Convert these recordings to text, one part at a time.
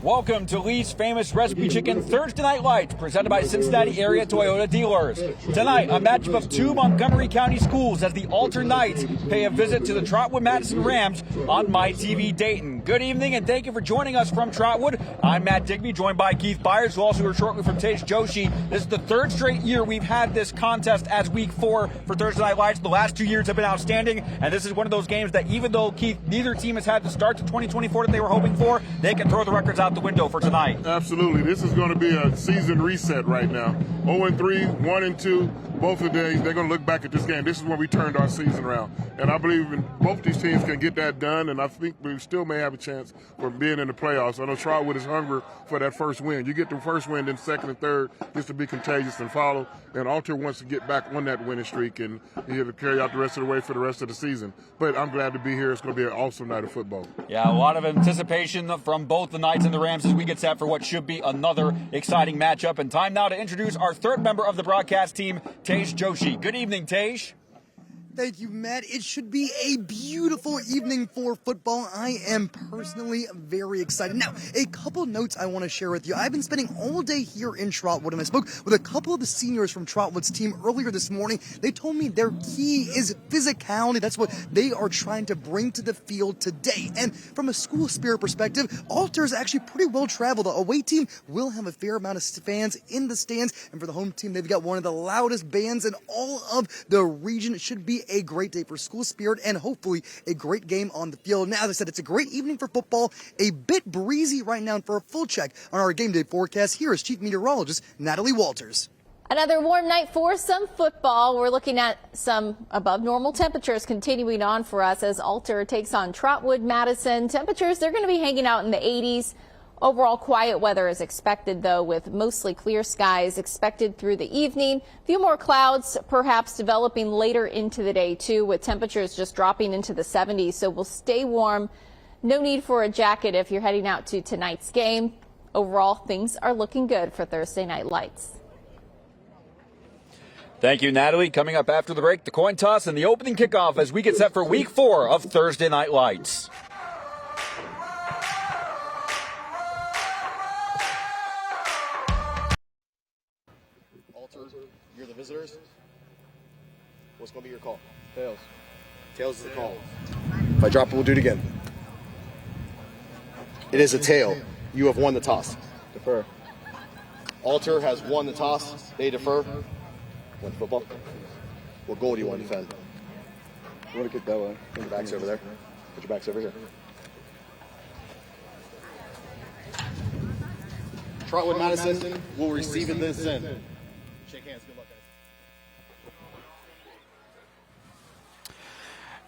Welcome to Lee's Famous Recipe Chicken Thursday Night Lights, presented by Cincinnati Area Toyota Dealers. Tonight, a matchup of two Montgomery County schools as the Alter Knights pay a visit to the Trotwood-Madison Rams on MyTV Dayton. Good evening, and thank you for joining us from Trotwood. I'm Matt Digby, joined by Keith Byars, who also heard shortly from Joshi. This is the third straight year we've had this contest as week 4 for Thursday Night Lights. The last 2 years have been outstanding, and this is one of those games that even though, Keith, neither team has had the start to 2024 that they were hoping for, they can throw the records out the window for tonight. Absolutely. This is going to be a season reset right now. 0-3, 1-2, both of the days, they're going to look back at this game. This is when we turned our season around. And I believe both these teams can get that done, and I think we still may have a chance for being in the playoffs. I know Trotwood is hungry for that first win. You get the first win, then second and third gets to be contagious and follow. And Alter wants to get back on that winning streak and here to carry out the rest of the way for the rest of the season. But I'm glad to be here. It's going to be an awesome night of football. Yeah, a lot of anticipation from both the Knights and the Rams as we get set for what should be another exciting matchup. And time now to introduce our third member of the broadcast team, Joshi. Good evening, Tej. Thank you, Matt. It should be a beautiful evening for football. I am personally very excited. Now, a couple notes I want to share with you. I've been spending all day here in Trotwood, and I spoke with a couple of the seniors from Trotwood's team earlier this morning. They told me their key is physicality. That's what they are trying to bring to the field today. And from a school spirit perspective, Alter is actually pretty well traveled. The away team will have a fair amount of fans in the stands, and for the home team, they've got one of the loudest bands in all of the region. It should be a great day for school spirit and hopefully a great game on the field. Now, as I said, it's a great evening for football, a bit breezy right now. And for a full check on our game day forecast, here is Chief Meteorologist Natalie Walters. Another warm night for some football. We're looking at some above normal temperatures continuing on for us as Alter takes on Trotwood-Madison. Temperatures, they're going to be hanging out in the 80s. Overall quiet weather is expected, though, with mostly clear skies expected through the evening. A few more clouds perhaps developing later into the day, too, with temperatures just dropping into the 70s. So we'll stay warm. No need for a jacket if you're heading out to tonight's game. Overall, things are looking good for Thursday Night Lights. Thank you, Natalie. Coming up after the break, the coin toss and the opening kickoff as we get set for week 4 of Thursday Night Lights. You're the visitors. What's going to be your call? Tails. Tails is the call. If I drop it, we'll do it again. It is a tail. You have won the toss. Defer. Alter has won the toss. They defer. Win football. What goal do you want to defend? You want to kick that way. Put your backs over there. Put your backs over here. Trotwood-Madison will receive this in. Shake hands. Good luck, guys.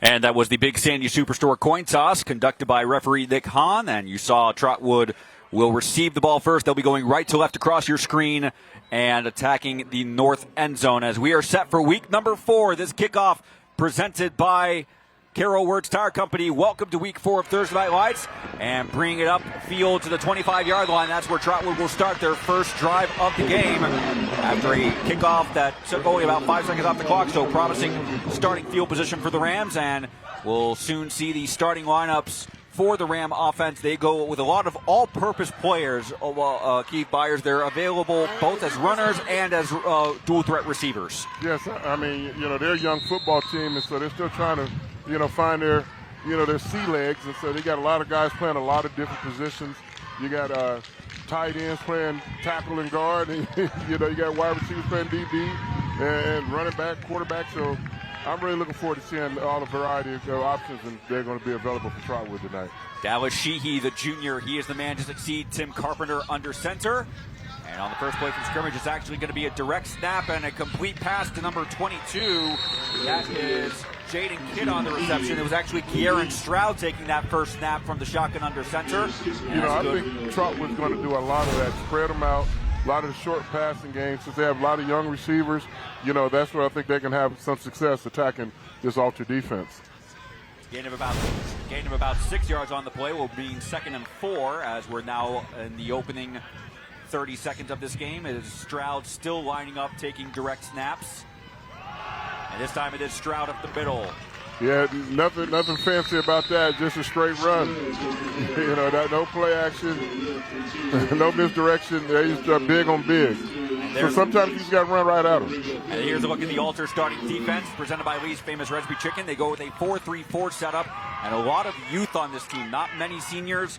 And that was the Big Sandy Superstore coin toss conducted by referee Nick Hahn. And you saw Trotwood will receive the ball first. They'll be going right to left across your screen and attacking the north end zone as we are set for week number 4. This kickoff presented by Carroll Words Tire Company. Welcome to week 4 of Thursday Night Lights, and bringing it up field to the 25-yard line. That's where Trotwood will start their first drive of the game after a kickoff that took only about 5 seconds off the clock. So promising starting field position for the Rams, and we'll soon see the starting lineups for the Ram offense. They go with a lot of all-purpose players. Keith Byars, they're available both as runners and as dual-threat receivers. Yes, I mean, they're a young football team, and so they're still trying to find their sea legs, and so they got a lot of guys playing a lot of different positions. You got tight ends playing tackle and guard, and you got wide receivers playing DB and running back, quarterback. So I'm really looking forward to seeing all the variety of options, and they're going to be available for Trotwood tonight. Dallas Sheehy, the junior, he is the man to succeed Tim Carpenter under center. And on the first play from scrimmage, it's actually going to be a direct snap and a complete pass to number 22. That is Jaden Kidd on the reception. It was actually Kieran Stroud taking that first snap from the shotgun under center. I think Trotwood's going to do a lot of that, spread them out, a lot of the short passing games. Since they have a lot of young receivers, that's where I think they can have some success attacking this Alter defense. Gain of about 6 yards on the play, will be 2nd and 4 as we're now in the opening 30 seconds of this game. It is Stroud still lining up, taking direct snaps. And this time it is Stroud up the middle. Yeah, nothing fancy about that. Just a straight run. No play action, no misdirection. They just big on big. So sometimes you just got to run right at them. And here's a look at the Alter starting defense presented by Lee's Famous Resby Chicken. They go with a 4-3-4 setup and a lot of youth on this team. Not many seniors.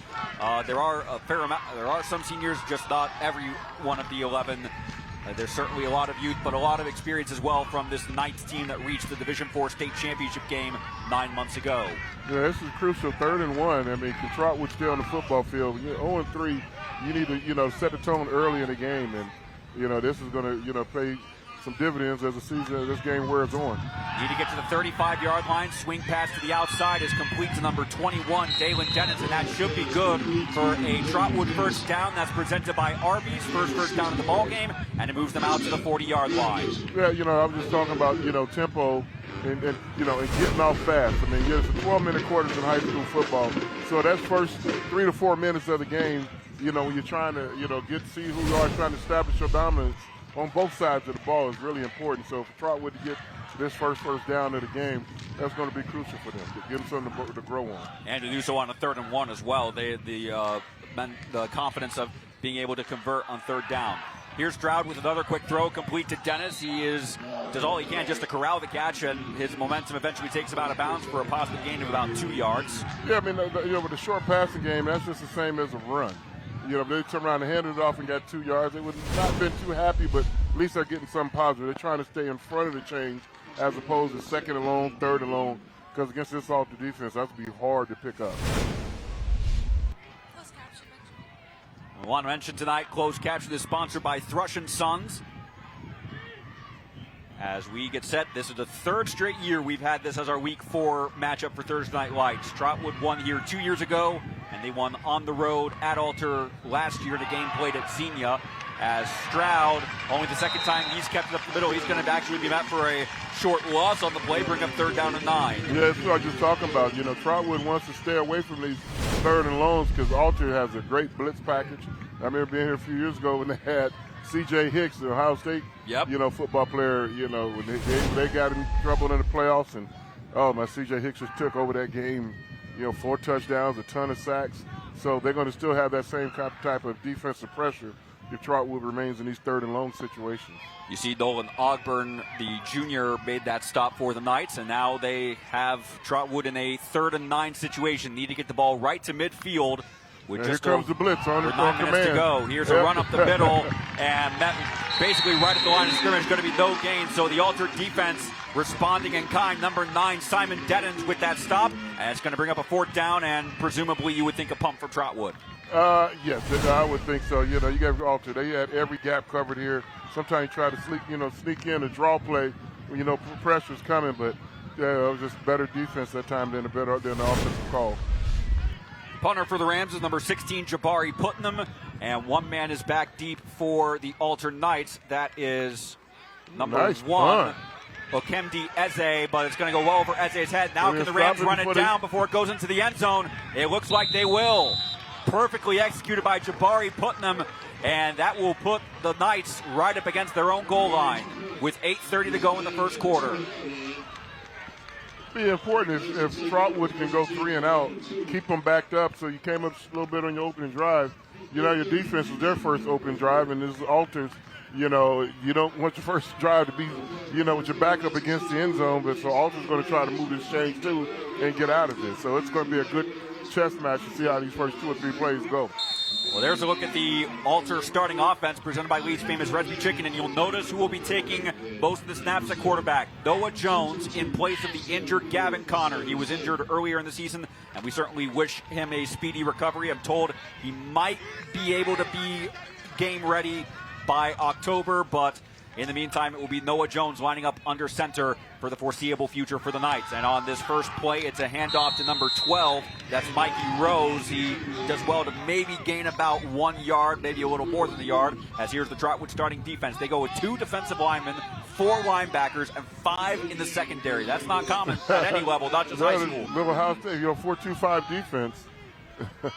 There are a fair amount. There are some seniors, just not every one of the 11. There's certainly a lot of youth, but a lot of experience as well from this Knights team that reached the Division IV state championship game 9 months ago. Yeah, this is crucial. 3rd and 1. I mean, can Trotwood stay on the football field? 0-3. You need to set the tone early in the game, and this is going to pay some dividends as this game wears on. Need to get to the 35-yard line. Swing pass to the outside is complete to number 21, Dalen Dennis, and that should be good for a Trotwood first down. That's presented by Arby's. First down of the ball game, and it moves them out to the 40-yard line. Yeah, I was just talking about tempo and getting off fast. I mean, it's a 12-minute quarters in high school football, so that's first 3 to 4 minutes of the game. When you're trying to see who you are, trying to establish your dominance on both sides of the ball is really important. So for Trotwood to get this first down of the game, that's going to be crucial for them to give them something to grow on. And to do so on a 3rd and 1 as well. They the confidence of being able to convert on 3rd down. Here's Stroud with another quick throw, complete to Dennis. He does all he can just to corral the catch, and his momentum eventually takes him out of bounds for a positive gain of about 2 yards. Yeah, I mean, with the short passing game, that's just the same as a run. If they turn around and handed it off and got 2 yards, they would not been too happy, but at least they're getting something positive. They're trying to stay in front of the change as opposed to 2nd and long, 3rd and long, because against this Alter defense, that's going to be hard to pick up. I want to mention tonight, closed caption is sponsored by Thrush & Sons. As we get set, this is the 3rd straight year we've had this as our Week 4 matchup for Thursday Night Lights. Trotwood won here 2 years ago, and they won on the road at Alter last year. The game played at Xenia. As Stroud, only the 2nd time he's kept it up the middle, he's going to actually be met for a short loss on the play, bring up 3rd down and 9. Yeah, that's what I was just talking about. Trotwood wants to stay away from these 3rd and longs because Alter has a great blitz package. I remember being here a few years ago when they had C.J. Hicks, the Ohio State, football player, when they got in trouble in the playoffs, and my C.J. Hicks just took over that game, 4 touchdowns, a ton of sacks. So they're going to still have that same type of defensive pressure if Trotwood remains in these 3rd and long situations. You see Nolan Ogburn, the junior, made that stop for the Knights, and now they have Trotwood in a 3rd and 9 situation. Need to get the ball right to midfield. Here comes the blitz on 9 minutes to go. Here's a run up the middle, and that basically right at the line of scrimmage, going to be no gain. So the Alter defense responding in kind. Number 9, Simon Deddens with that stop, and it's going to bring up a 4th down, and presumably you would think a pump for Trotwood. Yes, I would think so. You got Alter. They had every gap covered here. Sometimes you try to sneak in a draw play when pressure's coming, but it was just better defense that time than the offensive call. Punter for the Rams is number 16, Jabari Putnam, and one man is back deep for the Alter Knights. That is number 1, Okemdi Eze, but it's going to go well over Eze's head. Now can the Rams run it down before it goes into the end zone? It looks like they will. Perfectly executed by Jabari Putnam, and that will put the Knights right up against their own goal line with 8:30 to go in the first quarter. Be important if Trotwood can go 3 and out, keep them backed up. So you came up a little bit on your opening drive. Your defense was their first opening drive, and this Alters. You don't want your first drive to be, with your back up against the end zone. But so Alter's going to try to move this change too and get out of this. So it's going to be a good chess match to see how these first 2 or 3 plays go. Well, there's a look at the Alter starting offense presented by Lee's Famous Resby Chicken, and you'll notice who will be taking most of the snaps at quarterback. Noah Jones in place of the injured Gavin Connor. He was injured earlier in the season, and we certainly wish him a speedy recovery. I'm told he might be able to be game ready by October, but in the meantime, it will be Noah Jones lining up under center for the foreseeable future for the Knights. And on this first play, it's a handoff to number 12. That's Mikey Rose. He does well to maybe gain about 1 yard, maybe a little more than a yard, as here's the Trotwood starting defense. They go with 2 defensive linemen, 4 linebackers, and 5 in the secondary. That's not common at any level, not just high school. Little house, 4-2-5 defense. But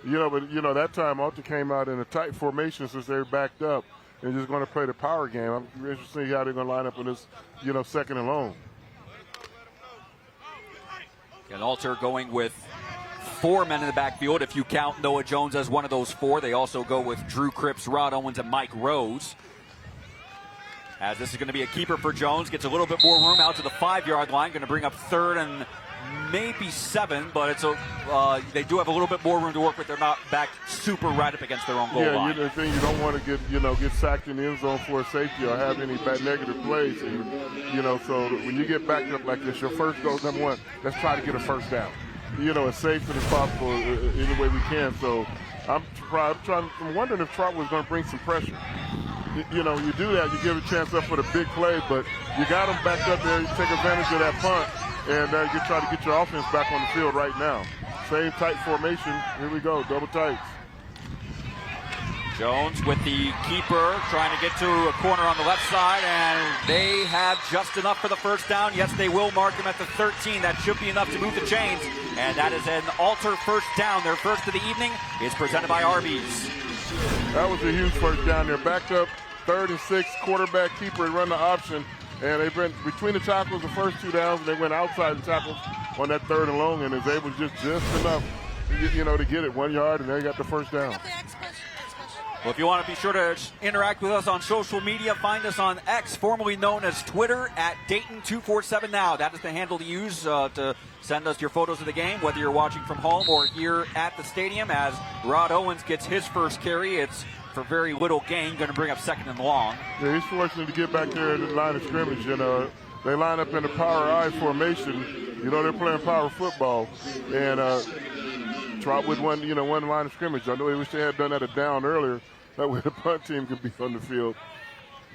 that time Alter came out in a tight formation since they were backed up. And just going to play the power game. I'm interested to see how they're going to line up in this, 2nd and long. And Alter going with 4 men in the backfield. If you count Noah Jones as one of those 4, they also go with Drew Cripps, Rod Owens, and Mike Rose. As this is going to be a keeper for Jones. Gets a little bit more room out to the 5-yard line. Going to bring up 3rd and maybe 7, but it's they do have a little bit more room to work with. They're not back super right up against their own goal line. Yeah, the thing you don't want to get sacked in the end zone for a safety or have any bad negative plays. So when you get backed up like this, your first goal, number one, let's try to get a first down. As safe as possible any way we can. So I'm wondering if Trotwood was going to bring some pressure. You do that, you give a chance up for the big play, but you got them backed up there. You take advantage of that punt, and you try to get your offense back on the field right now. Same tight formation. Here we go, double tights. Jones with the keeper trying to get to a corner on the left side, and they have just enough for the first down. Yes, they will mark him at the 13. That should be enough to move the chains, and that is an Alter first down. Their first of the evening is presented by Arby's. That was a huge first down there. Backed up, 3rd and 6, quarterback keeper run the option, and they went between the tackles the first 2 downs, and they went outside the tackles on that 3rd and long, and is able just enough, to get it 1 yard, and they got the first down. Well, if you want to be sure to interact with us on social media, find us on X, formerly known as Twitter, at Dayton247Now. That is the handle to use to send us your photos of the game, whether you're watching from home or here at the stadium. As Rod Owens gets his first carry, it's for very little gain, going to bring up 2nd and long. Yeah, he's fortunate to get back there in the line of scrimmage. They line up in a power I formation. They're playing power football, and Trotwood won the line of scrimmage. I know they wish they had done that a down earlier. That way the punt team could be on the field.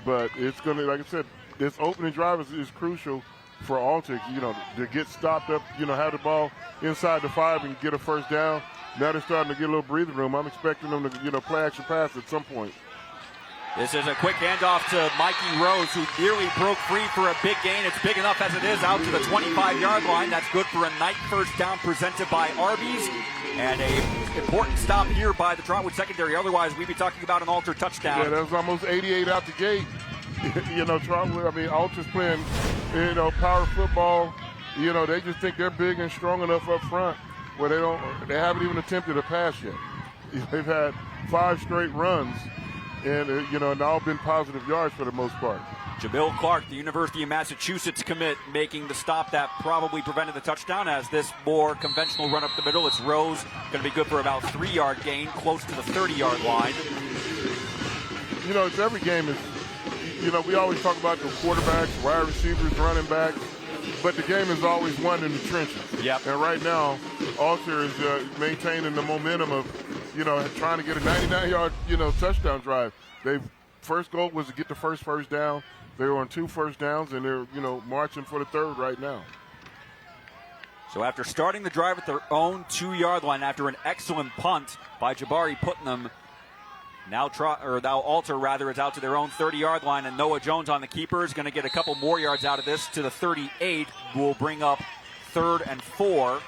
But it's going to, like I said, this opening drive is crucial for Alter, to get stopped up, have the ball inside the 5 and get a first down. Now they're starting to get a little breathing room. I'm expecting them to, play action pass at some point. This is a quick handoff to Mikey Rose, who nearly broke free for a big gain. It's big enough as it is out to the 25-yard line. That's good for a night first down presented by Arby's. And a important stop here by the Trotwood secondary. Otherwise, we'd be talking about an Alter touchdown. Yeah, that was almost 88 out the gate. Trotwood, Alter's playing, power football. They just think they're big and strong enough up front where they haven't even attempted a pass yet. They've had 5 straight runs, and and all been positive yards for the most part. Jamil Clark, the University of Massachusetts commit, making the stop that probably prevented the touchdown. As this more conventional run up the middle, it's Rose, going to be good for about 3-yard gain, close to the 30-yard line. It's every game is, we always talk about the quarterbacks, wide receivers, running backs, but the game is always won in the trenches. Yep. And right now, Alter is maintaining the momentum of, trying to get a 99-yard, touchdown drive. First goal was to get the first down. They were on 2 first downs, and they're, marching for the 3rd right now. So after starting the drive at their own 2-yard line, after an excellent punt by Jabari Putnam, now Alter is out to their own 30-yard line, and Noah Jones on the keeper is going to get a couple more yards out of this to the 38. Will bring up 3rd and 4.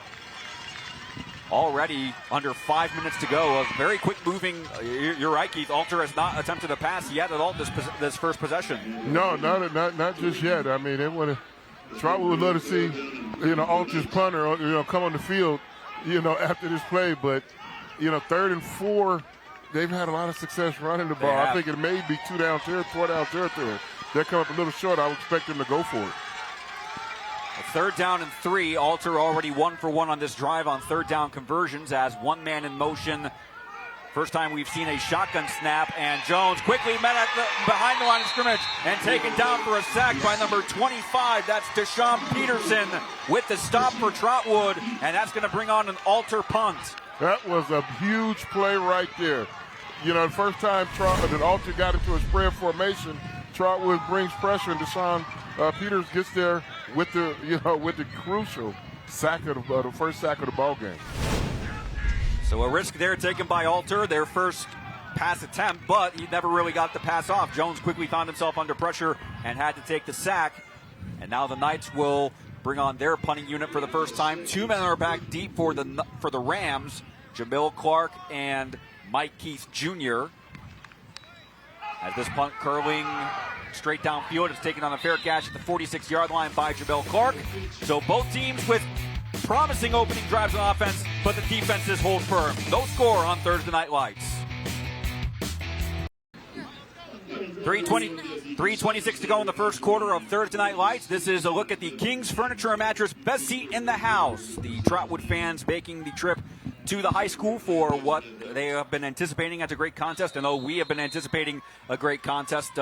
Already under 5 minutes to go. A very quick moving. You're right, Keith. Alter has not attempted a pass yet at all this first possession. No, not just yet. I mean, Trotwood would love to see, Alter's punter, come on the field, after this play. But, 3rd and 4, they've had a lot of success running the ball. I think it may be 4 down territory. They're coming up a little short. I would expect them to go for it. 3rd down and 3. Alter already 1 for 1 on this drive on 3rd down conversions as one man in motion. First time we've seen a shotgun snap, and Jones quickly met behind the line of scrimmage and taken down for a sack by number 25. That's Deshaun Peterson with the stop for Trotwood, and that's going to bring on an Alter punt. That was a huge play right there. The first time that Alter got into a spread formation, Trotwood brings pressure, and Deshaun Peters gets there with the crucial sack of the first sack of the ball game. So a risk there taken by Alter, their first pass attempt, but he never really got the pass off. Jones quickly found himself under pressure and had to take the sack. And now the Knights will bring on their punting unit for the first time. 2 men are back deep for the Rams, Jamil Clark and Mike Keith Jr. As this punt curling straight downfield, it's taken on a fair catch at the 46-yard line by Jamil Clark. So both teams with promising opening drives on offense, but the defenses hold firm. No score on Thursday Night Lights. 3:26 to go in the first quarter of Thursday Night Lights. This is a look at the King's Furniture and Mattress best seat in the house. The Trotwood fans making the trip to the high school for what they have been anticipating as a great contest. And though we have been anticipating a great contest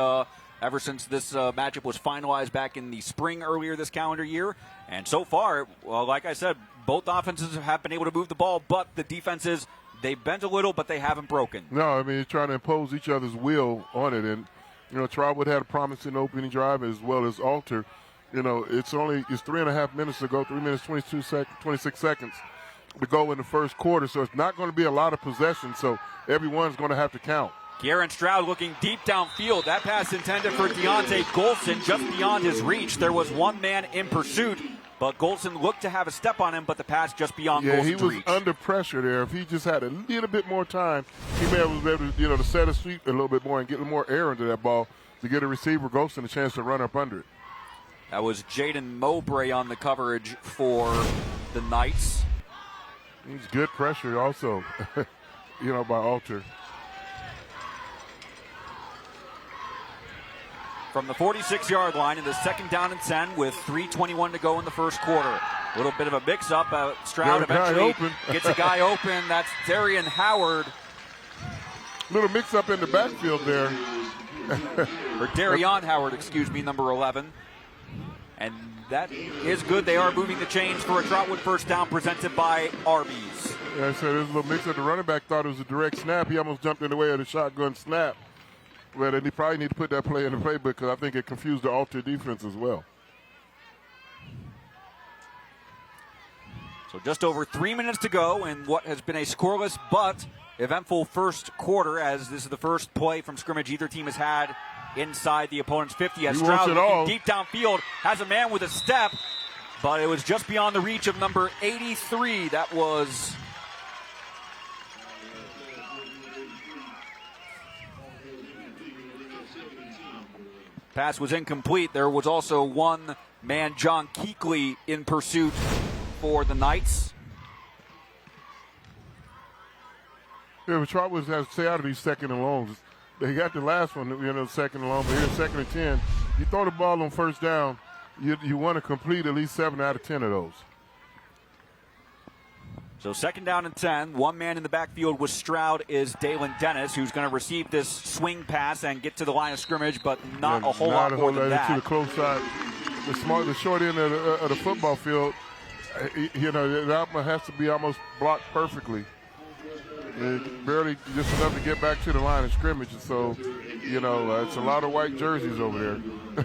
ever since this matchup was finalized back in the spring earlier this calendar year. And so far, well, like I said, both offenses have been able to move the ball, but the defenses, they bent a little, but they haven't broken. No, I mean, they're trying to impose each other's will on it. And, you know, Trotwood had a promising opening drive as well as Alter. You know, it's 3.5 minutes to go, 3 minutes, 26 seconds to go in the first quarter. So it's not going to be a lot of possession. So everyone's going to have to count. Garrett Stroud looking deep downfield. That pass intended for Deontay Golson, just beyond his reach. There was one man in pursuit, but Golson looked to have a step on him, but the pass just beyond Golson's reach. Yeah, he was under pressure there. If he just had a little bit more time, he may have been able to, to set his feet a little bit more and get a little more air into that ball to get a receiver, Golson, a chance to run up under it. That was Jaden Mowbray on the coverage for the Knights. He's good pressure also, by Alter. From the 46-yard line in the second down and 10 with 3:21 to go in the first quarter. A little bit of a mix-up. Stroud eventually gets a guy open. That's Darian Howard. Little mix-up in the backfield there. Or Darian Howard, number 11. And that is good. They are moving the chains for a Trotwood first down presented by Arby's. Yeah, I said there's a little mix-up. The running back thought it was a direct snap. He almost jumped in the way of the shotgun snap. Well, they probably need to put that play in the playbook because I think it confused the Alter defense as well. So just over 3 minutes to go in what has been a scoreless but eventful first quarter, as this is the first play from scrimmage either team has had inside the opponent's 50. As Stroud looking deep downfield, has a man with a step, but it was just beyond the reach of number 83. That was... Pass was incomplete. There was also one man, John Keekley, in pursuit for the Knights. Yeah, but Trotwood has to stay out of these second and longs. They got the last one, second and long, but here's second and 10. You throw the ball on first down, you want to complete at least 7 out of 10 of those. So second down and 10. One man in the backfield with Stroud is Dalen Dennis, who's going to receive this swing pass and get to the line of scrimmage, but not a whole lot more than that. To the close side, the short end of the football field, that has to be almost blocked perfectly. Barely just enough to get back to the line of scrimmage. So, it's a lot of white jerseys over there.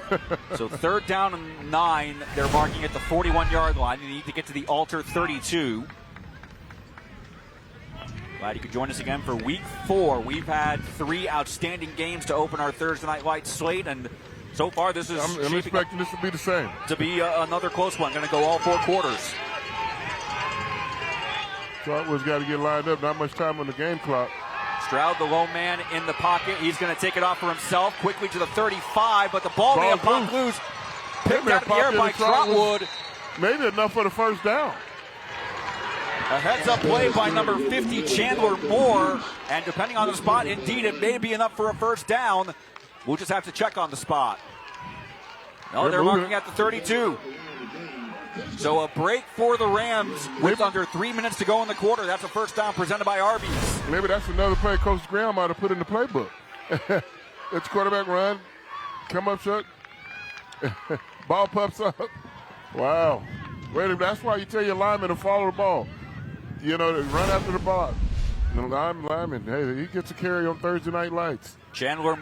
So third down and 9. They're marking at the 41-yard line. You need to get to the Alter 32. Glad you could join us again for week 4. We've had 3 outstanding games to open our Thursday Night Lights slate, and so far this is I'm expecting this to be the same. To be another close one. Going to go all 4 quarters. Trotwood's got to get lined up. Not much time on the game clock. Stroud, the low man in the pocket. He's going to take it off for himself. Quickly to the 35, but the ball may have popped loose. Picked out of the air by Trotwood. Maybe enough for the first down. A heads-up play by number 50, Chandler Moore. And depending on the spot, indeed, it may be enough for a first down. We'll just have to check on the spot. No, they're marking at the 32. So a break for the Rams with under 3 minutes to go in the quarter. That's a first down presented by Arby's. Maybe that's another play Coach Graham ought to put in the playbook. It's quarterback run. Come up short. Ball pops up. Wow. Wait a minute. That's why you tell your lineman to follow the ball. Run after the ball. The lineman, hey, he gets a carry on Thursday Night Lights. Chandler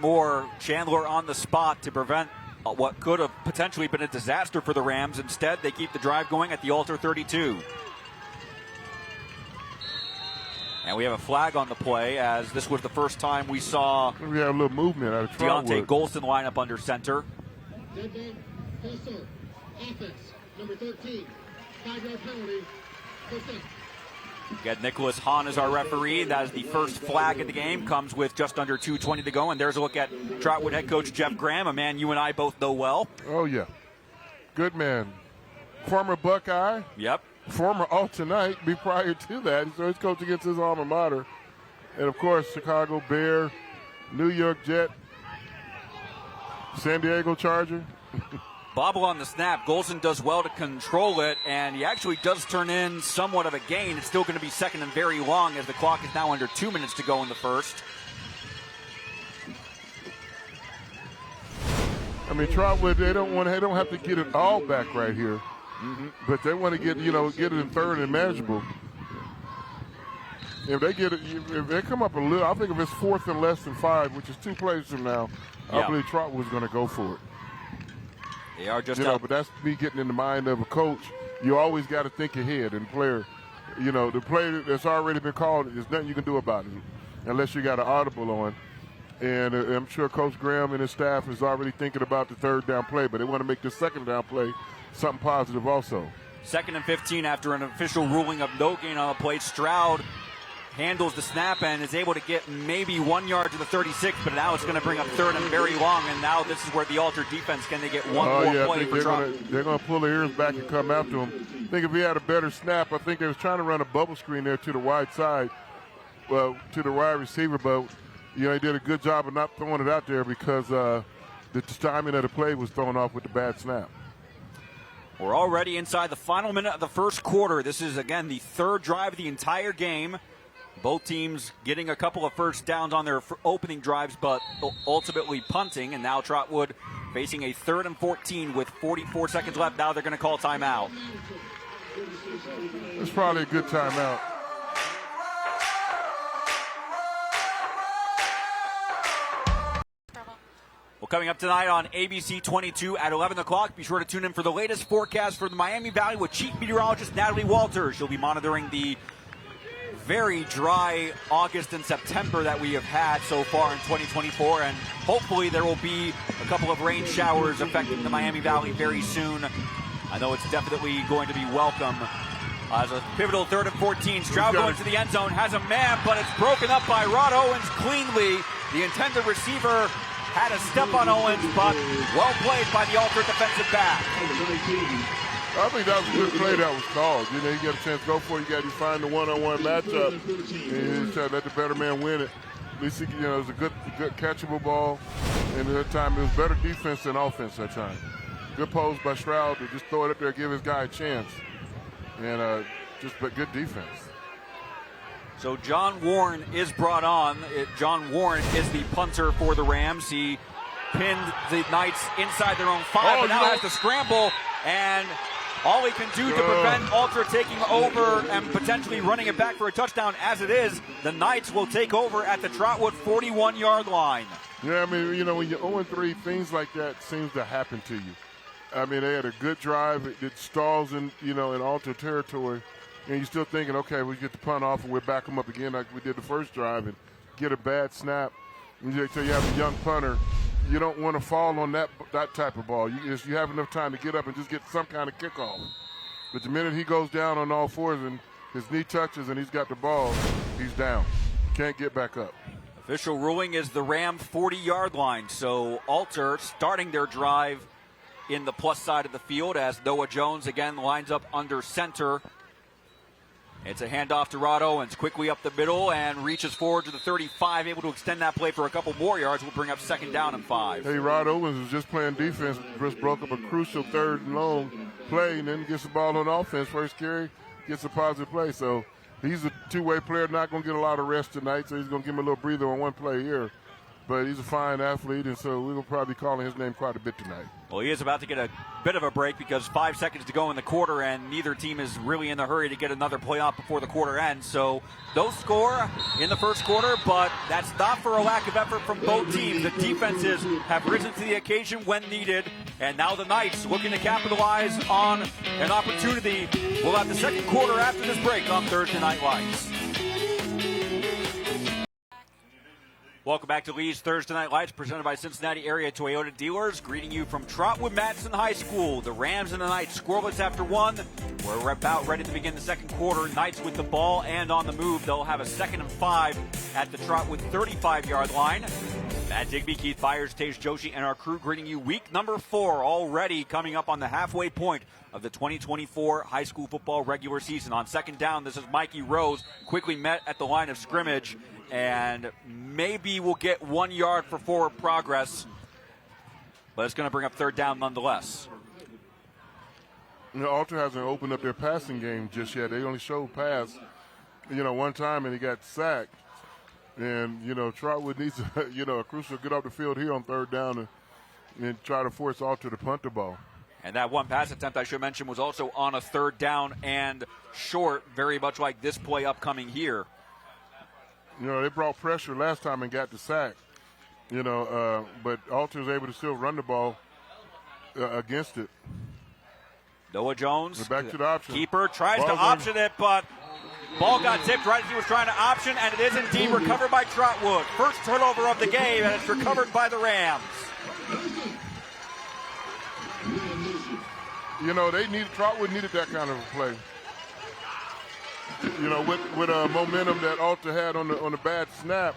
on the spot to prevent what could have potentially been a disaster for the Rams. Instead, they keep the drive going at the Alter 32. And we have a flag on the play, as this was the first time we saw a little movement out of Deontay Golson line up under center. Offense, number 13, 5-yard penalty, We got Nicholas Hahn as our referee. That is the first flag of the game. Comes with just under 2:20 to go. And there's a look at Trotwood head coach Jeff Graham, a man you and I both know well. Oh, yeah. Good man. Former Buckeye. Yep. former Alter Knight, be prior to that. So he's coached against his alma mater. And, of course, Chicago Bear, New York Jet, San Diego Charger. Bobble on the snap. Golson does well to control it, and he actually does turn in somewhat of a gain. It's still going to be second and very long as the clock is now under 2 minutes to go in the first. I mean, Trotwood, they don't have to get it all back right here, but they want to get it in third and manageable. If they get it, if they come up a little, I think if it's fourth and less than 5, which is 2 plays from now, I believe Trotwood's going to go for it. They are just but that's me getting in the mind of a coach. You always got to think ahead and player. The play that's already been called, there's nothing you can do about it unless you got an audible on. And I'm sure Coach Graham and his staff is already thinking about the third down play, but they want to make the second down play something positive also. 2nd and 15 after an official ruling of no gain on the play. Stroud handles the snap and is able to get maybe 1 yard to the 36, but now it's going to bring up third and very long, and now this is where the Alter defense, can they get one more play for Trotwood? They're going to pull their ears back and come after him. I think if he had a better snap, I think they was trying to run a bubble screen there to the wide side, to the wide receiver, but he did a good job of not throwing it out there because the timing of the play was thrown off with the bad snap. We're already inside the final minute of the first quarter. This is, again, the third drive of the entire game. Both teams getting a couple of first downs on their opening drives, but ultimately punting. And now Trotwood facing a 3rd and 14 with 44 seconds left. Now they're going to call timeout. It's probably a good timeout. Well, coming up tonight on ABC 22 at 11 o'clock, be sure to tune in for the latest forecast for the Miami Valley with Chief Meteorologist Natalie Walters. She'll be monitoring the very dry August and September that we have had so far in 2024, and hopefully there will be a couple of rain showers affecting the Miami Valley very soon. I know it's definitely going to be welcome. As a pivotal 3rd and 14, Stroud going to the end zone, has a man, but it's broken up by Rod Owens cleanly. The intended receiver had a step on Owens, but well played by the Alter defensive back. I think that was a good play that was called. You get a chance to go for it. You find the one-on-one matchup, and you try to let the better man win it. At least, it was a good catchable ball, and at that time it was better defense than offense that time. Good pose by Stroud to just throw it up there, give his guy a chance, and but good defense. So John Warren is brought on. John Warren is the punter for the Rams. He pinned the Knights inside their own 5, but now has to scramble, and all he can do to prevent Alter taking over and potentially running it back for a touchdown. As it is, the Knights will take over at the Trotwood 41-yard line. Yeah, I mean, when you're 0-3, things like that seems to happen to you. I mean, they had a good drive. It stalls in Alter territory, and you're still thinking, okay, we get the punt off and we'll back them up again like we did the first drive and get a bad snap. So you have a young punter. You don't want to fall on that type of ball. You have enough time to get up and just get some kind of kickoff. But the minute he goes down on all fours and his knee touches and he's got the ball, he's down. Can't get back up. Official ruling is the Ram 40-yard line. So Alter starting their drive in the plus side of the field as Noah Jones again lines up under center. It's a handoff to Rod Owens, quickly up the middle and reaches forward to the 35, able to extend that play for a couple more yards. Will bring up 2nd down and 5. Hey, Rod Owens was just playing defense, just broke up a crucial 3rd and long play, and then gets the ball on offense. First carry, gets a positive play. So he's a two-way player, not going to get a lot of rest tonight, so he's going to give him a little breather on one play here. But he's a fine athlete, and so we will probably be calling his name quite a bit tonight. Well, he is about to get a bit of a break because 5 seconds to go in the quarter, and neither team is really in the hurry to get another play off before the quarter ends. So no score in the first quarter, but that's not for a lack of effort from both teams. The defenses have risen to the occasion when needed, and now the Knights looking to capitalize on an opportunity. We'll have the second quarter after this break on Thursday Night Lights. Welcome back to Lee's Thursday Night Lights, presented by Cincinnati Area Toyota Dealers. Greeting you from Trotwood-Madison High School. The Rams and the Knights scoreless after 1. We're about ready to begin the second quarter. Knights with the ball and on the move. They'll have a 2nd and 5 at the Trotwood 35-yard line. Matt Digby, Keith Byars, Joshi, and our crew greeting you week number 4, already coming up on the halfway point of the 2024 high school football regular season. On second down, this is Mikey Rose, quickly met at the line of scrimmage, and maybe we'll get 1 yard for forward progress, but it's going to bring up third down nonetheless. Alter hasn't opened up their passing game just yet. They only showed pass, one time, and he got sacked. And, Trotwood needs, a crucial get off the field here on third down and try to force Alter to punt the ball. And that one pass attempt I should mention was also on a third down and short, very much like this play upcoming here. They brought pressure last time and got the sack, but Alter's able to still run the ball against it. Noah Jones, back to the option. Keeper tries Ball's to option it, but ball got tipped right as he was trying to option, and it is indeed recovered by Trotwood. First turnover of the game, and it's recovered by the Rams. Trotwood needed that kind of a play. With momentum that Alter had on the bad snap,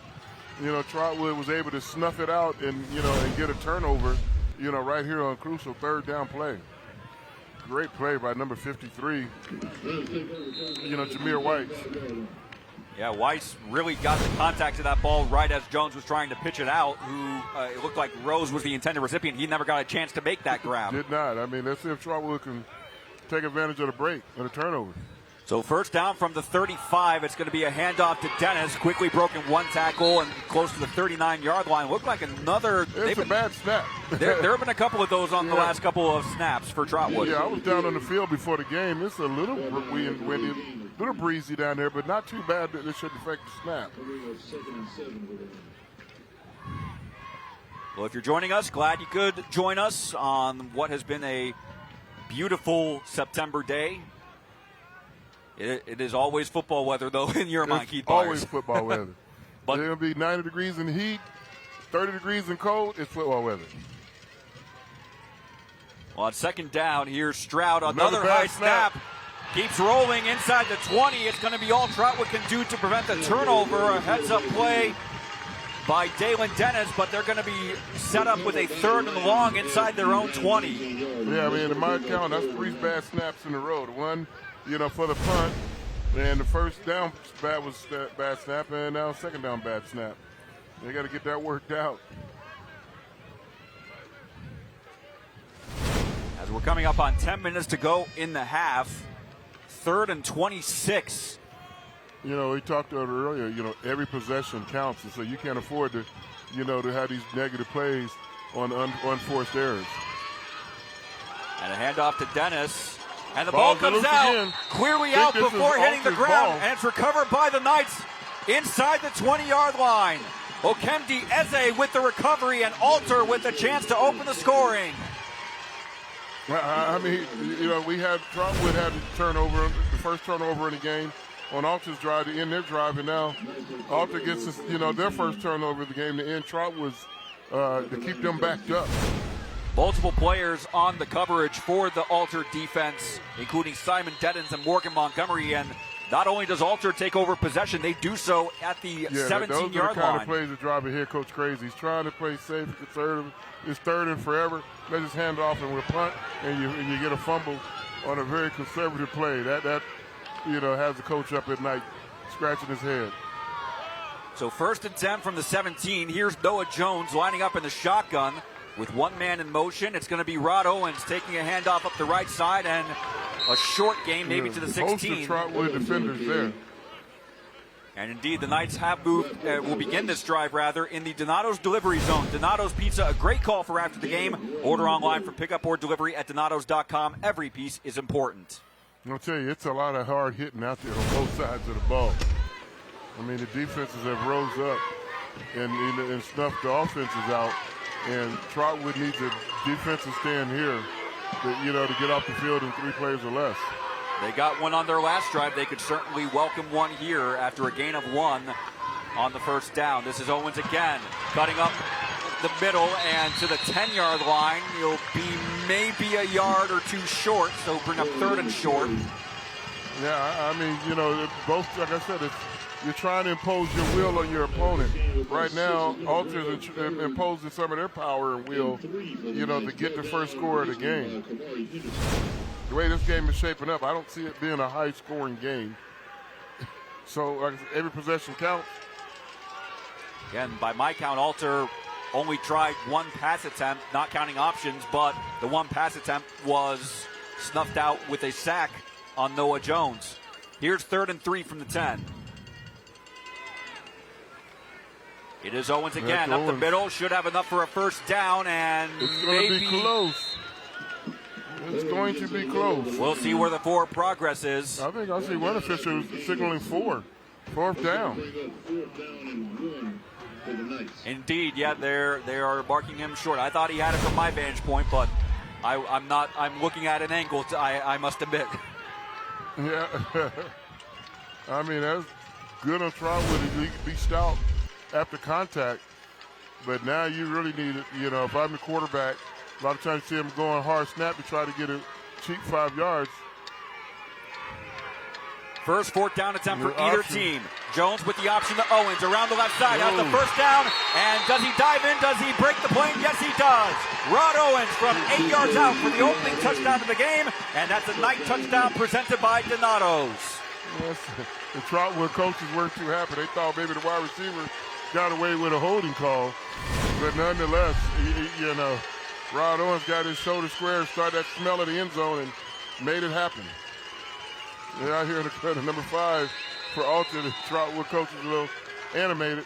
Trotwood was able to snuff it out and get a turnover, right here on crucial third down play. Great play by number 53, Jameer White. Yeah, Weiss really got the contact to that ball right as Jones was trying to pitch it out, it looked like Rose was the intended recipient. He never got a chance to make that grab. Did not. Let's see if Trotwood can take advantage of the break and the turnover. So first down from the 35. It's going to be a handoff to Dennis. Quickly broken one tackle and close to the 39-yard line. Looked like another. It's a bad snap. there have been a couple of those on the last couple of snaps for Trotwood. Yeah, I was down on the field before the game. It's a little windy, a little breezy down there, but not too bad that it should affect the snap. Well, if you're joining us, glad you could join us on what has been a beautiful September day. It is always football weather, though, in your mind, Keith Byars. Always football weather. But it'll be 90 degrees in heat, 30 degrees in cold. It's football weather. Well, on second down, here's Stroud. Another high snap. Keeps rolling inside the 20. It's going to be all Trotwood can do to prevent the turnover. A heads-up play by Dalen Dennis, but they're going to be set up with a third and long inside their own 20. Yeah, in my account, that's 3 bad snaps in a row. One, for the punt, and the first down bad snap, and now second down bad snap. They got to get that worked out. As we're coming up on 10 minutes to go in the half, 3rd and 26. We talked about it earlier, every possession counts, and so you can't afford to, to have these negative plays on unforced errors. And a handoff to Dennis. And the ball comes out, again. Clearly out before hitting the ground, and it's recovered by the Knights inside the 20-yard line. Okemdi Eze with the recovery, and Alter with the chance to open the scoring. Well, we had Trotwood had a turnover, the first turnover in the game on Alter's drive to end their drive, and now Alter gets their first turnover of the game to end Trotwood's to keep them backed up. Multiple players on the coverage for the Alter defense, including Simon Deddens and Morgan Montgomery. And not only does Alter take over possession, they do so at the 17-yard line. Those are the kind of plays that drive a head coach crazy. He's trying to play safe, conservative. It's third and forever. They just hand off and we'll punt, and you get a fumble on a very conservative play. That has the coach up at night scratching his head. So 1st and 10 from the 17. Here's Noah Jones lining up in the shotgun. With one man in motion, it's going to be Rod Owens taking a handoff up the right side, and a short game maybe to the 16. Most of Trotwood defenders there. And indeed, the Knights have moved, will begin this drive in the Donato's delivery zone. Donato's Pizza, a great call for after the game. Order online for pickup or delivery at donatos.com. Every piece is important. I'll tell you, it's a lot of hard hitting out there on both sides of the ball. The defenses have rose up and snuffed the offenses out. And Trotwood needs a defensive stand here to get off the field in 3 plays or less. They got one on their last drive. They could certainly welcome one here after a gain of 1 on the first down. This is Owens again, cutting up the middle and to the 10-yard line. He'll be maybe a yard or 2 short, so bring up 3rd and short. Yeah, both, like I said, it's you're trying to impose your will on your opponent. Right now, Alter's imposing some of their power and will, to get the first score of the game. The way this game is shaping up, I don't see it being a high-scoring game. So every possession counts. Again, by my count, Alter only tried one pass attempt, not counting options, but the one pass attempt was snuffed out with a sack on Noah Jones. Here's 3rd and 3 from the 10. It is Owens again, up the middle, should have enough for a first down, and it's going to be close. It's going to be close. We'll see where the forward progress is. I think I see one official signaling 4th down. Indeed, yeah, they are marking him short. I thought he had it from my vantage point, but I'm not. I'm looking at an angle. I must admit. Yeah, I mean that's good on Trotwood. He be stout after contact, but now you really need it. If I'm the quarterback, a lot of times you see him going hard snap to try to get a cheap 5 yards. First 4th down attempt for either team. Jones with the option to Owens around the left side. Has the first down. And does he dive in? Does he break the plane? Yes, he does. Rod Owens from 8 yards out for the opening touchdown of the game. And that's a nice touchdown presented by Donatos. Yes, the Trotwood coaches weren't too happy. They thought maybe the wide receiver got away with a holding call. But nonetheless, Rod Owens got his shoulder square, started that smell of the end zone, and made it happen. They're out here in the number 5 for Alter. The Trotwood coach is a little animated.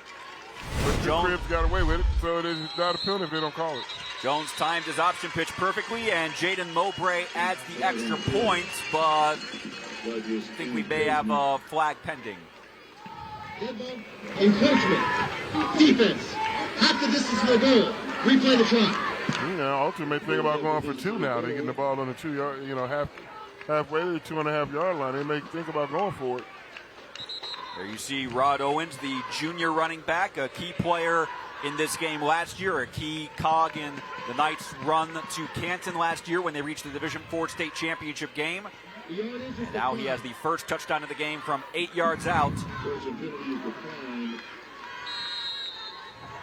But the Cribs got away with it, so it is not a penalty if they don't call it. Jones timed his option pitch perfectly, and Jaden Mowbray adds the extra points, but I think we may have a flag pending. Encroachment. Defense. Half the distance will go. Replay the try. Alter may think about going for 2 now. They're getting the ball on the 2 yard, halfway to the 2.5 yard line. They may think about going for it. There you see Rod Owens, the junior running back, a key player in this game last year, a key cog in the Knights' run to Canton last year when they reached the Division IV state championship game. And now he has the first touchdown of the game from 8 yards out.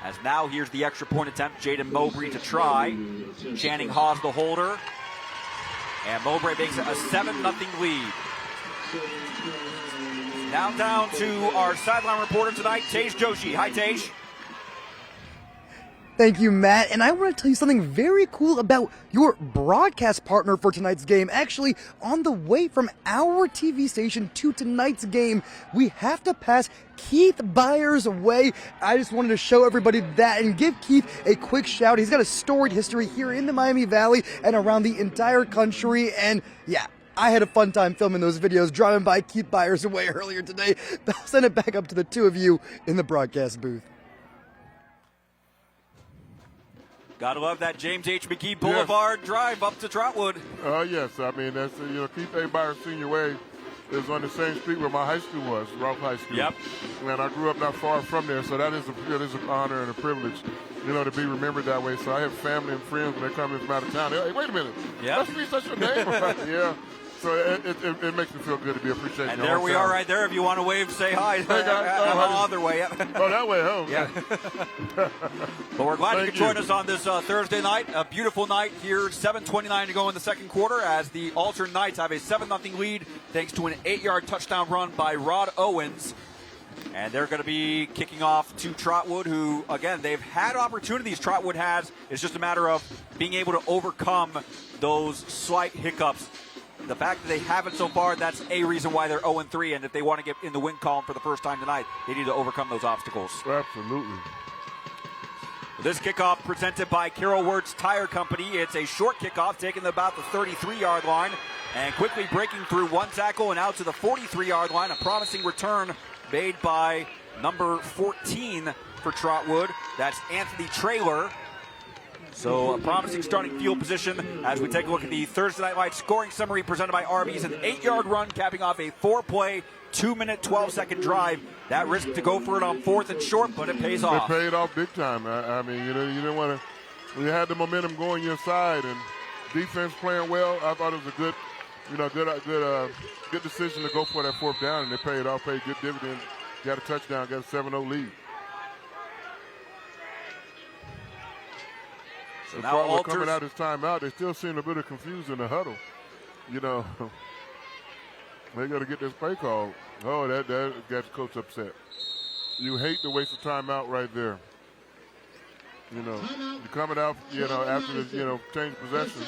As now here's the extra point attempt, Jaden Mowbray to try. Channing Hawes the holder. And Mowbray makes it a 7-0 lead. Now down to our sideline reporter tonight, Tej Joshi. Hi, Tej. Thank you, Matt. And I want to tell you something very cool about your broadcast partner for tonight's game. Actually, on the way from our TV station to tonight's game, we have to pass Keith Byars' way. I just wanted to show everybody that and give Keith a quick shout. He's got a storied history here in the Miami Valley and around the entire country. And yeah, I had a fun time filming those videos, driving by Keith Byars' way earlier today. I'll send it back up to the two of you in the broadcast booth. Gotta love that James H. McGee Boulevard drive up to Trotwood. Yes. I mean, that's Keith A. Byars Senior Way is on the same street where my high school was, Ralph High School. Yep. And I grew up not far from there, so that is an honor and a privilege, to be remembered that way. So I have family and friends when they come in from out of town. They're like, hey, wait a minute. Yep. Must be such a name. Yeah. So it makes me feel good to be appreciated. And there we are right there. If you want to wave, say hi. Hey, guys. I'm on the other way. Oh, that way. Oh, yeah. But we're glad you could join us on this Thursday night. A beautiful night here. 7:29 to go in the second quarter as the Alter Knights have a 7-0 lead thanks to an 8-yard touchdown run by Rod Owens. And they're going to be kicking off to Trotwood, who, again, they've had opportunities. Trotwood has. It's just a matter of being able to overcome those slight hiccups. The fact that they haven't so far, that's a reason why they're 0-3, and if they want to get in the win column for the first time tonight, they need to overcome those obstacles. Absolutely. This kickoff presented by Carol Wirtz Tire Company. It's a short kickoff taking about the 33-yard line and quickly breaking through one tackle and out to the 43-yard line. A promising return made by number 14 for Trotwood. That's Anthony Traylor. So a promising starting field position as we take a look at the Thursday Night Lights scoring summary presented by Arby's. An 8-yard run capping off a 4-play, 2-minute, 12-second drive. That risk to go for it on 4th and short, but it pays off. It paid off big time. I mean, you didn't want to. You had the momentum going your side, and defense playing well. I thought it was a good decision to go for that 4th down, and it paid off, paid good dividends got a touchdown, got a 7-0 lead. So now Alters coming out his timeout, they still seem a bit of confusion in the huddle. You know, they got to get this play called. Oh, that got the coach upset. You hate to waste a timeout right there. You know, you're coming out, you know, after this, you know, change possession.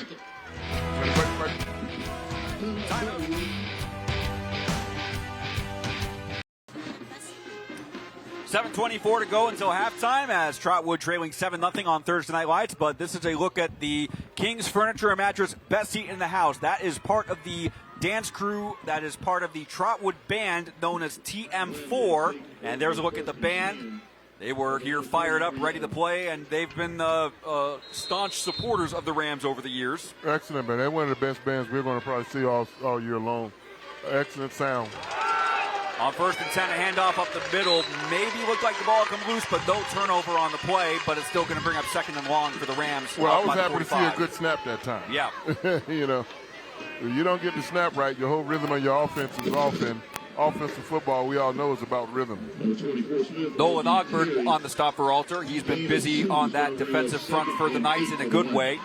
7:24 to go until halftime as Trotwood trailing 7-0 on Thursday Night Lights. But this is a look at the King's Furniture and Mattress Best Seat in the House. That is part of the dance crew. That is part of the Trotwood band known as TM4. And there's a look at the band. They were here fired up, ready to play, and they've been staunch supporters of the Rams over the years. Excellent, man. They're one of the best bands we're going to probably see all year long. Excellent sound. On 1st and 10, a handoff up the middle. Maybe looked like the ball come loose, but no turnover on the play. But it's still going to bring up 2nd and long for the Rams. Well, I was happy to see a good snap that time. Yeah. You know, if you don't get the snap right, your whole rhythm of your offense is off. And offensive football, we all know, is about rhythm. Nolan Ogburn on the stop for Alter. He's been busy on that defensive front for the Knights in a good way.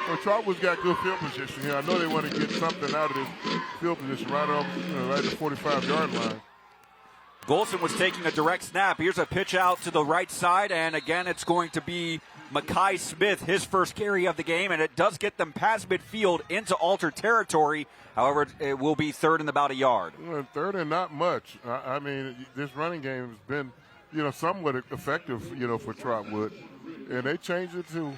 Well, Trotwood's got good field position here. I know they want to get something out of this field position right off, right at the 45-yard line. Golson was taking a direct snap. Here's a pitch out to the right side, and again, it's going to be Mackay Smith, his first carry of the game, and it does get them past midfield into Alter territory. However, it will be 3rd and about a yard. Well, 3rd and not much. I mean, this running game has been, you know, somewhat effective, you know, for Trotwood, and they changed it to.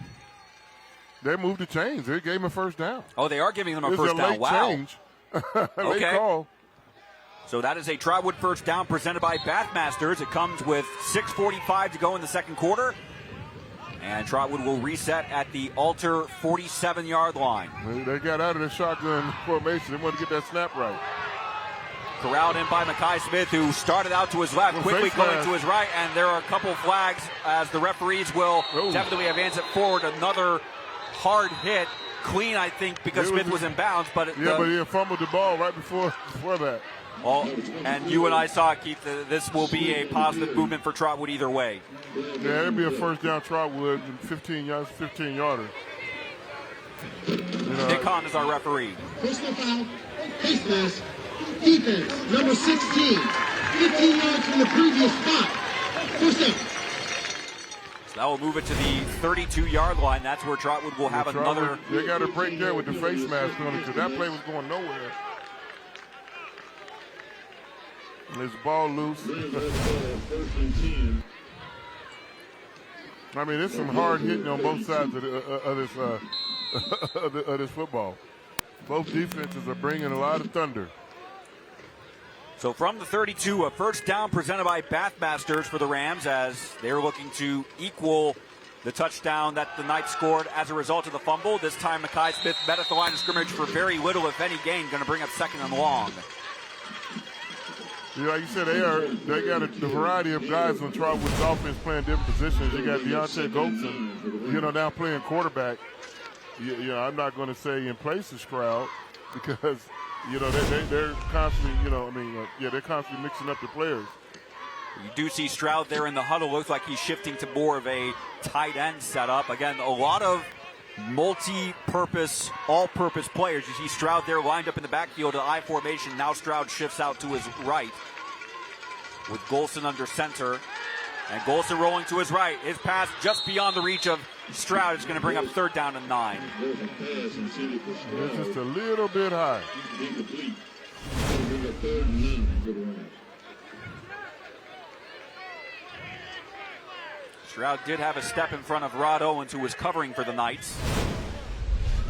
They moved the chains. They gave him a 1st down. Oh, they are giving them a it's first a down. Late Wow. Change. Okay. Late call. So that is a Trotwood first down presented by Bathmasters. It comes with 6:45 to go in the second quarter. And Trotwood will reset at the Alter 47-yard line. They got out of the shotgun formation. They wanted to get that snap right. Corralled in by Mackay Smith, who started out to his left, quickly going to his right, and there are a couple flags as the referees will definitely advance it forward. Another hard hit, clean, I think, because Smith was in bounds. But but he fumbled the ball right before that. And you and I saw, Keith, this will be a positive movement for Trotwood either way. Yeah, it'll be a first down Trotwood, 15-yarder. Nick Hahn is our referee. Personal foul, face mask, defense, number 16, 15 yards from the previous spot. First down. So that will move it to the 32-yard line. That's where Trotwood will have another. They got a break there with the face mask on it because that play was going nowhere. There's the ball loose. I mean, there's some hard hitting on both sides of this football. Both defenses are bringing a lot of thunder. So from the 32, a first down presented by Bathmasters for the Rams as they're looking to equal the touchdown that the Knights scored as a result of the fumble. This time, Mackay Smith met at the line of scrimmage for very little, if any, gain, going to bring up 2nd and long. Yeah, like you said, they got a variety of guys on Trotwood's offense playing different positions. You got Deontay Golson, now playing quarterback. I'm not going to say in place of Stroud because, they're constantly, they're constantly mixing up the players. You do see Stroud there in the huddle. Looks like he's shifting to more of a tight end setup. Again, a lot of multi-purpose, all-purpose players. You see Stroud there lined up in the backfield at I formation. Now Stroud shifts out to his right with Golson under center. And Golson rolling to his right. His pass just beyond the reach of Stroud is going to bring up 3rd down and 9. It's just a little bit high. Stroud did have a step in front of Rod Owens, who was covering for the Knights.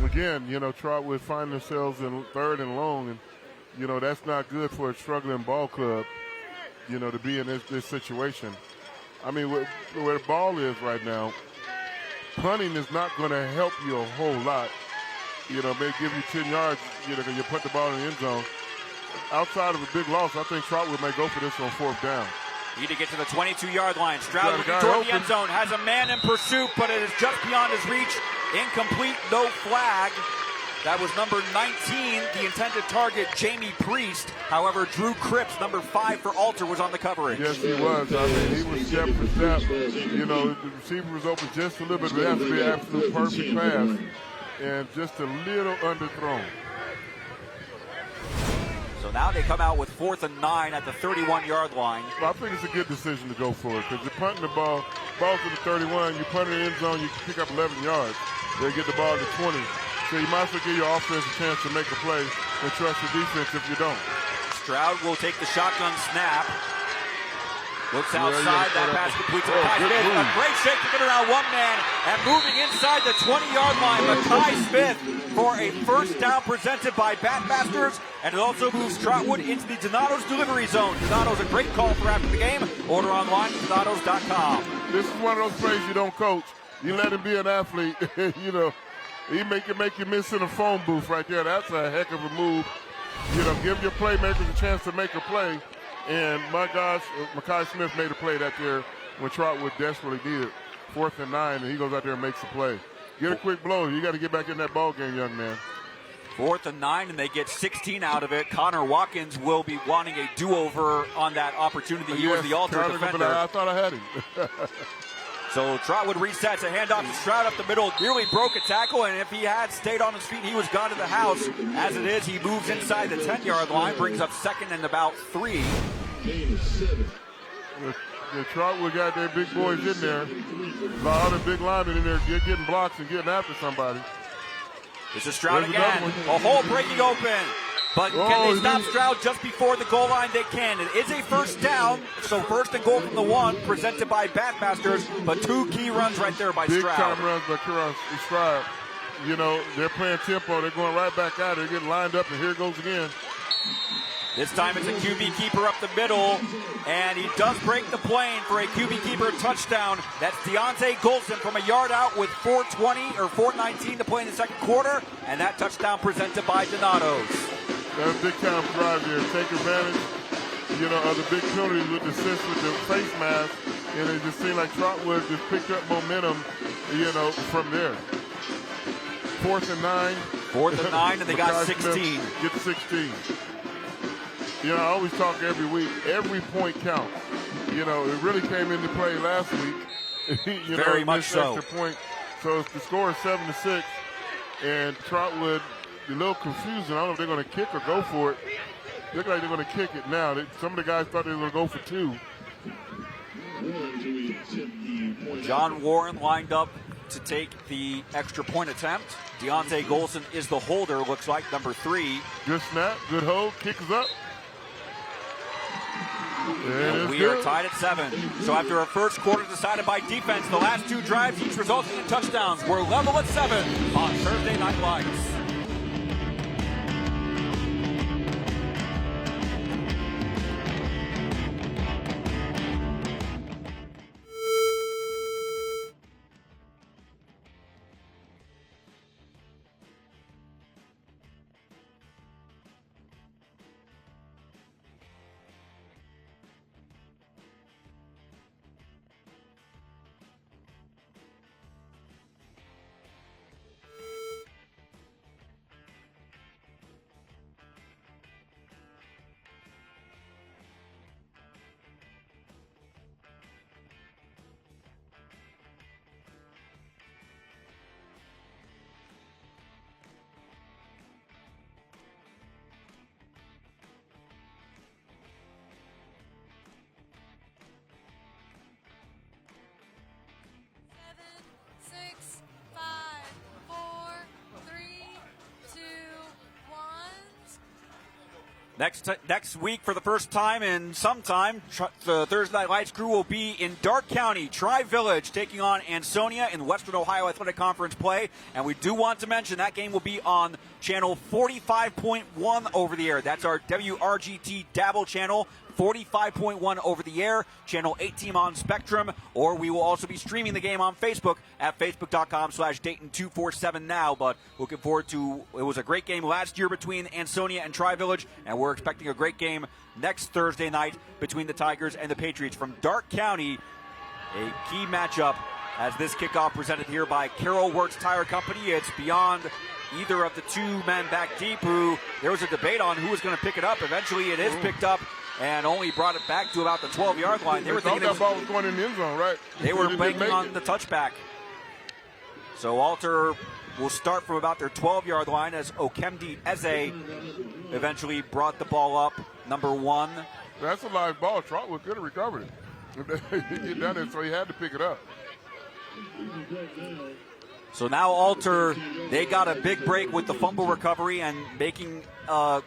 Again, Trotwood find themselves in 3rd and long, and, that's not good for a struggling ball club, to be in this situation. I mean, where the ball is right now, punting is not going to help you a whole lot. Maybe give you 10 yards, because you put the ball in the end zone. Outside of a big loss, I think Trotwood may go for this on 4th down. Need to get to the 22-yard line. Stroud looking toward the end zone. Has a man in pursuit, but it is just beyond his reach. Incomplete, no flag. That was number 19, the intended target, Jamie Priest. However, Drew Cripps, number 5 for Alter, was on the coverage. Yes, he was. I mean, he was step for step. You know, the receiver was open just a little bit, but it has to be an absolute perfect pass. And just a little underthrown. So now they come out with 4th and 9 at the 31-yard line. Well, I think it's a good decision to go for it because you're punting the ball to the 31, you punt it in the end zone, you can pick up 11 yards. They get the ball to 20. So you might as well give your offense a chance to make a play and trust your defense if you don't. Stroud will take the shotgun snap. Looks outside, that pass complete to Mackay Smith. A great shake to get around one man and moving inside the 20-yard line. Mackay Smith for a first down presented by Batmasters, and it also moves Trotwood into the Donato's delivery zone. Donato's a great call for after the game. Order online at donatos.com. This is one of those plays you don't coach. You let him be an athlete. You know, he make you miss in a phone booth right there. That's a heck of a move. You know, give your playmakers a chance to make a play. And my gosh, Mackay Smith made a play that there when Trotwood desperately needed 4th and 9, and he goes out there and makes a play. Get a quick blow. You got to get back in that ball game, young man. 4th and 9, and they get 16 out of it. Connor Watkins will be wanting a do-over on that opportunity. He was the Alter defender. I thought I had him. So Trotwood resets a handoff to Stroud up the middle, nearly broke a tackle, and if he had stayed on his feet, he was gone to the house. As it is, he moves inside the 10-yard line, brings up 2nd and about 3. The Trotwood got their big boys in there. A lot of big linemen in there getting blocks and getting after somebody. This is Stroud again. A hole breaking open. But can they stop Stroud just before the goal line? They can. It is a first down, so 1st and goal from the 1, presented by Batmasters, but 2 key runs right there by Stroud. Big time runs by Stroud. You know, they're playing tempo. They're going right back out. They're getting lined up, and here it goes again. This time it's a QB keeper up the middle, and he does break the plane for a QB keeper touchdown. That's Deontay Golson from a yard out with 4:20 or 4:19 to play in the second quarter, and that touchdown presented by Donatos. That's a big time drive there. Take advantage, you know, of the big penalties with the assist with the face mask, and it just seemed like Trotwood just picked up momentum, you know, from there. 4th and 9. 4th and 9, and they got 16. Get to 16. You know, I always talk every week. Every point counts. You know, it really came into play last week. You Very know, much so. Extra point. So the score is 7-6, and Trotwood a little confusing. I don't know if they're going to kick or go for it. Look like they're going to kick it now. Some of the guys thought they were going to go for 2. John Warren lined up to take the extra point attempt. Deontay Golson is the holder, looks like, number 3. Good snap, good hold, kick is up. We are tied at 7. So after our first quarter decided by defense, the last 2 drives each resulted in touchdowns. We're level at 7 on Thursday Night Lights. Next week, for the first time in some time, the Thursday Night Lights crew will be in Dark County, Tri-Village, taking on Ansonia in Western Ohio Athletic Conference play. And we do want to mention that game will be on channel 45.1 over the air. That's our WRGT Dabble channel. 45.1 over the air, channel 18 on Spectrum, or we will also be streaming the game on Facebook at facebook.com/Dayton247now. But looking forward to, it was a great game last year between Ansonia and Tri-Village, and we're expecting a great game next Thursday night between the Tigers and the Patriots from Dark County. A key matchup as this kickoff presented here by Carroll Works Tire Company. It's beyond either of the two men back deep who there was a debate on who was going to pick it up. Eventually it is picked up and only brought it back to about the 12-yard line. They were thinking that ball was going in the end zone, right? They were banking on the touchback. So Alter will start from about their 12-yard line as Okemdi Eze eventually brought the ball up, number 1. That's a live ball. Trotwood could have recovered it. He get down there, so he had to pick it up. So now Alter, they got a big break with the fumble recovery and making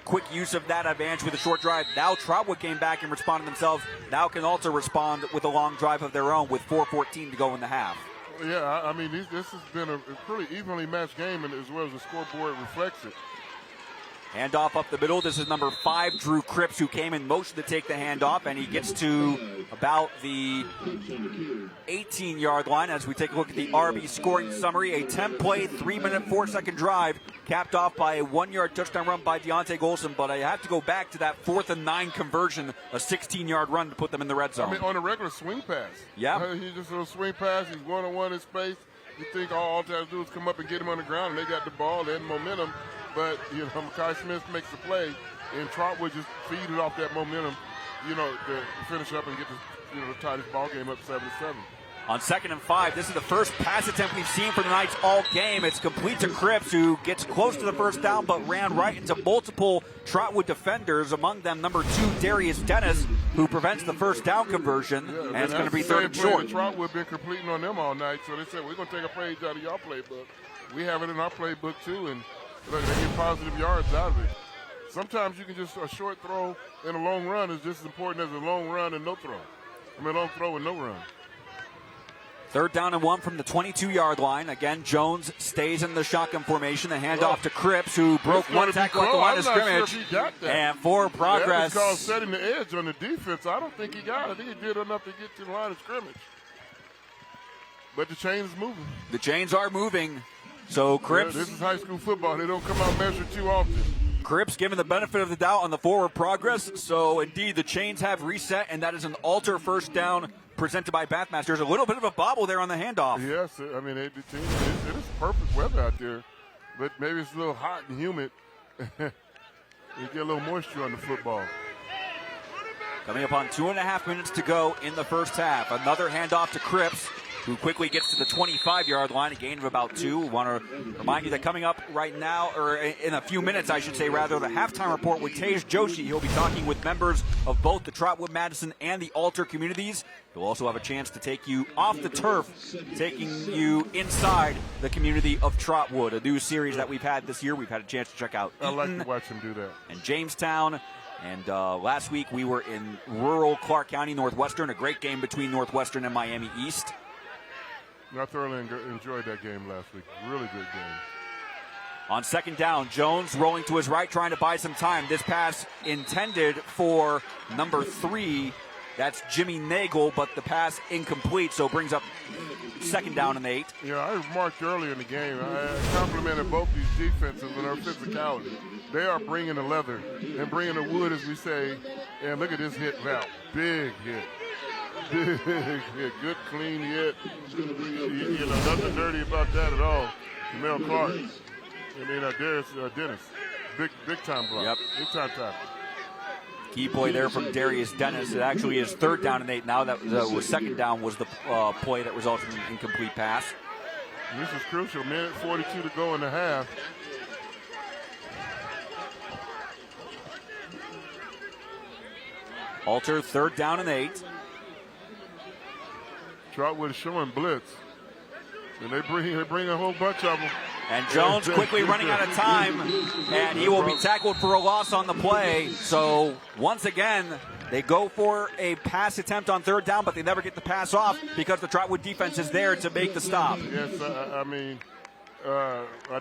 quick use of that advantage with a short drive. Now Trotwood came back and responded themselves. Now can Alter respond with a long drive of their own with 4:14 to go in the half. Yeah, I mean, this has been a pretty evenly matched game, and as well as the scoreboard reflects it. Handoff up the middle. This is number 5, Drew Cripps, who came in motion to take the handoff, and he gets to about the 18-yard line as we take a look at the RB scoring summary. A 10-play, 3-minute, 4-second drive capped off by a 1-yard touchdown run by Deontay Golson, but I have to go back to that 4th and 9 conversion, a 16-yard run to put them in the red zone. I mean, on a regular swing pass. Yeah. He just a swing pass. He's one-on-one in space. You think all Alter has to do is come up and get him on the ground, and they got the ball, they had momentum. But, Makai Smith makes the play, and Trotwood just feed it off that momentum, to finish up and get the tie this ball game up 7-7. On 2nd and 5, this is the first pass attempt we've seen for the Knights all game. It's complete to Cripps, who gets close to the first down, but ran right into multiple Trotwood defenders, among them number 2, Darius Dennis, who prevents the first down conversion, and it's going to be 3rd and short. Trotwood been completing on them all night, so they said, we're going to take a page out of your playbook. We have it in our playbook, too, and look, they get positive yards out of it. Sometimes you can just, a short throw and a long run is just as important as a long run and no throw. Long throw and no run. 3rd down and 1 from the 22-yard line. Again, Jones stays in the shotgun formation. The handoff to Cripps, who broke one tackle at the line of scrimmage. And for progress. That was called setting the edge on the defense. I don't think he got it. I think he did enough to get to the line of scrimmage. But the chains is moving. The chains are moving. So Cripps. This is high school football. They don't come out measured too often. Cripps given the benefit of the doubt on the forward progress. So indeed, the chains have reset, and that is an Alter first down presented by Bathmasters. A little bit of a bobble there on the handoff. Yes, I mean, it is perfect weather out there, but maybe it's a little hot and humid. You get a little moisture on the football. Coming up on 2.5 minutes to go in the first half. Another handoff to Cripps, who quickly gets to the 25-yard line, a gain of about 2. We want to remind you that coming up right now, or in a few minutes, I should say, rather, the halftime report with Tej Joshi. He'll be talking with members of both the Trotwood-Madison and the Alter communities. He'll also have a chance to take you off the turf, taking you inside the community of Trotwood, a new series that we've had this year. We've had a chance to check out Eaton, I like to watch him do that. And Jamestown. And last week we were in rural Clark County, Northwestern, a great game between Northwestern and Miami East. I thoroughly enjoyed that game last week. Really good game. On 2nd down, Jones rolling to his right, trying to buy some time. This pass intended for number 3. That's Jimmy Nagel, but the pass incomplete, so brings up 2nd down and 8. Yeah, I remarked earlier in the game, I complimented both these defenses on their physicality. They are bringing the leather and bringing the wood, as we say. And look at this hit route. Big hit. Big hit. Good, clean hit. Nothing dirty about that at all. Mel Clark. Dennis. Big time block. Yep. Big time tackle. Key play there from Darius Dennis. It actually is 3rd down and 8 now. That was 2nd down was the play that resulted in an incomplete pass. And this is crucial. Minute 42 to go in the half. Alter 3rd down and 8. Trotwood is showing blitz. And they bring a whole bunch of them. And Jones quickly running out of time, and he will be tackled for a loss on the play. So once again, they go for a pass attempt on 3rd down, but they never get the pass off because the Trotwood defense is there to make the stop. Yes, I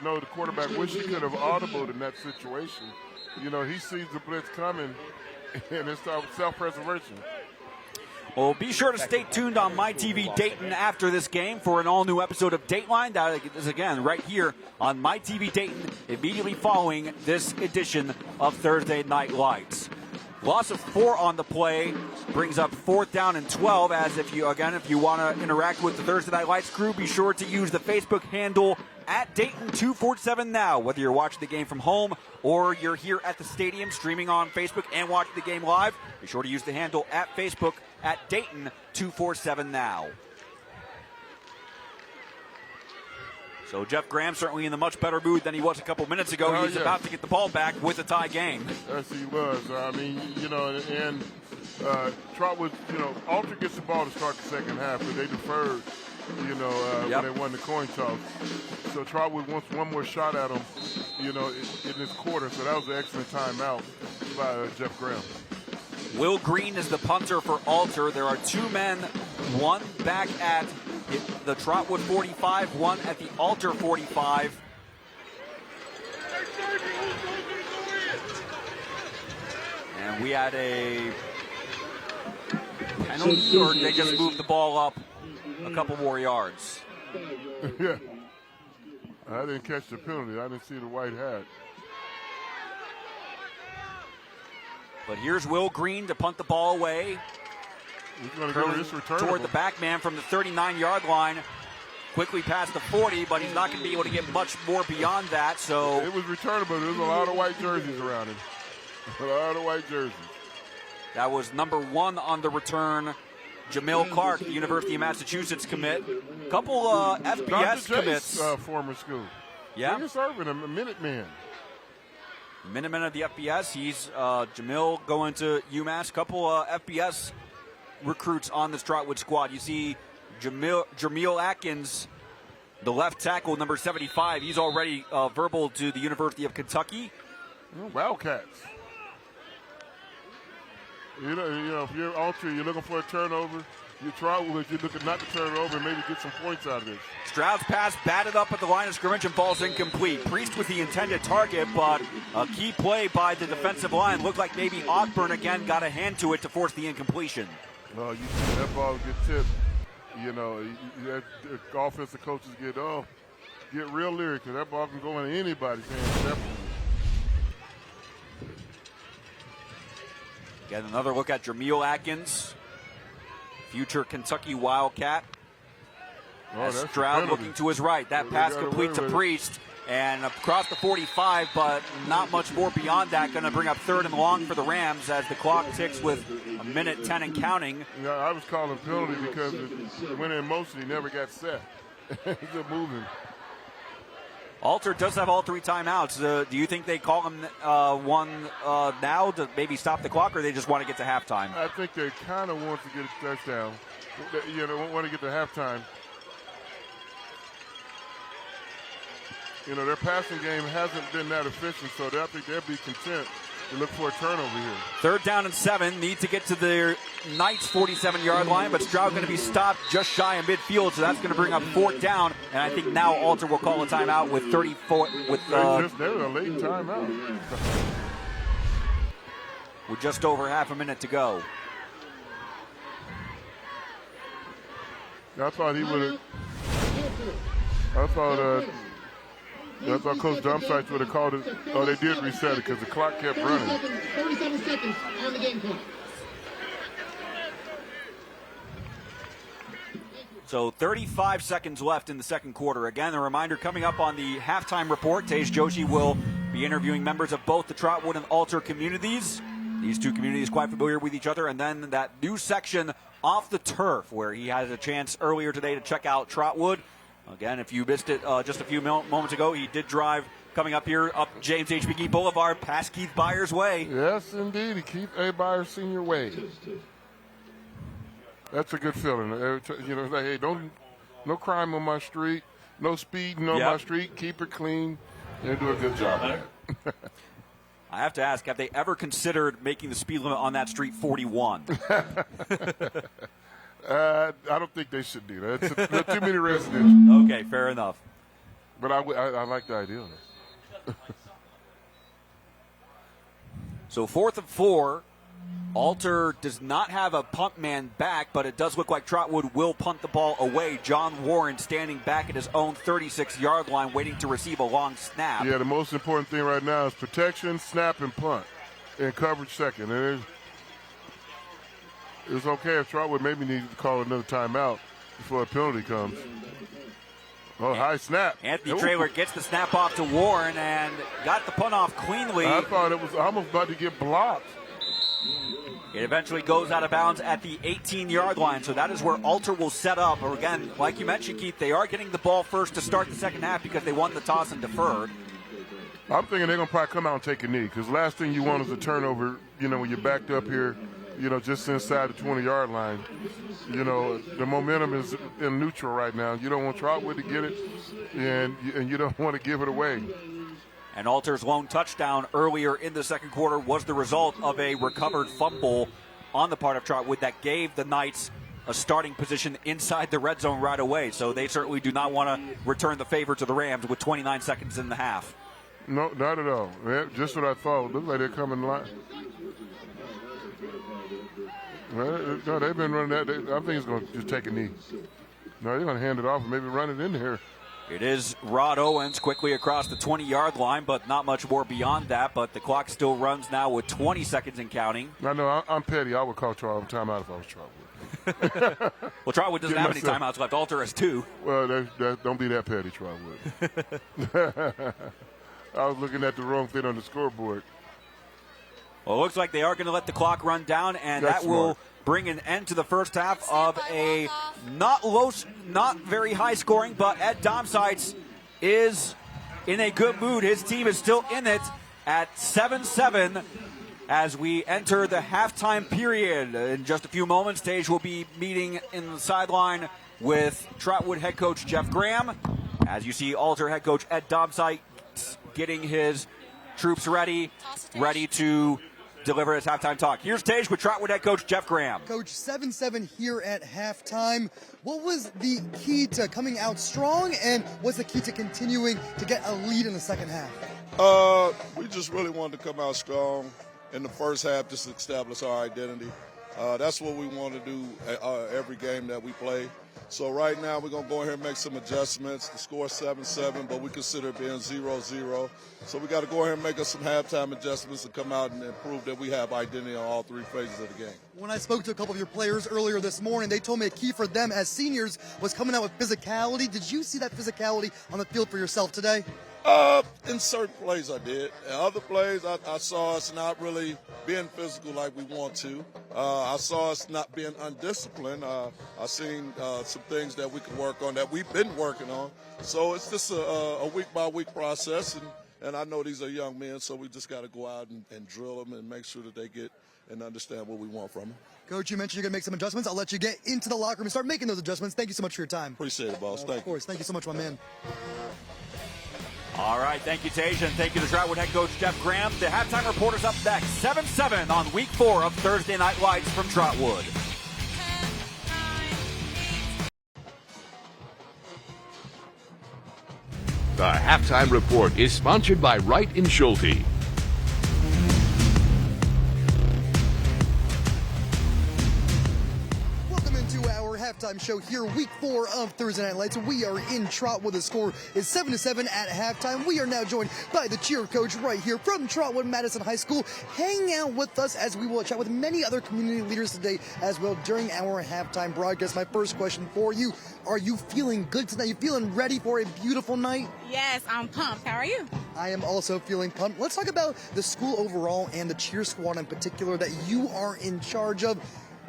know the quarterback wish he could have audibled in that situation. He sees the blitz coming, and it's self-preservation. Well, be sure to stay tuned on MyTV Dayton after this game for an all-new episode of Dateline. That is, again, right here on MyTV Dayton, immediately following this edition of Thursday Night Lights. Loss of 4 on the play brings up 4th down and 12. As if you want to interact with the Thursday Night Lights crew, be sure to use the Facebook handle at Dayton 247 now. Whether you're watching the game from home or you're here at the stadium streaming on Facebook and watching the game live, be sure to use the handle at Facebook at Dayton 247 now. So Jeff Graham certainly in a much better mood than he was a couple minutes ago. He's about to get the ball back with a tie game. Yes, he was. I mean, and Trotwood, Alter gets the ball to start the second half, but they deferred, when they won the coin toss. So Trotwood wants one more shot at him, in this quarter. So that was an excellent timeout by Jeff Graham. Will Green is the punter for Alter. There are two men, one back at the Trotwood 45, one at the Alter 45. And we had a penalty, or they just moved the ball up a couple more yards. Yeah. I didn't catch the penalty. I didn't see the white hat. But here's Will Green to punt the ball away. He's going to go to this return toward the back man from the 39-yard line. Quickly past the 40, but he's not going to be able to get much more beyond that. So it was returnable. There's a lot of white jerseys around him. A lot of white jerseys. That was number 1 on the return, Jamil Clark, the University of Massachusetts commit. Couple FBS commits. Former school. Yeah. He's serving a Minuteman. Minuteman of the FBS. He's Jamil going to UMass. Couple FBS recruits on this Trotwood squad. You see Jamil Atkins, the left tackle, number 75. He's already verbal to the University of Kentucky. Wildcats. If you're Alter, you're looking for a turnover. You Trotwood, you're looking not to turn it over and maybe get some points out of this. Stroud's pass batted up at the line of scrimmage and falls incomplete. Priest with the intended target, but a key play by the defensive line. Looked like maybe Ogburn again got a hand to it to force the incompletion. You see that ball get tipped. The offensive coaches get real leery because that ball can go into anybody's hands. Get another look at Jamil Atkins, future Kentucky Wildcat. Stroud looking to his right. That pass complete to Priest and across the 45, but not much more beyond that. Going to bring up 3rd and long for the Rams as the clock ticks with a minute 10 and counting. Yeah, I was calling penalty because it went in motion. He never got set. He's still moving. Alter does have all 3 timeouts. Do you think they call him one now to maybe stop the clock, or they just want to get to halftime? I think they kind of want to get a touchdown. They want to get to halftime. Their passing game hasn't been that efficient, so I think they'll be content to look for a turnover here. 3rd down and 7. Need to get to their Knights 47-yard line, but Stroud going to be stopped just shy of midfield, so that's going to bring up 4th down. And I think now Alter will call a timeout with 34. There's a late timeout. With just over half a minute to go. I thought he would have. I thought Coach Dumpsites would have called it. Oh, they did reset it because the clock kept running. 37 seconds on the game clock. So 35 seconds left in the second quarter. Again, a reminder coming up on the halftime report. Tage Joshi will be interviewing members of both the Trotwood and Alter communities. These two communities quite familiar with each other. And then that new section off the turf where he had a chance earlier today to check out Trotwood. Again, if you missed it just a few moments ago, he did drive coming up here up James H. McGee Boulevard past Keith Byars' way. Yes, indeed. Keith A. Byars Senior Way. That's a good feeling. Like, hey, no crime on my street, no speeding on my street. Keep it clean. They do a good job. I have to ask, have they ever considered making the speed limit on that street 41? I don't think they should do that. It's too many residents. Okay, fair enough. But I like the idea of it. So 4th and 4. Alter does not have a punt man back, but it does look like Trotwood will punt the ball away. John Warren standing back at his own 36-yard line waiting to receive a long snap. Yeah, the most important thing right now is protection, snap, and punt. And coverage second. And it's okay if Trotwood maybe needs to call another timeout before a penalty comes. Oh, high snap. Anthony Traylor gets the snap off to Warren and got the punt off cleanly. I thought it was almost about to get blocked. It eventually goes out of bounds at the 18-yard line, so that is where Alter will set up. Or again, like you mentioned, Keith, they are getting the ball first to start the second half because they won the toss and deferred. I'm thinking they're going to probably come out and take a knee because last thing you want is a turnover, when you're backed up here, just inside the 20-yard line. The momentum is in neutral right now. You don't want Trotwood to get it, and you don't want to give it away. And Alter's lone touchdown earlier in the second quarter was the result of a recovered fumble on the part of Trotwood that gave the Knights a starting position inside the red zone right away. So they certainly do not want to return the favor to the Rams with 29 seconds in the half. No, not at all. Just what I thought. Looks like they're coming line. No, they've been running that. I think it's going to just take a knee. No, they're going to hand it off and maybe run it in here. It is Rod Owens quickly across the 20-yard line, but not much more beyond that. But the clock still runs now with 20 seconds and counting. I know, I'm petty. I would call Trotwood timeout if I was Trotwood. Well, Trotwood doesn't have any timeouts left. Alter has 2. Well, don't be that petty, Trotwood. I was looking at the wrong thing on the scoreboard. Well, it looks like they are going to let the clock run down, and That's that will smart. bring an end to the first half of a not very high scoring, but Ed Domsites is in a good mood. His team is still in it at 7-7 as we enter the halftime period. In just a few moments, Tage will be meeting in the sideline with Trotwood head coach Jeff Graham. As you see, Alter head coach Ed Domsites getting his troops ready to deliver his halftime talk. Here's Tage with Trotwood head coach Jeff Graham. Coach, 7-7 here at halftime. What was the key to coming out strong, and what's the key to continuing to get a lead in the second half? We just really wanted to come out strong in the first half, just to establish our identity. That's what we want to do every game that we play. So right now we're going to go ahead and make some adjustments. The score is 7-7, but we consider it being 0-0. So we got to go ahead and make us some halftime adjustments to come out and prove that we have identity on all 3 phases of the game. When I spoke to a couple of your players earlier this morning, they told me a key for them as seniors was coming out with physicality. Did you see that physicality on the field for yourself today? In certain plays I did. In other plays, I saw us not really being physical like we want to. I saw us not being undisciplined. I seen some things that we can work on that we've been working on. So it's just a week-by-week process, and I know these are young men, so we just got to go out and drill them and make sure that they get and understand what we want from them. Coach, you mentioned you're going to make some adjustments. I'll let you get into the locker room and start making those adjustments. Thank you so much for your time. Appreciate it, boss. Thank you. Of course. Thank you so much, my man. All right, thank you, Tage, and thank you to Trotwood head coach Jeff Graham. The halftime reporter's up next, 7-7 on week 4 of Thursday Night Lights from Trotwood. The halftime report is sponsored by Wright & Schulte. Welcome into our halftime show here, week 4 of Thursday Night Lights. We are in Trotwood. The score is 7-7 at halftime. We are now joined by the cheer coach right here from Trotwood-Madison High School, hanging out with us as we will chat with many other community leaders today as well during our halftime broadcast. My first question for you, are you feeling good tonight? You feeling ready for a beautiful night? Yes, I'm pumped. How are you? I am also feeling pumped. Let's talk about the school overall and the cheer squad in particular that you are in charge of.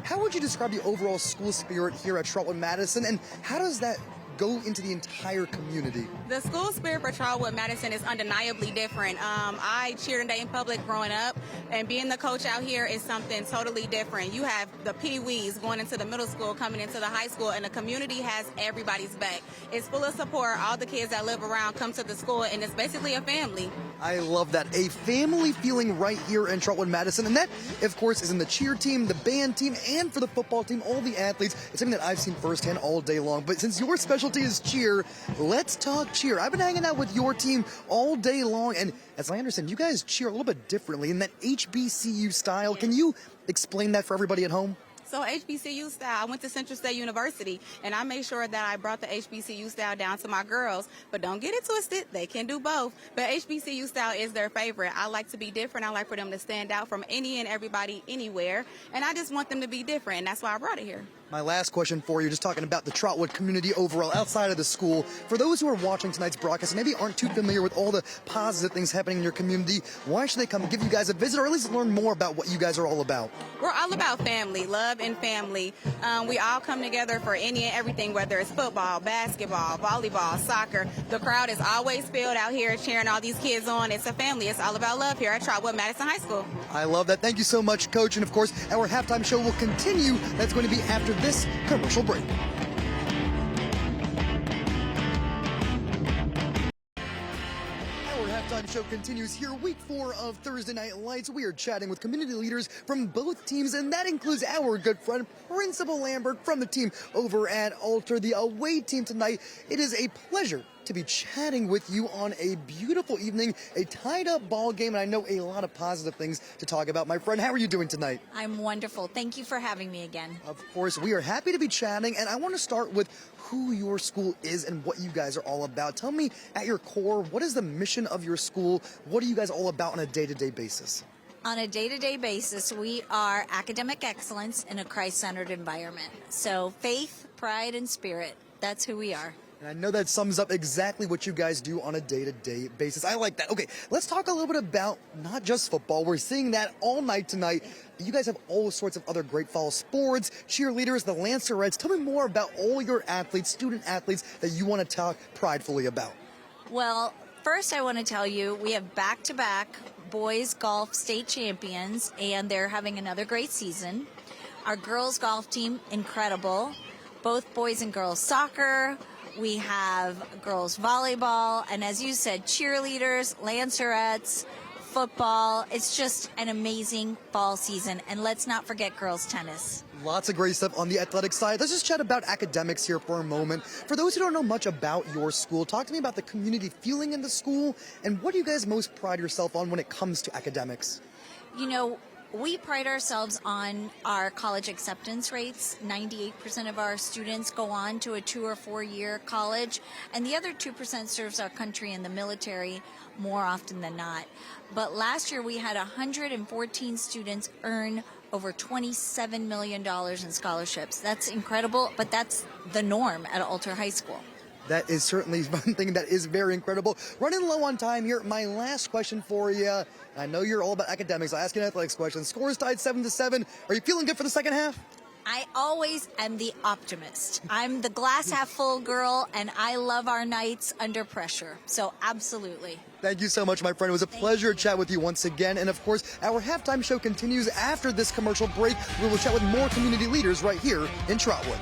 How would you describe the overall school spirit here at Trotwood-Madison, and how does that go into the entire community? The school spirit for Trotwood-Madison is undeniably different. I cheered in Dayton Public growing up, and being the coach out here is something totally different. You have the Pee-wees going into the middle school, coming into the high school, and the community has everybody's back. It's full of support. All the kids that live around come to the school, and it's basically a family. I love that. A family feeling right here in Trotwood-Madison, and that, of course, is in the cheer team, the band team, and for the football team, all the athletes. It's something that I've seen firsthand all day long. But since your specialty is cheer, let's talk cheer. I've been hanging out with your team all day long, and as I understand, you guys cheer a little bit differently in that HBCU style. Can you explain that for everybody at home? So HBCU style, I went to Central State University, and I made sure that I brought the HBCU style down to my girls. But don't get it twisted. They can do both. But HBCU style is their favorite. I like to be different. I like for them to stand out from any and everybody anywhere. And I just want them to be different, and that's why I brought it here. My last question for you, just talking about the Trotwood community overall outside of the school. For those who are watching tonight's broadcast and maybe aren't too familiar with all the positive things happening in your community, why should they come give you guys a visit or at least learn more about what you guys are all about? We're all about family, love and family. We all come together for any and everything, whether it's football, basketball, volleyball, soccer. The crowd is always filled out here cheering all these kids on. It's a family. It's all about love here at Trotwood-Madison High School. I love that. Thank you so much, Coach. And of course, our halftime show will continue. That's going to be after this commercial break. Our halftime show continues here, week 4 of Thursday Night Lights. We are chatting with community leaders from both teams, and that includes our good friend, Principal Lambert, from the team over at Alter, the away team tonight. It is a pleasure to be chatting with you on a beautiful evening, a tied-up ball game, and I know a lot of positive things to talk about. My friend, how are you doing tonight? I'm wonderful. Thank you for having me again. Of course, we are happy to be chatting, and I want to start with who your school is and what you guys are all about. Tell me, at your core, what is the mission of your school? What are you guys all about on a day-to-day basis? On a day-to-day basis, we are academic excellence in a Christ-centered environment. So faith, pride, and spirit, that's who we are. And I know that sums up exactly what you guys do on a day-to-day basis. I like that. Okay, let's talk a little bit about not just football. We're seeing that all night tonight. You guys have all sorts of other great fall sports, cheerleaders, the Lancerettes. Tell me more about all your athletes, student athletes, that you want to talk pridefully about. Well, first I want to tell you we have back-to-back boys golf state champions, and they're having another great season. Our girls golf team, incredible. Both boys and girls soccer. We have girls volleyball, and as you said, cheerleaders, Lancerettes, football. It's just an amazing fall season, and let's not forget girls tennis. Lots of great stuff on the athletic side. Let's just chat about academics here for a moment. For those who don't know much about your school, talk to me about the community feeling in the school, and what do you guys most pride yourself on when it comes to academics? You know, we pride ourselves on our college acceptance rates. 98% of our students go on to a 2 or 4 year college, and the other 2% serves our country in the military more often than not. But last year we had 114 students earn over $27 million in scholarships. That's incredible, but that's the norm at Alter High School. That is certainly one thing that is very incredible. Running low on time here. My last question for you. I know you're all about academics. I'll ask you an athletics question. Score is tied 7-7. Are you feeling good for the second half? I always am the optimist. I'm the glass half full girl, and I love our nights under pressure. So absolutely. Thank you so much, my friend. It was a pleasure to chat with you once again. And of course, our halftime show continues after this commercial break. We will chat with more community leaders right here in Trotwood.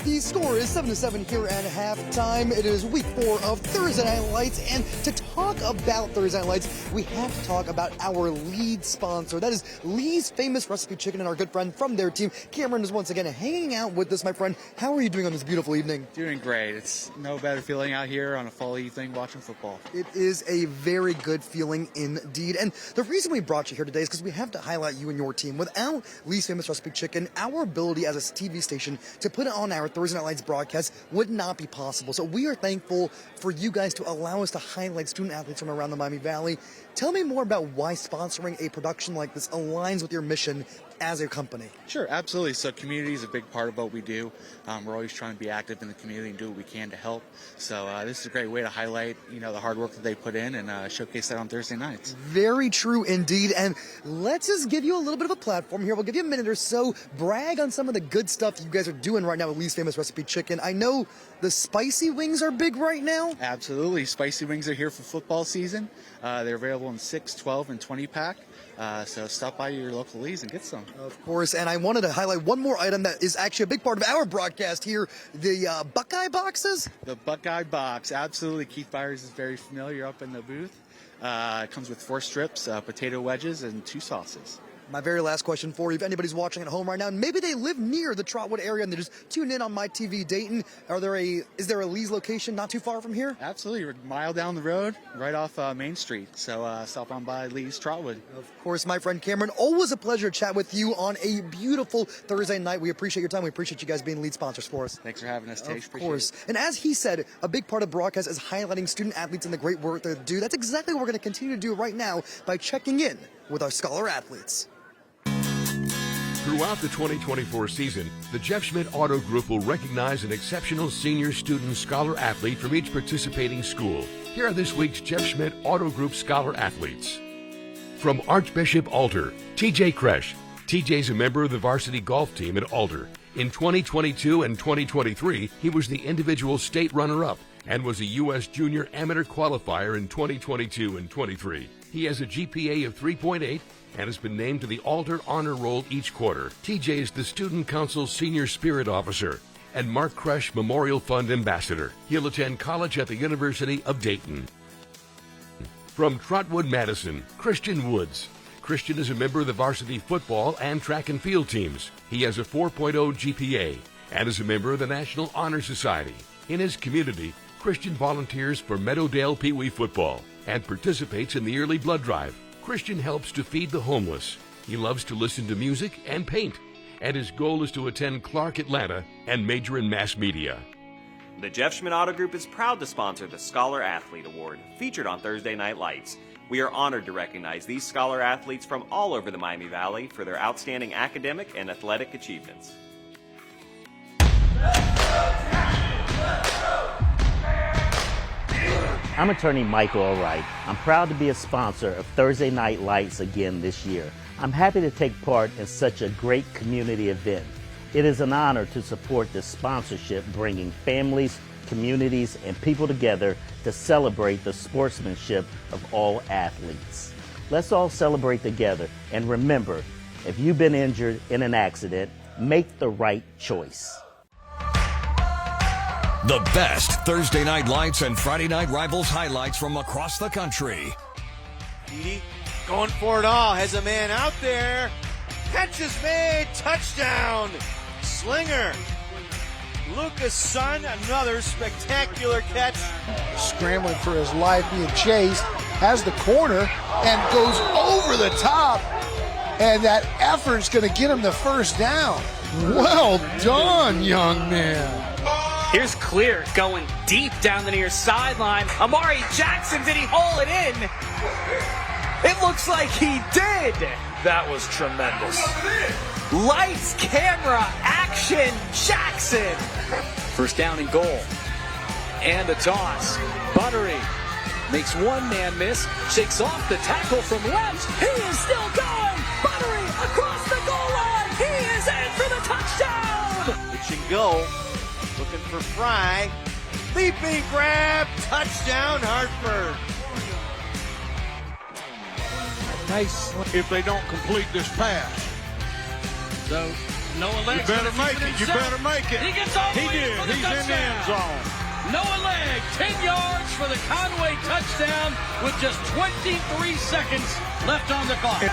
The score is 7-7 here at halftime. It is week 4 of Thursday Night Lights, and to talk about Thursday Night Lights, we have to talk about our lead sponsor. That is Lee's Famous Recipe Chicken, and our good friend from their team, Cameron, is once again hanging out with us. My friend, how are you doing on this beautiful evening? Doing great. It's no better feeling out here on a fall evening watching football. It is a very good feeling indeed, and the reason we brought you here today is because we have to highlight you and your team. Without Lee's Famous Recipe Chicken, our ability as a TV station to put it on our Thursday Night Lights broadcast would not be possible. So we are thankful for you guys to allow us to highlight student athletes from around the Miami Valley. Tell me more about why sponsoring a production like this aligns with your mission as a company. Sure, absolutely. So community is a big part of what we do. We're always trying to be active in the community and do what we can to help. So this is a great way to highlight, the hard work that they put in and showcase that on Thursday nights. Very true indeed. And let's just give you a little bit of a platform here. We'll give you a minute or so. Brag on some of the good stuff you guys are doing right now with Lee's Famous Recipe Chicken. I know the spicy wings are big right now. Absolutely. Spicy wings are here for football season. They're available in 6, 12, and 20 pack. So stop by your local Lee's and get some. Of course, and I wanted to highlight one more item that is actually a big part of our broadcast here, the Buckeye boxes. The Buckeye box, absolutely. Keith Byars is very familiar up in the booth. It comes with 4 strips, potato wedges, and 2 sauces. My very last question for you, if anybody's watching at home right now, and maybe they live near the Trotwood area and they just tune in on My TV Dayton, is there a Lee's location not too far from here? Absolutely. We're a mile down the road, right off Main Street. So stop on by Lee's Trotwood. Of course, my friend Cameron, always a pleasure to chat with you on a beautiful Thursday night. We appreciate your time. We appreciate you guys being lead sponsors for us. Thanks for having us, Tage. Of course. And as he said, a big part of broadcast is highlighting student athletes and the great work they do. That's exactly what we're going to continue to do right now by checking in with our Scholar athletes. Throughout the 2024 season, the Jeff Schmidt Auto Group will recognize an exceptional senior student scholar athlete from each participating school. Here are this week's Jeff Schmidt Auto Group scholar athletes. From Archbishop Alter, TJ Kresh. TJ's a member of the varsity golf team at Alter. In 2022 and 2023, he was the individual state runner-up and was a U.S. Junior Amateur qualifier in 2022 and 23. He has a GPA of 3.8 and has been named to the Alter Honor Roll each quarter. TJ is the Student Council Senior Spirit Officer and Mark Kresh Memorial Fund Ambassador. He'll attend college at the University of Dayton. From Trotwood-Madison, Christian Woods. Christian is a member of the varsity football and track and field teams. He has a 4.0 GPA and is a member of the National Honor Society. In his community, Christian volunteers for Meadowdale Pee Wee football and participates in the early blood drive. Christian helps to feed the homeless. He loves to listen to music and paint, and his goal is to attend Clark Atlanta and major in mass media. The Jeff Schmidt Auto Group is proud to sponsor the Scholar Athlete Award, featured on Thursday Night Lights. We are honored to recognize these scholar athletes from all over the Miami Valley for their outstanding academic and athletic achievements. I'm attorney Michael O'Wright. I'm proud to be a sponsor of Thursday Night Lights again this year. I'm happy to take part in such a great community event. It is an honor to support this sponsorship, bringing families, communities, and people together to celebrate the sportsmanship of all athletes. Let's all celebrate together, and remember, if you've been injured in an accident, make the right choice. The best Thursday Night Lights and Friday Night Rivals highlights from across the country. Edie going for it all, has a man out there. Catch is made, touchdown. Slinger. Lucas Sun, another spectacular catch. Scrambling for his life, being chased, has the corner, and goes over the top. And that effort's going to get him the first down. Well done, young man. Here's Clear going deep down the near sideline. Amari Jackson, did he haul it in? It looks like he did. That was tremendous. Lights, camera, action, Jackson. First down and goal. And a toss. Buttery makes one man miss, shakes off the tackle from left. He is still going. Buttery across the goal line. He is in for the touchdown. It should go. Looking for Fry. Leaping grab. Touchdown, Hartford. Nice if they don't complete this pass. So, Noah Legg. You better make it. You better make it. He gets all the way did. for the He's touchdown. in the end zone. Noah Legg, 10 yards for the Conway touchdown with just 23 seconds left on the clock.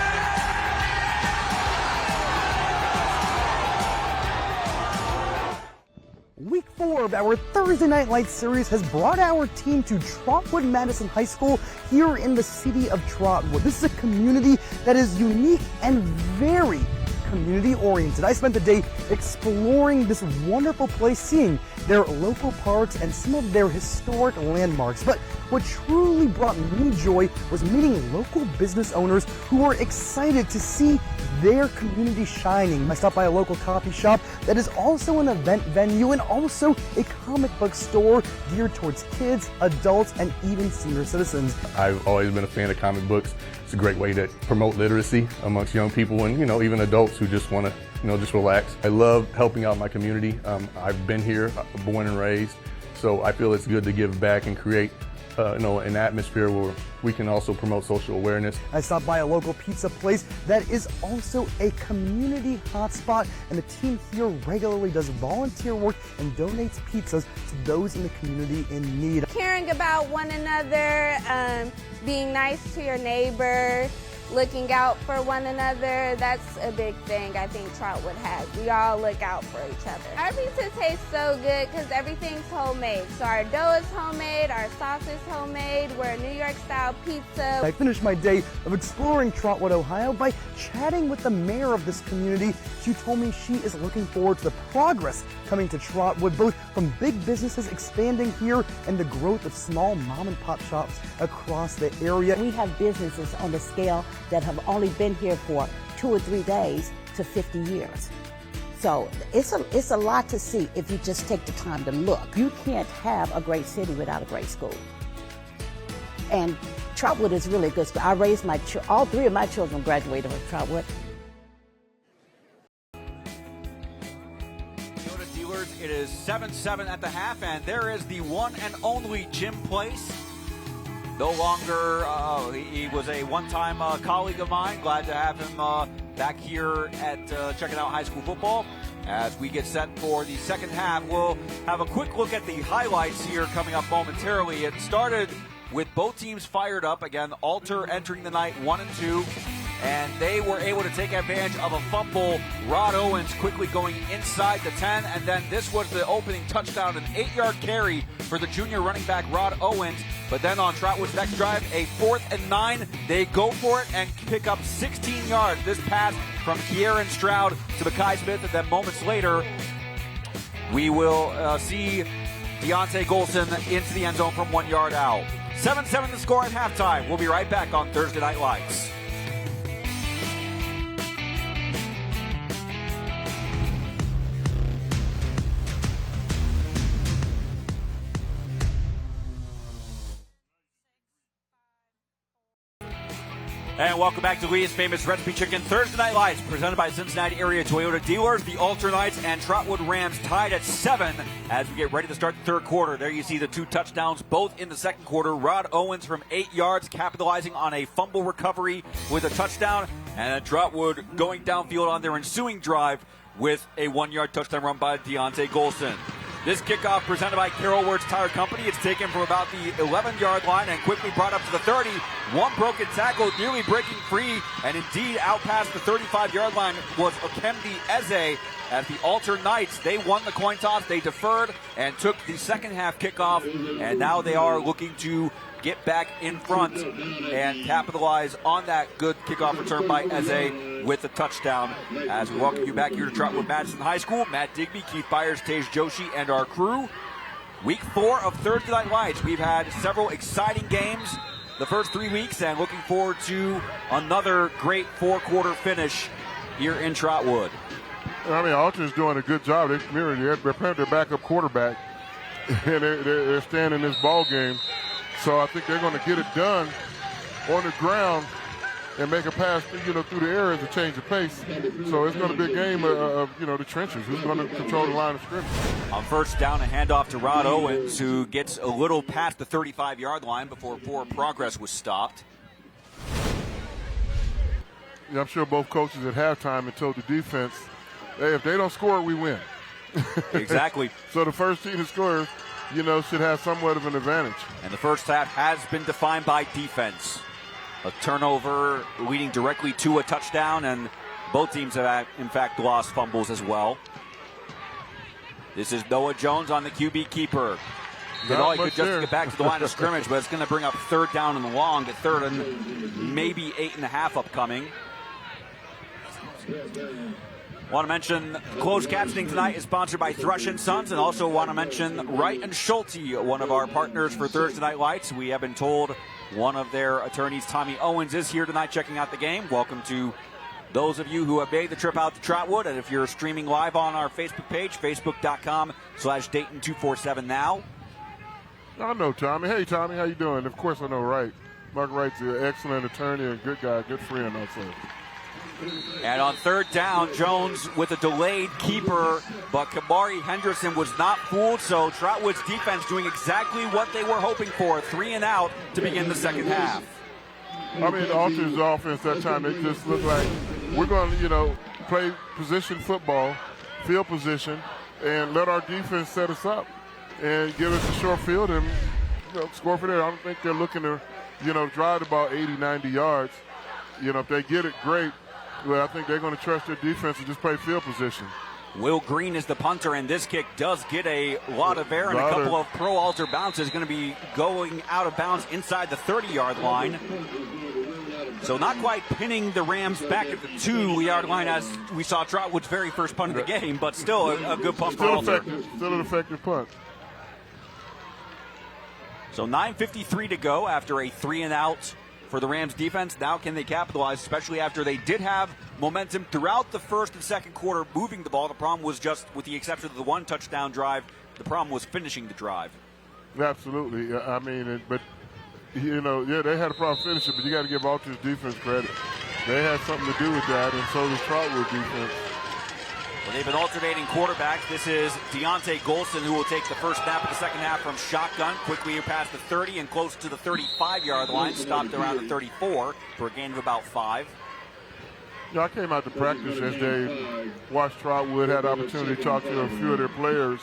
Week 4 of our Thursday Night Lights series has brought our team to Trotwood-Madison High School here in the city of Trotwood. This is a community that is unique and very community-oriented. I spent the day exploring this wonderful place, seeing their local parks and some of their historic landmarks. But what truly brought me joy was meeting local business owners who were excited to see their community shining. I stopped by a local coffee shop that is also an event venue and also a comic book store geared towards kids, adults, and even senior citizens. I've always been a fan of comic books. It's a great way to promote literacy amongst young people and, even adults who just want to, just relax. I love helping out my community. I've been here, born and raised, so I feel it's good to give back and create an atmosphere where we can also promote social awareness. I stopped by a local pizza place that is also a community hotspot, and the team here regularly does volunteer work and donates pizzas to those in the community in need. Caring about one another, being nice to your neighbors, looking out for one another, that's a big thing I think Trotwood has. We all look out for each other. Our pizza tastes so good because everything's homemade. So our dough is homemade, our sauce is homemade, we're a New York style pizza. I finished my day of exploring Trotwood, Ohio by chatting with the mayor of this community. She told me she is looking forward to the progress coming to Trotwood, both from big businesses expanding here and the growth of small mom and pop shops across the area. We have businesses on the scale that have only been here for 2 or 3 days to 50 years. So it's a lot to see if you just take the time to look. You can't have a great city without a great school. And Trotwood is really a good school. I raised all 3 of my children graduated from Trotwood. It is 7-7 at the half, and there is the one and only Jim Place. No longer, he was a one-time colleague of mine. Glad to have him back here at checking out high school football. As we get set for the second half, we'll have a quick look at the highlights here coming up momentarily. It started with both teams fired up. Again, Alter entering the night 1-2. And they were able to take advantage of a fumble. Rod Owens quickly going inside the 10. And then this was the opening touchdown, an 8-yard carry for the junior running back Rod Owens. But then on Trotwood's next drive, a 4th and 9. They go for it and pick up 16 yards. This pass from Kieran Stroud to Buckeye Smith. And then moments later, we will see Deontay Golson into the end zone from 1 yard out. 7-7 the score at halftime. We'll be right back on Thursday Night Lights. And welcome back to Lee's Famous Recipe Chicken Thursday Night Lights, presented by Cincinnati Area Toyota Dealers. The Alter Knights and Trotwood Rams tied at 7 as we get ready to start the third quarter. There you see the 2 touchdowns, both in the second quarter. Rod Owens from 8 yards, capitalizing on a fumble recovery with a touchdown, and Trotwood going downfield on their ensuing drive with a 1-yard touchdown run by Deontay Golson. This kickoff presented by Carol Wirtz Tire Company. It's taken from about the 11-yard line and quickly brought up to the 30. One broken tackle, nearly breaking free, and indeed out past the 35-yard line was Okemdi Eze. At the Alter Knights, they won the coin toss. They deferred and took the second half kickoff, and now they are looking to get back in front and capitalize on that good kickoff return by Eze with a touchdown. As we welcome you back here to Trotwood-Madison High School, Matt Digby, Keith Byars, Tage Joshi, and our crew. Week 4 of Thursday Night Lights. We've had several exciting games the first 3 weeks, and looking forward to another great 4-quarter finish here in Trotwood. I mean, Alter's doing a good job. They're playing their backup quarterback, and they're staying in this ball game. So I think they're going to get it done on the ground and make a pass, through the air to change the pace. So it's going to be a game of the trenches. Who's going to control the line of scrimmage? On first down, a handoff to Rod Owens, who gets a little past the 35-yard line before forward progress was stopped. Yeah, I'm sure both coaches at halftime had told the defense, hey, if they don't score, we win. Exactly. So the first team to score, should have somewhat of an advantage. And the first half has been defined by defense. A turnover leading directly to a touchdown, and both teams have, in fact, lost fumbles as well. This is Noah Jones on the QB keeper. Did all he could just to get back to the line of scrimmage, but it's going to bring up third down and long to third and maybe 8.5 upcoming. Want to mention closed captioning tonight is sponsored by Thrush & Sons, and also want to mention Wright & Schulte, one of our partners for Thursday Night Lights. We have been told one of their attorneys, Tommy Owens, is here tonight checking out the game. Welcome to those of you who have made the trip out to Trotwood, and if you're streaming live on our Facebook page, facebook.com/Dayton247 now. I know Tommy. Hey, Tommy, how you doing? Of course I know Wright. Mark Wright's an excellent attorney and good guy, good friend also. And on third down, Jones with a delayed keeper, but Kamari Henderson was not fooled, so Trotwood's defense doing exactly what they were hoping for, 3 and out to begin the second half. I mean, Alter's offense that time, it just looked like we're going to, play position football, field position, and let our defense set us up and give us a short field and score for there. I don't think they're looking to, drive the ball 80, 90 yards. If they get it, great. But I think they're going to trust their defense and just play field position. Will Green is the punter, and this kick does get a lot of air, and a couple of pro Alter bounces going to be going out of bounds inside the 30-yard line. So not quite pinning the Rams back at the 2-yard line as we saw Trotwood's very first punt of the game, but still a good punt for Alter. Still an effective punt. So 9:53 to go after a 3 and out for the Rams defense. Now can they capitalize, especially after they did have momentum throughout the first and second quarter moving the ball. The problem was just, with the exception of the one touchdown drive, the problem was finishing the drive. Absolutely. I mean, but, you know, yeah, they had a problem finishing, but you got to give Altor's defense credit. They had something to do with that, and so does Trotwood defense. Well, they've been alternating quarterbacks. This is Deontay Golson, who will take the first snap of the second half from shotgun. Quickly past the 30 and close to the 35-yard line. Stopped around the 34 for a gain of about 5. You know, I came out to practice yesterday, watched Trotwood, had the opportunity to talk to a few of their players.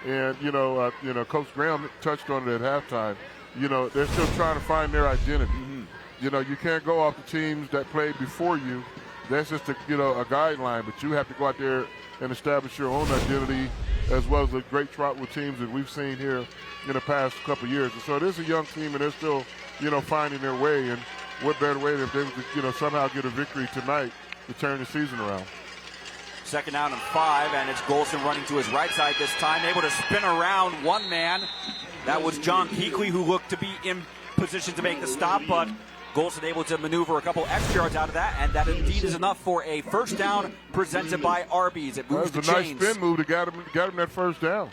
And, you know, Coach Graham touched on it at halftime. You know, they're still trying to find their identity. Mm-hmm. You know, you can't go off the teams that played before you. That's just a guideline, but you have to go out there and establish your own identity, as well as the great Trotwood teams that we've seen here in the past couple of years. And so it is a young team, and they're still, you know, finding their way. And what better way than if they would, you know, somehow get a victory tonight to turn the season around. Second down and 5, and it's Golson running to his right side this time, able to spin around one man. That was John Keekly, who looked to be in position to make the stop, but Golson able to maneuver a couple extra yards out of that, and that indeed is enough for a first down presented by Arby's. It moves the chains. That was a nice spin move to get him that first down.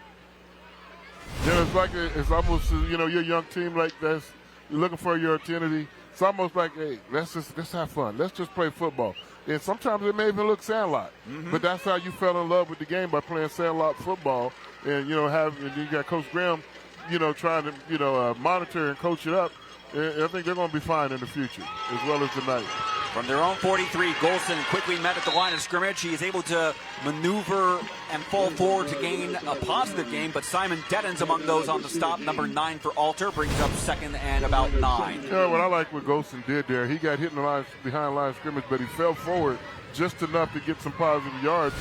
You know, it's like it's almost, you know, your young team like this, you're looking for your identity. It's almost like, hey, let's have fun. Let's just play football. And sometimes it may even look Sandlot, but that's how you fell in love with the game, by playing Sandlot football. And, you know, and you got Coach Graham, you know, trying to, you know, monitor and coach it up. And I think they're going to be fine in the future, as well as tonight. From their own 43, Golson quickly met at the line of scrimmage. He is able to maneuver and fall forward to gain a positive gain, but Simon Dedden's among those on the stop. Number 9 for Alter brings up second and about 9. Yeah, what I like what Golson did there, he got hit in the line, behind line of scrimmage, but he fell forward just enough to get some positive yards.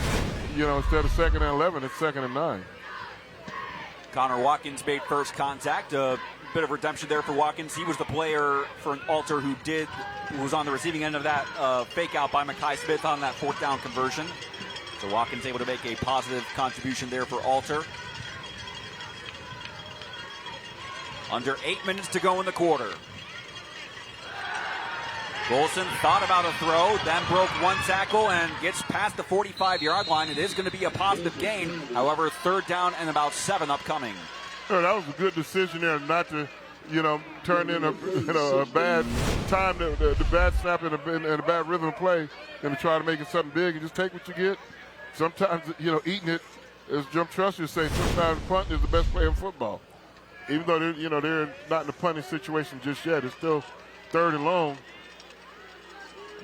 You know, instead of second and 11, it's second and 9. Connor Watkins made first contact. A bit of redemption there for Watkins. He was the player for Alter who was on the receiving end of that fake out by Mekhi Smith on that fourth down conversion. So Watkins able to make a positive contribution there for Alter. Under 8 minutes to go in the quarter. Golson thought about a throw, then broke one tackle and gets past the 45-yard line. It is going to be a positive gain. However, third down and about 7 upcoming. That was a good decision there, not to, you know, turn in a bad time, the bad snap and a bad rhythm play, and to try to make it something big and just take what you get. Sometimes, you know, eating it, as Jim Trusser say, sometimes punting is the best play in football. Even though they're not in a punting situation just yet, it's still third and long.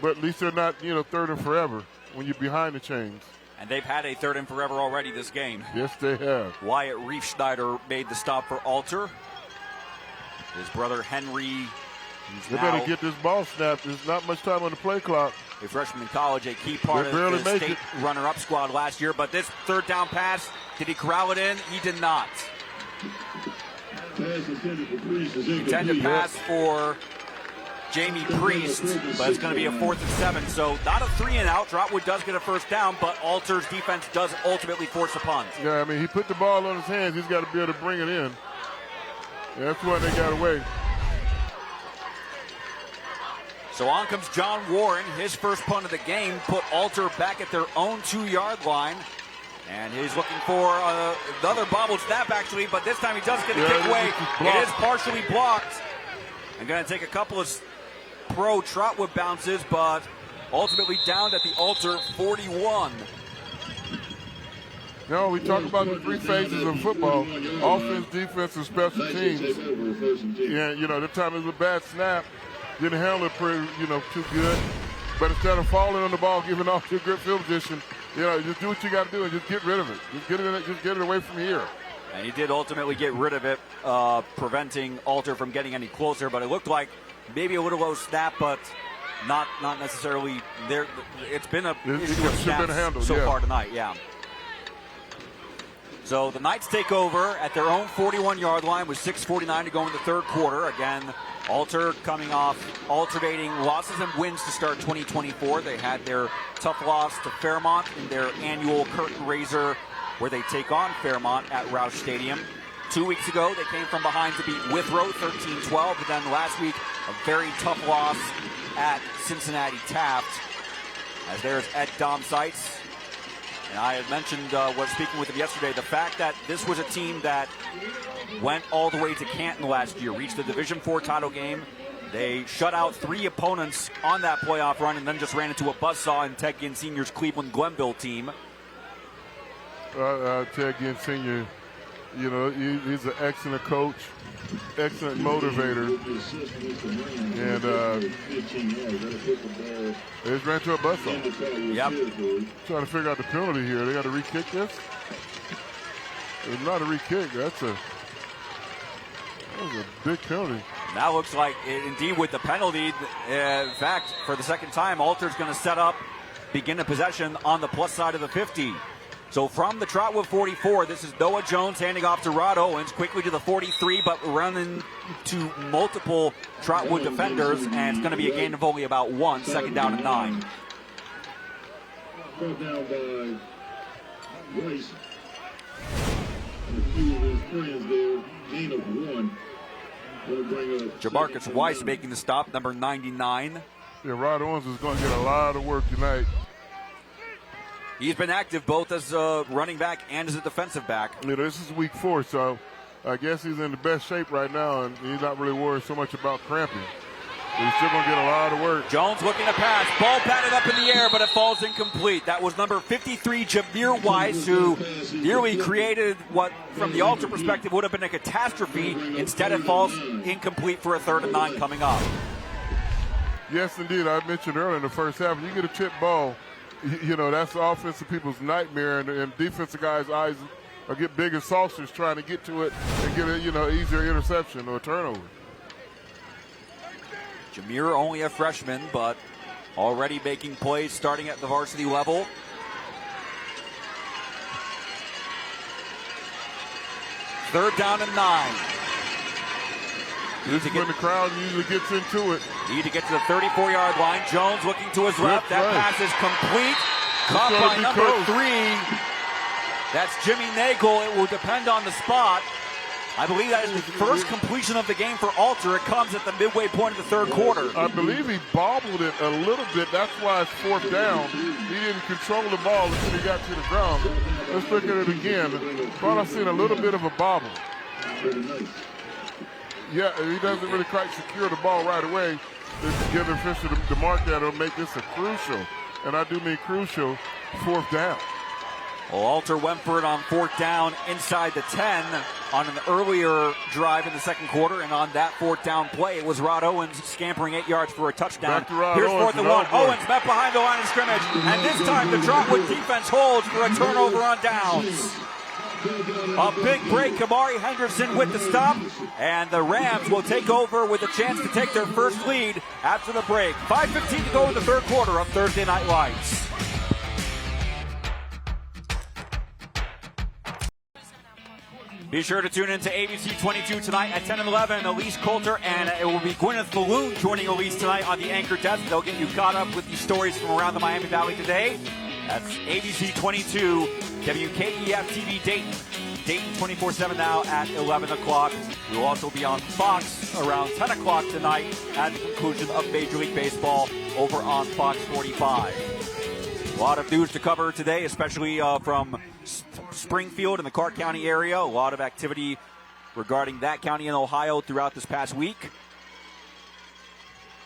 But at least they're not, you know, third and forever when you're behind the chains. And they've had a third and forever already this game. Yes, they have. Wyatt Reefschneider made the stop for Alter. His brother Henry. They better get this ball snapped. There's not much time on the play clock. A freshman in college, a key part of the state runner-up squad last year. But this third down pass, did he corral it in? He did not. Intended pass for Jamie Priest, but it's going to be a 4th and 7. So not a 3-and-out. Trotwood does get a first down, but Alter's defense does ultimately force a punt. Yeah, I mean, he put the ball on his hands. He's got to be able to bring it in. Yeah, that's why they got away. So on comes John Warren. His first punt of the game put Alter back at their own 2-yard line. And he's looking for another bobbled snap, actually, but this time he does get a kick away. It is partially blocked. I'm going to take a couple of pro Trotwood bounces, but ultimately down at the Alter 41. No, we talk about the 3 phases of football: offense, defense, and special teams. Yeah, you know, the time it was a bad snap, didn't handle it too good. But instead of falling on the ball, giving off to a good field position, you know, just do what you got to do and just get rid of it. Just get it away from here. And he did ultimately get rid of it, preventing Alter from getting any closer. But it looked like maybe a little low snap, but not necessarily there. It's been a issue of snaps so far tonight, yeah. So the Knights take over at their own 41-yard line with 6:49 to go in the third quarter. Again, Alter coming off alternating losses and wins to start 2024. They had their tough loss to Fairmont in their annual curtain raiser, where they take on Fairmont at Roush Stadium. 2 weeks ago, they came from behind to beat Withrow 13-12, but then last week a very tough loss at Cincinnati Taft. As there's Ed Domsites. And I had mentioned, was speaking with him yesterday, the fact that this was a team that went all the way to Canton last year, reached the Division IV title game. They shut out 3 opponents on that playoff run and then just ran into a buzzsaw in Ted Ginn Sr.'s Cleveland Glenville team. Ted Ginn Sr., you know, he's an excellent coach, excellent motivator. And they just ran to a buzzsaw. Yep. Trying to figure out the penalty here. They got to re-kick this? It's not a re-kick. That was a big penalty. Now looks like, indeed, with the penalty, in fact, for the second time, Alter's going to set up, begin a possession on the plus side of the 50. So from the Trotwood 44, this is Noah Jones handing off to Rod Owens, quickly to the 43, but running to multiple Trotwood defenders, and it's going to be a gain of only about 1, second down and 9. Brought down by Weiss. And a few of his friends there, gain of 1. Jamarcus Weiss making the stop, number 99. Yeah, Rod Owens is going to get a lot of work tonight. He's been active both as a running back and as a defensive back. You know, this is week 4, so I guess he's in the best shape right now, and he's not really worried so much about cramping. But he's still going to get a lot of work. Jones looking to pass. Ball batted up in the air, but it falls incomplete. That was number 53, Jameer Weiss, who nearly created what, from the Alter perspective, would have been a catastrophe. Instead, it falls incomplete for a 3rd and 9 coming up. Yes, indeed. I mentioned earlier in the first half, when you get a tip ball, you know, that's offensive people's nightmare, and defensive guys' eyes will get big as saucers trying to get to it and get a, you know, easier interception or turnover. Jameer only a freshman, but already making plays starting at the varsity level. Third down and 9. This is when the crowd usually gets into it. Need to get to the 34-yard line. Jones looking to his left. That pass is complete. Caught by number 3. That's Jimmy Nagel. It will depend on the spot. I believe that is the first completion of the game for Alter. It comes at the midway point of the 3rd quarter. I believe he bobbled it a little bit. That's why it's 4th down. He didn't control the ball until he got to the ground. Let's look at it again. Thought I seen a little bit of a bobble. Yeah, he doesn't really quite secure the ball right away. To give the official to mark that, it'll make this a crucial, and I do mean crucial, 4th down. Well, Alter went for it on 4th down inside the 10 on an earlier drive in the 2nd quarter, and on that 4th down play, it was Rod Owens scampering 8 yards for a touchdown. Here's 4th and 1. Owens met behind the line of scrimmage, and this time the Trotwood defense holds for a turnover on downs. A big break, Kamari Henderson with the stop, and the Rams will take over with a chance to take their first lead after the break. 5:15 to go in the 3rd quarter of Thursday Night Lights. Be sure to tune in to ABC 22 tonight at 10 and 11. Elise Coulter and it will be Gwyneth Balloon joining Elise tonight on the anchor desk. They'll get you caught up with the stories from around the Miami Valley today. That's ABC 22, WKEF TV Dayton. Dayton 24/7 now at 11 o'clock. We will also be on Fox around 10 o'clock tonight at the conclusion of Major League Baseball over on Fox 45. A lot of news to cover today, especially from Springfield and the Clark County area. A lot of activity regarding that county in Ohio throughout this past week.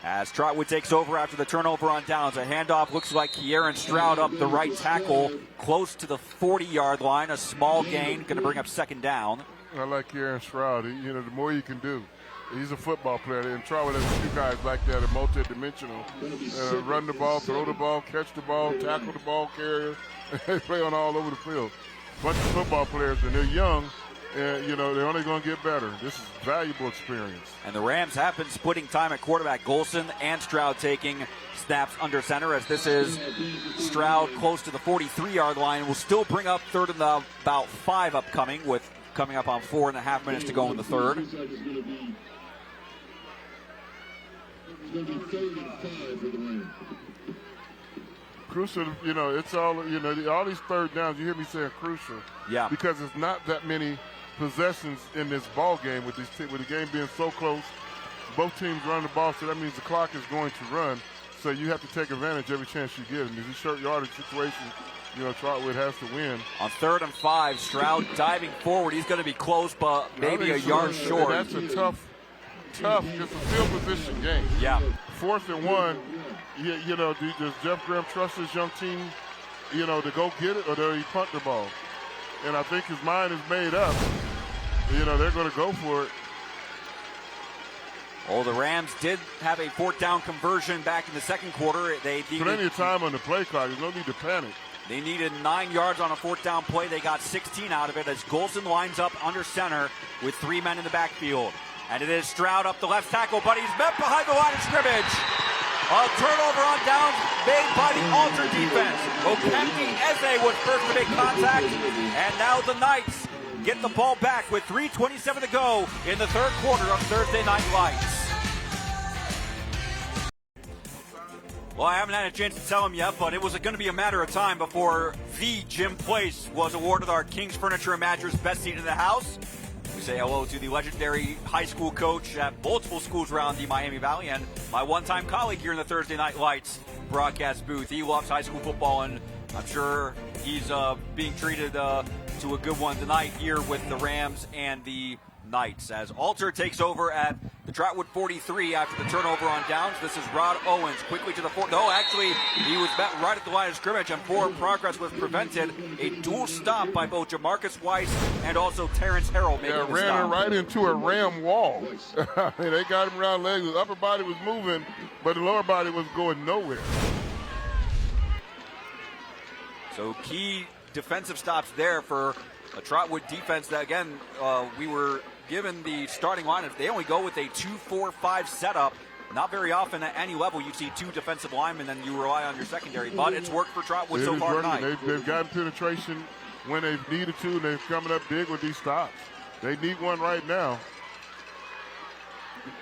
As Trotwood takes over after the turnover on downs, a handoff looks like Kieran Stroud up the right tackle, close to the 40-yard line. A small gain, going to bring up 2nd down. I like Kieran Stroud. You know, the more you can do. He's a football player, and Trotwood has a few guys like that, are multi-dimensional. Run the ball, throw the ball, catch the ball, tackle the ball carrier. They play on all over the field. Bunch of football players, and they're young. You know, they're only going to get better. This is valuable experience. And the Rams have been splitting time at quarterback. Golson and Stroud taking snaps under center, as this is Stroud close to the 43-yard line. Will still bring up 3rd and about 5 upcoming, with coming up on 4.5 minutes to go in the 3rd. It's going to be 3rd and 5 for the Rams. Crucial, you know, it's all, you know, all these 3rd downs, you hear me saying crucial. Yeah. Because it's not that many possessions in this ball game with the game being so close. both teams run the ball, so that means the clock is going to run. So you have to take advantage every chance you get. And if it's a short yardage situation, Trotwood has to win. On 3rd and 5, Stroud diving forward. He's going to be close, but maybe a yard short. That's a tough, just a field position game. Yeah. 4th and 1, does Jeff Graham trust his young team, to go get it, or does he punt the ball? And I think his mind is made up. They're going to go for it. Oh, the Rams did have a 4th down conversion back in the second quarter. They needed plenty of time on the play clock. There's no need to panic. They needed 9 yards on a 4th down play. They got 16 out of it as Golson lines up under center with 3 men in the backfield. And it is Stroud up the left tackle, but he's met behind the line of scrimmage. A turnover on downs made by the Alter defense. Okemdi Eze was first to make contact, and now the Knights get the ball back with 3:27 to go in the 3rd quarter of Thursday Night Lights. Well, I haven't had a chance to tell him yet, but it was going to be a matter of time before the Jim Place was awarded our King's Furniture and Mattress Best Seat in the House. We say hello to the legendary high school coach at multiple schools around the Miami Valley and my one-time colleague here in the Thursday Night Lights broadcast booth. He loves high school football, and I'm sure he's being treated to a good one tonight here with the Rams and the Knights. As Alter takes over at the Trotwood 43 after the turnover on downs. This is Rod Owens quickly to the 4. No, actually, he was met right at the line of scrimmage, and forward progress was prevented. A dual stop by both Jamarcus Weiss and also Terrence Harrell. Ran him right into a Ram wall. They got him around legs. His upper body was moving, but the lower body was going nowhere. So key defensive stops there for a Trotwood defense that, again, we were given the starting lineup. They only go with a 2-4-5 setup. Not very often at any level you see 2 defensive linemen and you rely on your secondary, but it's worked for Trotwood so far tonight. They've gotten penetration when they've needed to, and they're coming up big with these stops. They need one right now.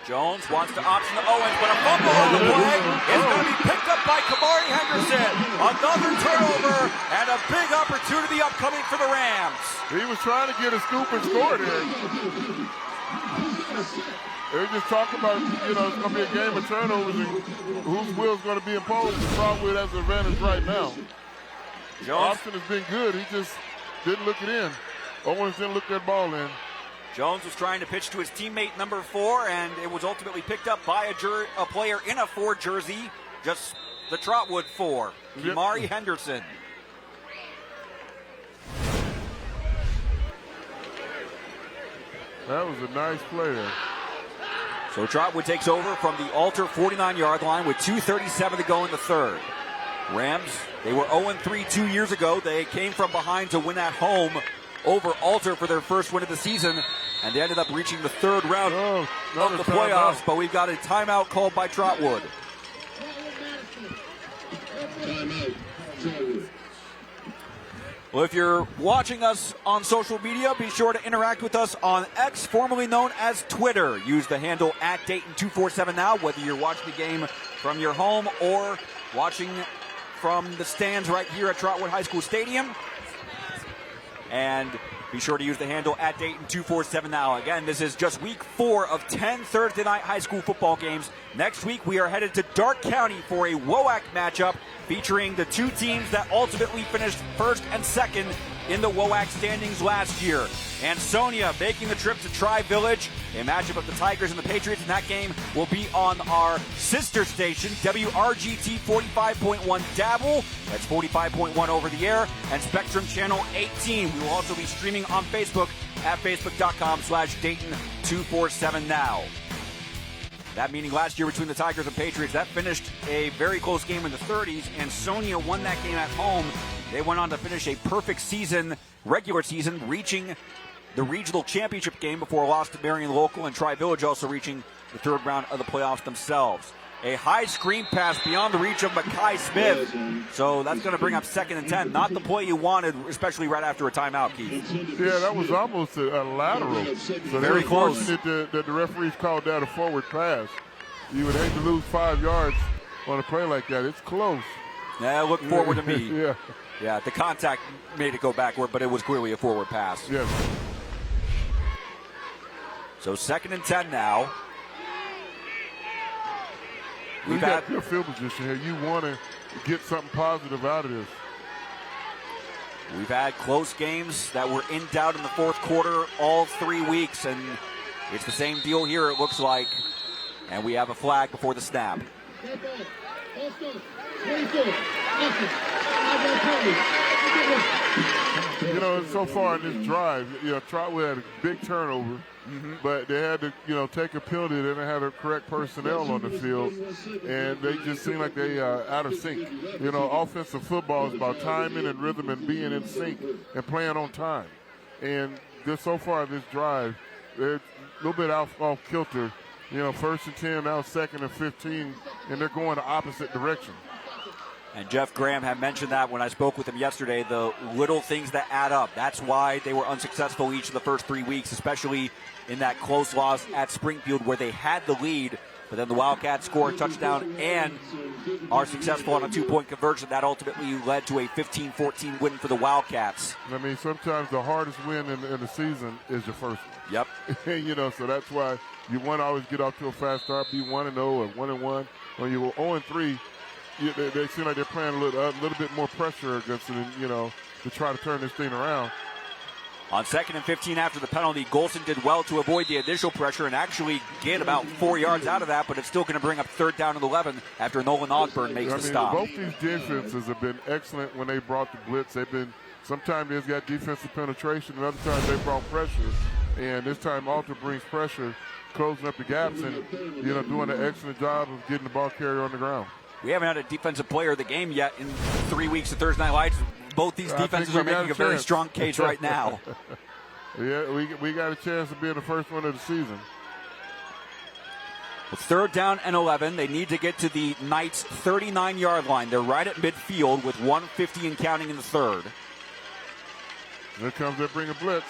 Jones wants to option to Owens, but a fumble on the play is going to be picked up by Kamari Henderson. Another turnover and a big opportunity upcoming for the Rams. He was trying to get a scoop and score there. They were just talking about, it's going to be a game of turnovers and whose will is going to be imposed. Trotwood has the advantage right now. Austin has been good. He just didn't look it in. Owens didn't look that ball in. Jones was trying to pitch to his teammate number 4, and it was ultimately picked up by a player in a 4 jersey, just the Trotwood 4, Kamari Henderson. That was a nice play there. So Trotwood takes over from the Alter 49-yard line with 2:37 to go in the 3rd. Rams, they were 0-3 2 years ago. They came from behind to win at home over Alter for their first win of the season, and they ended up reaching the 3rd round of the playoffs, but we've got a timeout called by Trotwood. Well, if you're watching us on social media, be sure to interact with us on X, formerly known as Twitter. Use the handle @Dayton247now, whether you're watching the game from your home or watching from the stands right here at Trotwood High School Stadium. And be sure to use the handle @Dayton247now. Again, this is just week 4 of 10 Thursday night high school football games. Next week, we are headed to Dark County for a WOAC matchup featuring the 2 teams that ultimately finished 1st and 2nd in the WOAC standings last year. Ansonia making the trip to Tri-Village, a matchup of the Tigers and the Patriots, and that game will be on our sister station, WRGT 45.1 Dabble. That's 45.1 over the air, and Spectrum Channel 18. We will also be streaming on Facebook at facebook.com/Dayton247now. That meeting last year between the Tigers and Patriots, that finished a very close game in the 30s. Ansonia won that game at home. They went on to finish a perfect season, regular season, reaching the regional championship game before a loss to Marion Local, and Tri-Village also reaching the 3rd round of the playoffs themselves. A high screen pass beyond the reach of Mekhi Smith. So that's going to bring up 2nd and 10. Not the play you wanted, especially right after a timeout, Keith. Yeah, that was almost a lateral. So very close. Fortunate that the referees called that a forward pass. You would hate to lose 5 yards on a play like that. It's close. Yeah, it looked forward to me. Yeah. Yeah, the contact made it go backward, but it was clearly a forward pass. Yes. So 2nd and 10 now. We've got good field position here. You want to get something positive out of this. We've had close games that were in doubt in the fourth quarter all 3 weeks, and it's the same deal here, it looks like. And we have a flag before the snap. You know, so far in this drive, Trotwood had a big turnover, but they had to, take a penalty. They didn't have the correct personnel on the field, and they just seem like they are out of sync. Offensive football is about timing and rhythm and being in sync and playing on time. And just so far in this drive, they're a little bit off kilter. First and 10, now second and 15, and they're going the opposite direction. And Jeff Graham had mentioned that when I spoke with him yesterday, the little things that add up. That's why they were unsuccessful each of the first 3 weeks, especially in that close loss at Springfield where they had the lead, but then the Wildcats score a touchdown and are successful on a 2-point conversion. That ultimately led to a 15-14 win for the Wildcats. I mean, sometimes the hardest win in the season is your first one. Yep. So that's why you want to always get off to a fast start, be 1-0 or 1-1. When you were 0-3, they seem like they're playing a little bit more pressure against them, to try to turn this thing around. On 2nd and 15 after the penalty, Golson did well to avoid the initial pressure and actually get about 4 yards out of that, but it's still going to bring up 3rd down and 11 after Nolan Ogburn makes the stop. Both these defenses have been excellent when they brought the blitz. Sometimes they've got defensive penetration, and other times they brought pressure. And this time Alter brings pressure, closing up the gaps and, doing an excellent job of getting the ball carrier on the ground. We haven't had a defensive player of the game yet in 3 weeks of Thursday Night Lights. Both these defenses are making a very strong case right now. Yeah, we got a chance of being the first one of the season. Well, 3rd down and 11. They need to get to the Knights' 39-yard line. They're right at midfield with 1:50 and counting in the 3rd. Here comes they bring a blitz.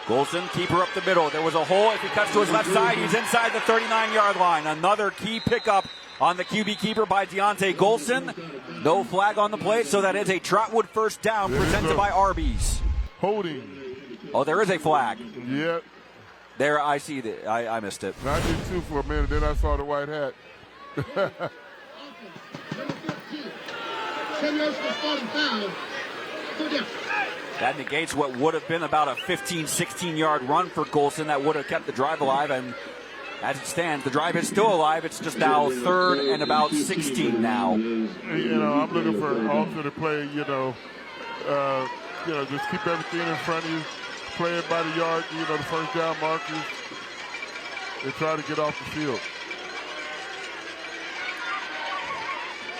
Golson, keeper up the middle. There was a hole. If he cuts to his left side, he's inside the 39-yard line. Another key pickup on the QB keeper by Deontay Golson. No flag on the play, so that is a Trotwood first down presented by Arby's. Holding. Oh, there is a flag. Yep. There, I see that. I missed it. I did too for a minute, then I saw the white hat. 10 yards for 45. That negates what would have been about a 15, 16-yard run for Golson. That would have kept the drive alive, and as it stands, the drive is still alive. It's just now 3rd and about 16 now. I'm looking for Alter to play, just keep everything in front of you. Play it by the yard, the first down markers. And try to get off the field.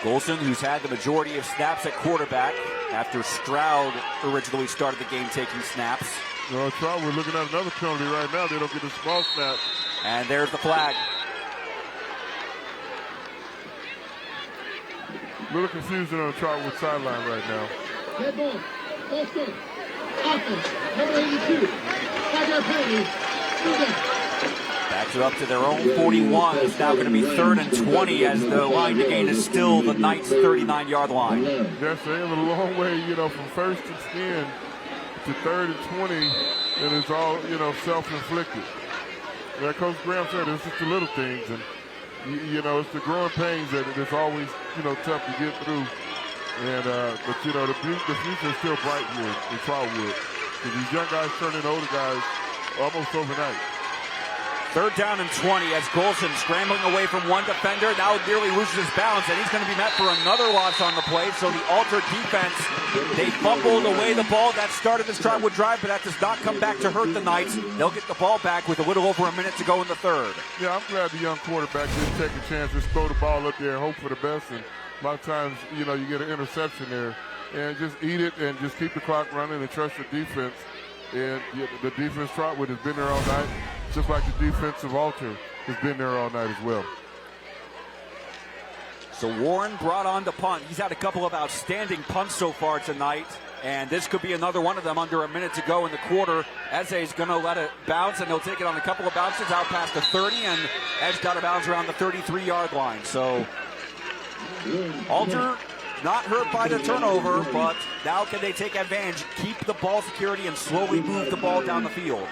Golson, who's had the majority of snaps at quarterback after Stroud originally started the game taking snaps. Well, we're looking at another penalty right now. They don't get a small snap. And there's the flag. A little confusion on the Trotwood sideline right now. Head ball. Ball start. Offense. Number 82. 5-yard penalty. Backs it up to their own 41. It's now going to be 3rd and 20 as the line to gain is still the Knights' 39-yard line. Yes, they have a long way, from 1st and 10 to 3rd and 20, and it's all, self-inflicted. Like Coach Graham said, it's just the little things, and, it's the growing pains that it's always, tough to get through. And, but, the future is still bright here in Trotwood. Because these young guys turn into older guys almost overnight. 3rd down and 20 as Golson scrambling away from one defender. Now nearly loses his balance, and he's going to be met for another loss on the play. So the Alter defense, they fumbled away the ball. That started this Trotwood drive, but that does not come back to hurt the Knights. They'll get the ball back with a little over a minute to go in the 3rd. Yeah, I'm glad the young quarterback didn't take a chance, just throw the ball up there and hope for the best. And a lot of times, you get an interception there. And just eat it and just keep the clock running and trust your defense. And the defense Trotwood has been there all night, just like the defensive Alter has been there all night as well. So Warren brought on to punt. He's had a couple of outstanding punts so far tonight, and this could be another one of them under a minute to go in the quarter. Eze's going to let it bounce, and he'll take it on a couple of bounces out past the 30, and Eze got a bounce around the 33-yard line. So Alter not hurt by the turnover, but now can they take advantage, keep the ball security, and slowly move the ball down the field.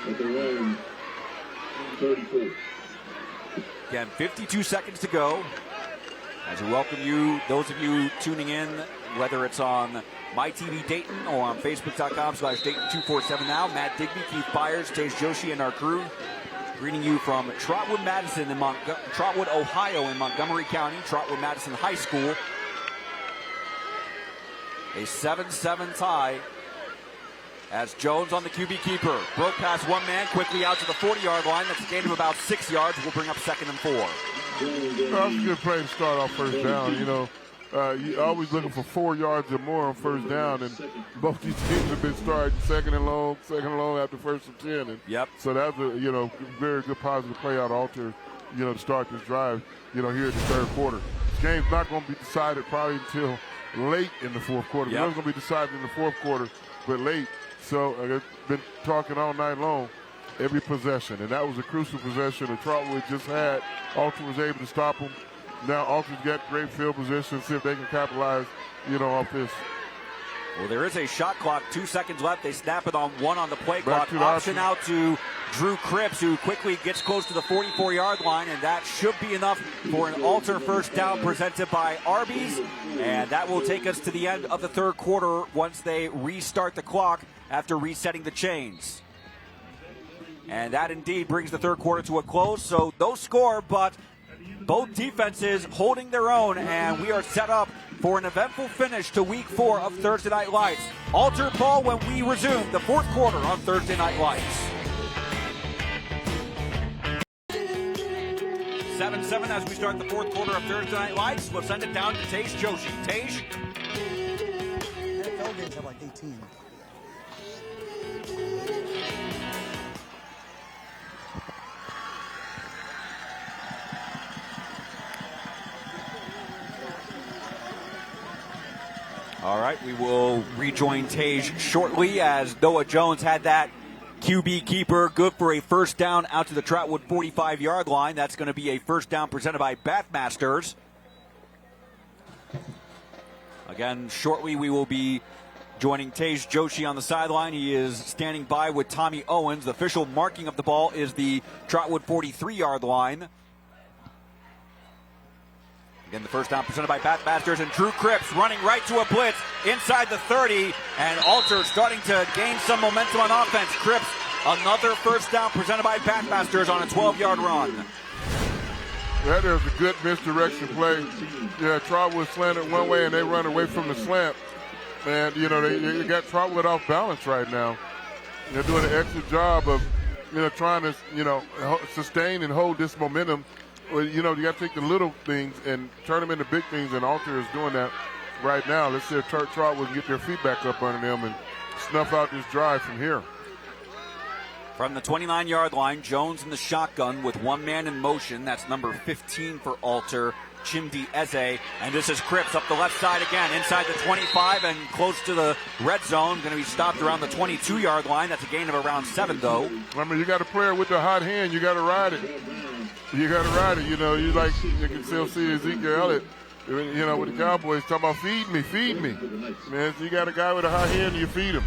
at their own 34. Again, 52 seconds to go. As we welcome you, those of you tuning in, whether it's on MyTV Dayton or on Facebook.com/Dayton247 now. Matt Digby, Keith Byars, Joshi, and our crew greeting you from Trotwood-Madison in Trotwood, Ohio in Montgomery County, Trotwood-Madison High School. A 7-7 tie as Jones on the QB keeper. Broke past one man, quickly out to the 40-yard line. That's a gain of about 6 yards. We'll bring up 2nd and 4. That's a good play to start off first down. You're always looking for 4 yards or more on first down, and both these teams have been starting second and long after first and 10. And yep. So that's a very good positive play out of Alter, to start this drive, here in the third quarter. This game's not going to be decided probably until late in the fourth quarter. Yep. It's going to be decided in the fourth quarter, but late. So I've been talking all night long, every possession, and that was a crucial possession that Trotwood just had. Alter was able to stop him. Now Alter's got great field position. See if they can capitalize, off this. Well, there is a shot clock. 2 seconds left. They snap it on one on the play clock. To option out to Drew Cripps, who quickly gets close to the 44-yard line, and that should be enough for an Alter first down presented by Arby's. And that will take us to the end of the third quarter once they restart the clock after resetting the chains. And that indeed brings the third quarter to a close. So those score, but both defenses holding their own, and we are set up for an eventful finish to Week 4 of Thursday Night Lights. Alter ball when we resume the fourth quarter on Thursday Night Lights. 7-7 as we start the fourth quarter of Thursday Night Lights. We'll send it down to Joshi. NFL games have like 18. All right, we will rejoin Tage shortly as Noah Jones had that QB keeper good for a first down out to the Trotwood 45-yard line. That's going to be a first down presented by Bathmasters. Again, shortly we will be joining Tage Joshi on the sideline. He is standing by with Tommy Owens. The official marking of the ball is the Trotwood 43-yard line. Again, the first down presented by Bathmasters, and Drew Cripps running right to a blitz inside the 30, and Alter starting to gain some momentum on offense. Cripps, another first down presented by Bathmasters on a 12-yard run. That is a good misdirection play. Yeah, Trotwood slanted one way, and they run away from the slant. And, they got Trotwood off balance right now. They're doing an excellent job of, trying to, sustain and hold this momentum. Well, you got to take the little things and turn them into big things, and Alter is doing that right now. Let's see if Trotwood can get their feet back up under them and snuff out this drive from here. From the 29-yard line, Jones in the shotgun with one man in motion. That's number 15 for Alter, Chimdi Eze. And this is Cripps up the left side again, inside the 25 and close to the red zone. Going to be stopped around the 22-yard line. That's a gain of around 7, though. You got a player with the hot hand. You got to ride it. You got to ride it. You can still see Ezekiel Elliott, with the Cowboys talking about feed me. Man, so you got a guy with a hot hand, and you feed him.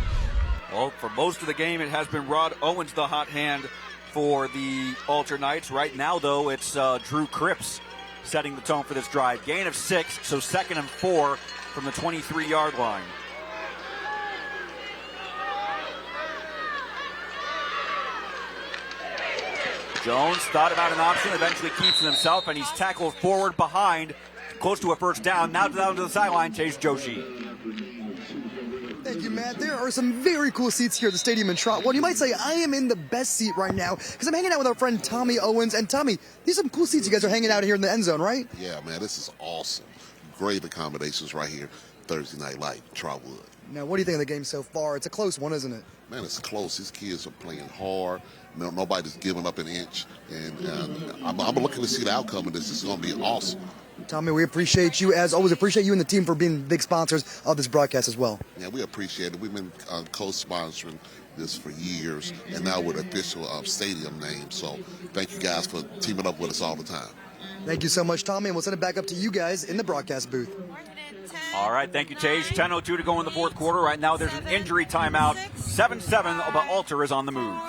Well, for most of the game, it has been Rod Owens, the hot hand for the Alter Knights. Right now, though, it's Drew Cripps setting the tone for this drive. Gain of 6, so 2nd and 4 from the 23-yard line. Jones thought about an option, eventually keeps it himself, and he's tackled forward behind, close to a first down. Now down to the sideline, Chase Joshi. Thank you, Matt. There are some very cool seats here at the stadium in Trotwood. You might say I am in the best seat right now because I'm hanging out with our friend Tommy Owens. And Tommy, these are some cool seats you guys are hanging out here in the end zone, right? Yeah, man, this is awesome. Great accommodations right here, Thursday Night Light, Trotwood. Now, what do you think of the game so far? It's a close one, isn't it? Man, it's close. These kids are playing hard. Nobody's giving up an inch. And I'm looking to see the outcome of this. This is going to be awesome. Tommy, we appreciate you, as always. Appreciate you and the team for being big sponsors of this broadcast as well. Yeah, we appreciate it. We've been co-sponsoring this for years, and now with official stadium name. So thank you guys for teaming up with us all the time. Thank you so much, Tommy, and we'll send it back up to you guys in the broadcast booth. All right, thank you, Tage. 10:02 to go in the fourth quarter. Right now there's an injury timeout. 7-7, but Alter is on the move.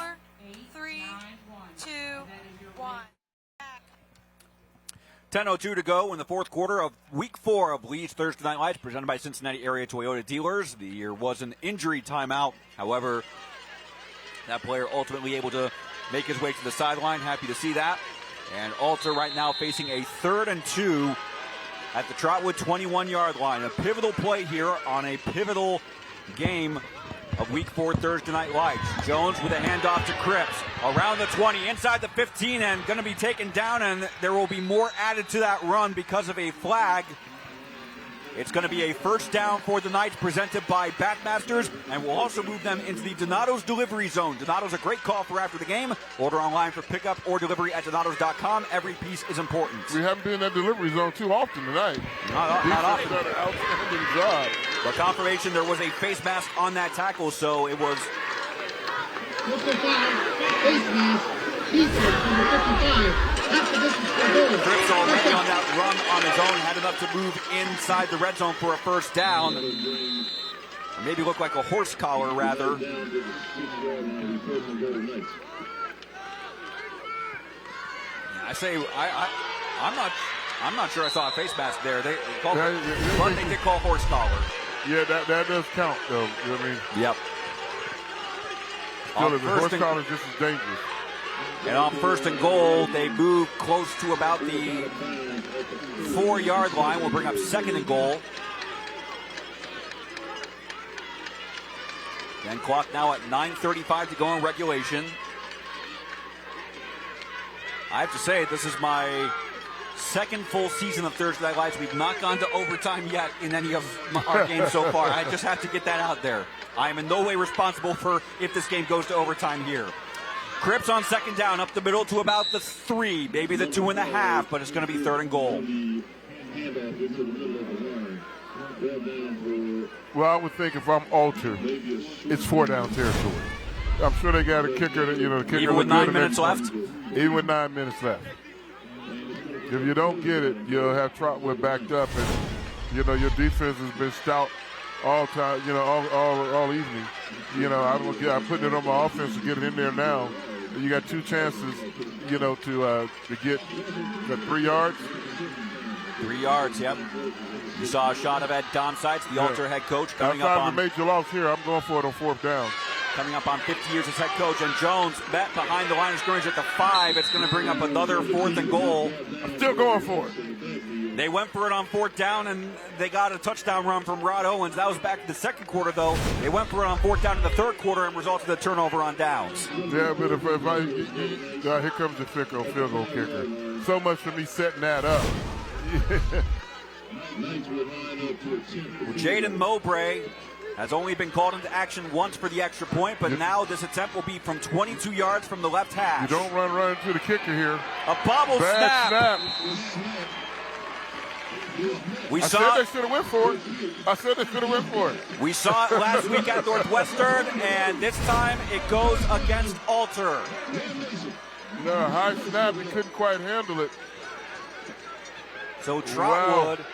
10:02 to go in the fourth quarter of Week 4 of Lee's Thursday Night Lights, presented by Cincinnati Area Toyota Dealers. There was an injury timeout. However, that player ultimately able to make his way to the sideline. Happy to see that. And Alter right now facing a 3rd and 2 at the Trotwood 21-yard line. A pivotal play here on a pivotal game of Week 4 Thursday Night Lights. Jones with a handoff to Cripps. Around the 20, inside the 15, and going to be taken down, and there will be more added to that run because of a flag. It's going to be a first down for the Knights, presented by Backmasters, and we'll also move them into the Donato's delivery zone. Donato's a great call for after the game. Order online for pickup or delivery at Donatos.com. Every piece is important. We haven't been in that delivery zone too often tonight. Not often. Done an outstanding job. But confirmation, there was a face mask on that tackle, so it was. Face mask. Defense, number 55. Cripps already on that run on his own, had enough to move inside the red zone for a first down. Or maybe look like a horse collar, rather. I'm not sure I saw a face mask there. They called, but they did call horse collar. Yeah, that does count, though. You know what I mean? Yep. Still, the horse collar is just as dangerous. And on 1st and goal, they move close to about the 4-yard line. We'll bring up 2nd and goal. And clock now at 9:35 to go in regulation. I have to say, this is my 2nd full season of Thursday Night Lights. We've not gone to overtime yet in any of our games so far. I just have to get that out there. I am in no way responsible for if this game goes to overtime here. Cripps on 2nd down, up the middle to about the 3, maybe the 2.5, but it's going to be 3rd and goal. Well, I would think if I'm Alter, it's 4-down territory. I'm sure they got a kicker that, the kicker. Even with 9 minutes left? Even with 9 minutes left. If you don't get it, you'll have Trotwood backed up, and, your defense has been stout all time, all evening. I'm putting it on my offense to get it in there now. You got 2 chances, to get the 3 yards. 3 yards, yep. You saw a shot of Ed Donsites, the Alter head coach, coming up on. Outside of a major loss here, I'm going for it on 4th down. Coming up on 50 years as head coach, and Jones met behind the line of scrimmage at the 5. It's going to bring up another 4th and goal. I'm still going for it. They went for it on 4th down, and they got a touchdown run from Rod Owens. That was back in the 2nd quarter, though. They went for it on 4th down in the 3rd quarter and resulted in a turnover on downs. Yeah, but if here comes the field goal kicker. So much for me setting that up. Well, Jaden Mowbray has only been called into action once for the extra point, but now this attempt will be from 22 yards from the left hash. You don't run into the kicker here. A bobble snap. I said they should have went for it. We saw it last week at Northwestern, and this time it goes against Alter. No, high snap, he couldn't quite handle it. So Trotwood,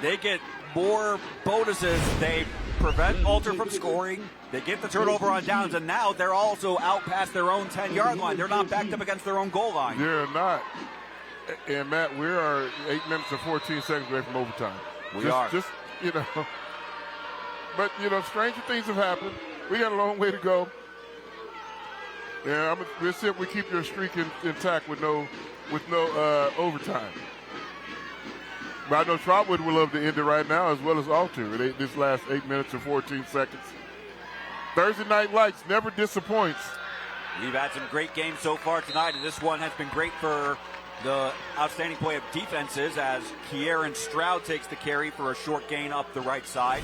they get more bonuses. They prevent Alter from scoring. They get the turnover on downs, and now they're also out past their own 10-yard line. They're not backed up against their own goal line. They're not. And, Matt, we are 8 minutes and 14 seconds away from overtime. We are. But, stranger things have happened. We got a long way to go. And we'll see if we keep your streak intact with no overtime. But I know Trotwood would love to end it right now, as well as Alter. This last 8 minutes and 14 seconds. Thursday Night Lights never disappoints. We've had some great games so far tonight, and this one has been great for the outstanding play of defenses as Kieran Stroud takes the carry for a short gain up the right side.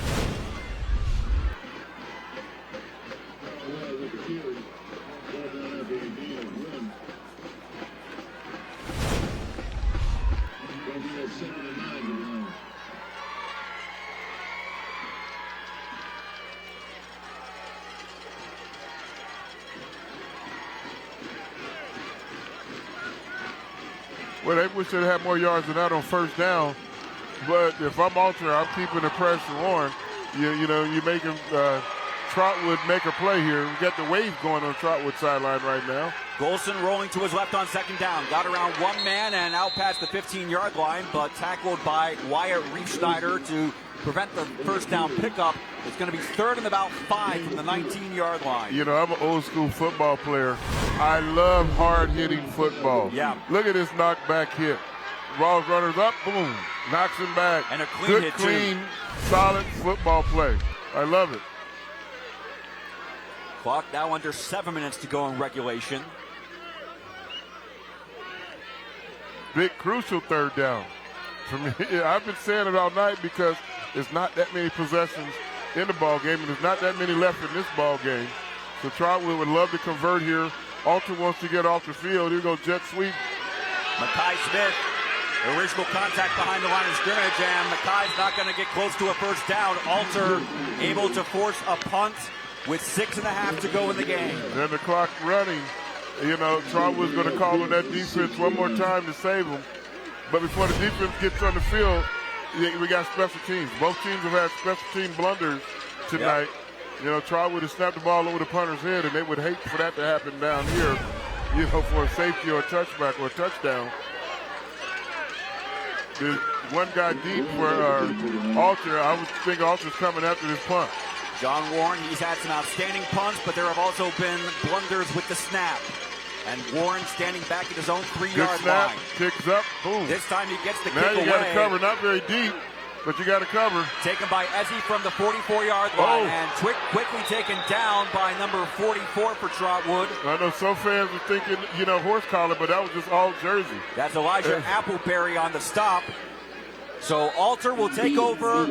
Well, they wish they'd had more yards than that on 1st down. But if I'm Alter, I'm keeping the pressure on. You making Trotwood make a play here. We got the wave going on Trotwood sideline right now. Golson rolling to his left on second down. Got around one man and out past the 15-yard line, but tackled by Wyatt Reef-Schneider to prevent the first down pickup. It's going to be third and about 5 from the 19-yard line. You know, I'm an old-school football player. I love hard-hitting football. Yeah. Look at this knockback hit. Ball's runners up, boom, knocks him back. And a clean Good, hit, clean, solid football play. I love it. Clock now under 7 minutes to go in regulation. Big, crucial third down. For me, I've been saying it all night because there's not that many possessions in the ball game, and there's not that many left in this ball game. So Trotwood would love to convert here. Alter wants to get off the field. Here goes jet sweep. Mackay Smith, original contact behind the line of scrimmage, and Mackay's not going to get close to a first down. Alter able to force a punt with 6.5 to go in the game. And the clock running. You know, Trotwood's going to call on that defense one more time to save them. But before the defense gets on the field, we got special teams. Both teams have had special team blunders tonight. Yep. You know, Trotwood has snapped the ball over the punter's head, and they would hate for that to happen down here, you know, for a safety or a touchback or a touchdown. There's one guy deep for Alter. I would think Alter's coming after this punt. John Warren, he's had some outstanding punts, but there have also been blunders with the snap. And Warren standing back at his own 3-yard line. Kicks up, boom. This time he gets the now kick away. Now you got to cover, not very deep, but you got to cover. Taken by Ezzy from the 44-yard line, and quickly taken down by number 44 for Trotwood. I know some fans are thinking, you know, horse collar, but that was just all jersey. That's Elijah Appleberry on the stop. So Alter will take over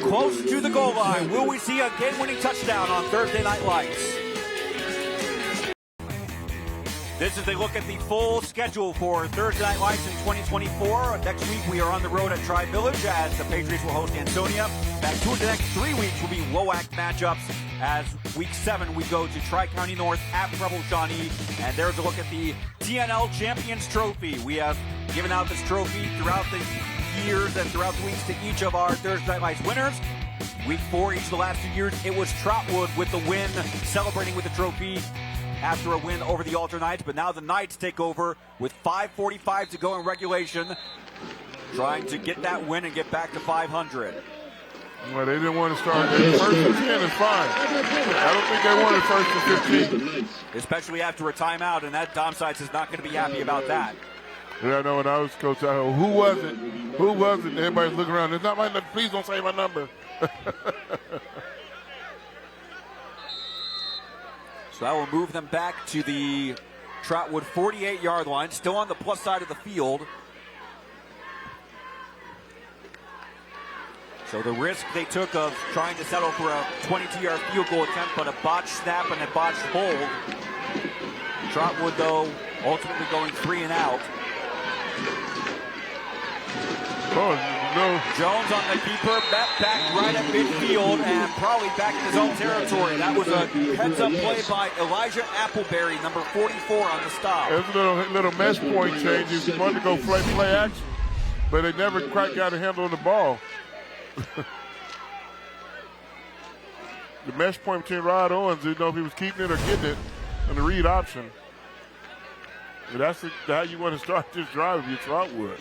close to the goal line. Will we see a game-winning touchdown on Thursday Night Lights? This is a look at the full schedule for Thursday Night Lights in 2024. Next week we are on the road at Tri-Village as the Patriots will host Ansonia. Back to the next 3 weeks will be WOAC matchups. As week 7 we go to Tri-County North at Preble Shawnee. And there's a look at the TNL Champions Trophy. We have given out this trophy throughout the years and throughout the weeks to each of our Thursday Night Lights winners. Week 4, each of the last 2 years, it was Trotwood with the win, celebrating with the trophy after a win over the Alter Knights, but now the Knights take over with 5:45 to go in regulation, trying to get that win and get back to 500. Well, they didn't want to start. First and 10 is fine. I don't think they wanted first and 15. Especially after a timeout, and that Dom Sides is not going to be happy about that. Yeah, I know when I was coach, I go, who was it? Who was it? Everybody's looking around. It's not my number. Please don't say my number. So that will move them back to the Trotwood 48-yard line, still on the plus side of the field. So the risk they took of trying to settle for a 22-yard field goal attempt, but a botched snap and a botched hold. Trotwood, though, ultimately going 3 and out. Oh, no. Jones on the keeper, back right at midfield and probably back in his own territory. That was a heads-up play by Elijah Appleberry, number 44 on the stop. There's a little mesh point changes. He wanted to go play action, but they never quite got a handle on the ball. The mesh point between Rod Owens, you know if he was keeping it or getting it, and the read option. But that's how you want to start this drive if you're Trotwood.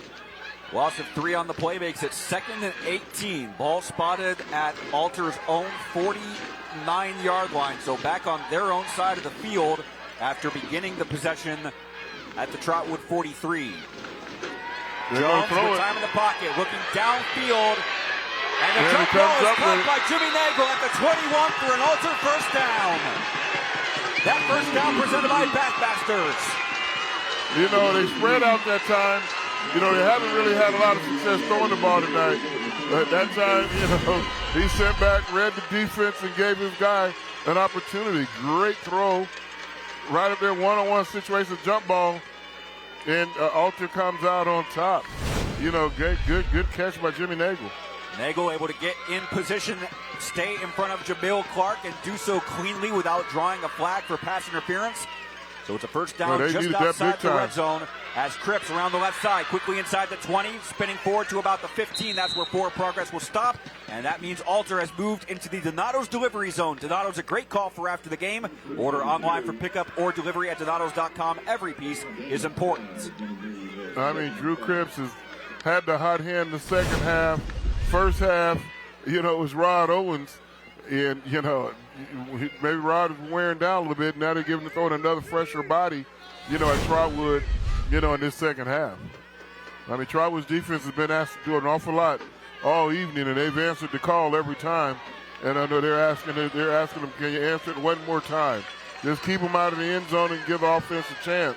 Loss of 3 on the play makes it 2nd and 18. Ball spotted at Alter's own 49-yard line. So back on their own side of the field after beginning the possession at the Trotwood 43. Jones with time in the pocket, looking downfield. And the jump ball is caught by Jimmy Nagel at the 21 for an Alter first down. That first down presented by Backmasters. You know, they spread out that time. You know, they haven't really had a lot of success throwing the ball tonight. But that time, you know, he sent back, read the defense, and gave his guy an opportunity. Great throw. Right up there, one-on-one situation, jump ball. And Alter comes out on top. You know, good catch by Jimmy Nagel. Nagel able to get in position, stay in front of Jamil Clark, and do so cleanly without drawing a flag for pass interference. So it's a first down they just needed that outside big the time. red zone as Cripps around the left side, quickly inside the 20, spinning forward to about the 15. That's where forward progress will stop, and that means Alter has moved into the Donato's delivery zone. Donato's a great call for after the game. Order online for pickup or delivery at Donatos.com. Every piece is important. I mean, Drew Cripps has had the hot hand in the second half. First half, it was Rod Owens, and, maybe Rod is wearing down a little bit. Now they're throwing another fresher body, at Trotwood, in this second half. I mean, Trotwood's defense has been asked to do an awful lot all evening, and they've answered the call every time. And I know they're asking them, can you answer it one more time? Just keep them out of the end zone and give the offense a chance.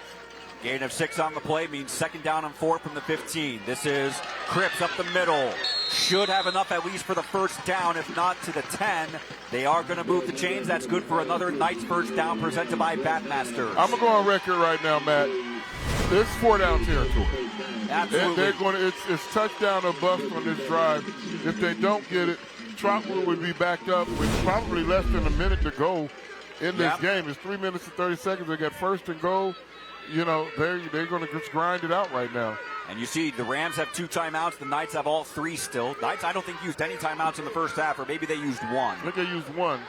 Gain of 6 on the play means second down and 4 from the 15. This is Cripps up the middle. Should have enough at least for the first down, if not to the 10. They are going to move the chains. That's good for another Knights first down presented by Batmasters. I'm going to go on record right now, Matt. It's 4-down territory. Absolutely. It's touchdown or bust on this drive. If they don't get it, Trotwood would be backed up with probably less than a minute to go in this game. It's 3 minutes and 30 seconds. They got first and goal. They're going to just grind it out right now. And you see the Rams have 2 timeouts. The Knights have all 3 still. Knights, I don't think, used any timeouts in the first half, or maybe they used 1. I think they used 1.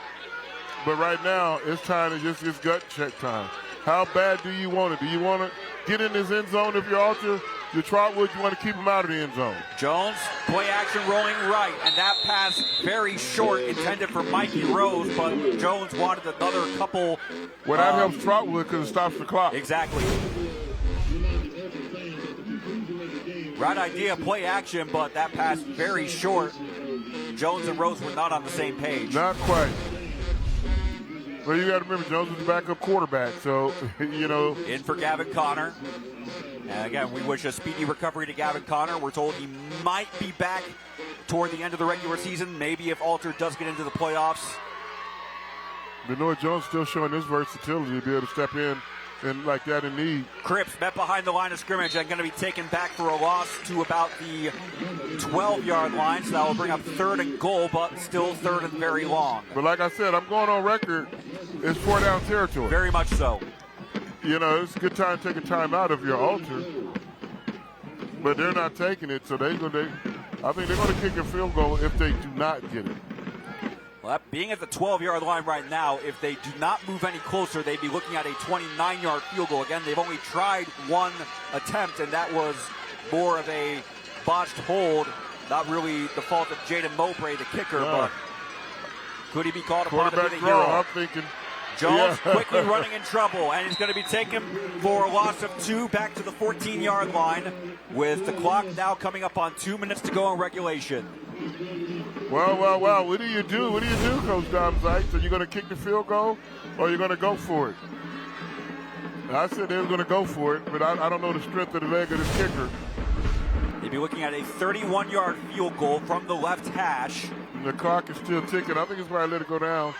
But right now, it's time to just gut check time. How bad do you want it? Do you want to get in this end zone if you're Alter? Your Trotwood, you want to keep him out of the end zone. Jones, play action rolling right, and that pass very short, intended for Mikey Rose, but Jones wanted another couple. Well, that helps Trotwood because it stops the clock. Exactly. Right idea, play action, but that pass very short. Jones and Rose were not on the same page. Not quite. Well, you got to remember, Jones was the backup quarterback, so, In for Gavin Connor. And again, we wish a speedy recovery to Gavin Connor. We're told he might be back toward the end of the regular season, maybe if Alter does get into the playoffs. But Noah Jones still showing his versatility to be able to step in and like that in need. Cripps met behind the line of scrimmage and going to be taken back for a loss to about the 12-yard line. So that will bring up 3rd and goal, but still 3rd and very long. But like I said, I'm going on record. It's 4-down territory. Very much so. It's a good time to take a timeout if you're Alter. But they're not taking it, so I think they're going to kick a field goal if they do not get it. Well, being at the 12-yard line right now, if they do not move any closer, they'd be looking at a 29-yard field goal. Again, they've only tried 1 attempt, and that was more of a botched hold. Not really the fault of Jaden Mowbray, the kicker, but could he be called upon to be the hero? I'm thinking. Jones quickly running in trouble, and he's going to be taken for a loss of 2 back to the 14-yard line with the clock now coming up on 2 minutes to go in regulation. Well. What do you do? Coach Dom Zeitz? Are you going to kick the field goal, or are you going to go for it? I said they were going to go for it, but I don't know the strength of the leg of this kicker. They'd be looking at a 31-yard field goal from the left hash. And the clock is still ticking. I think it's why I let it go down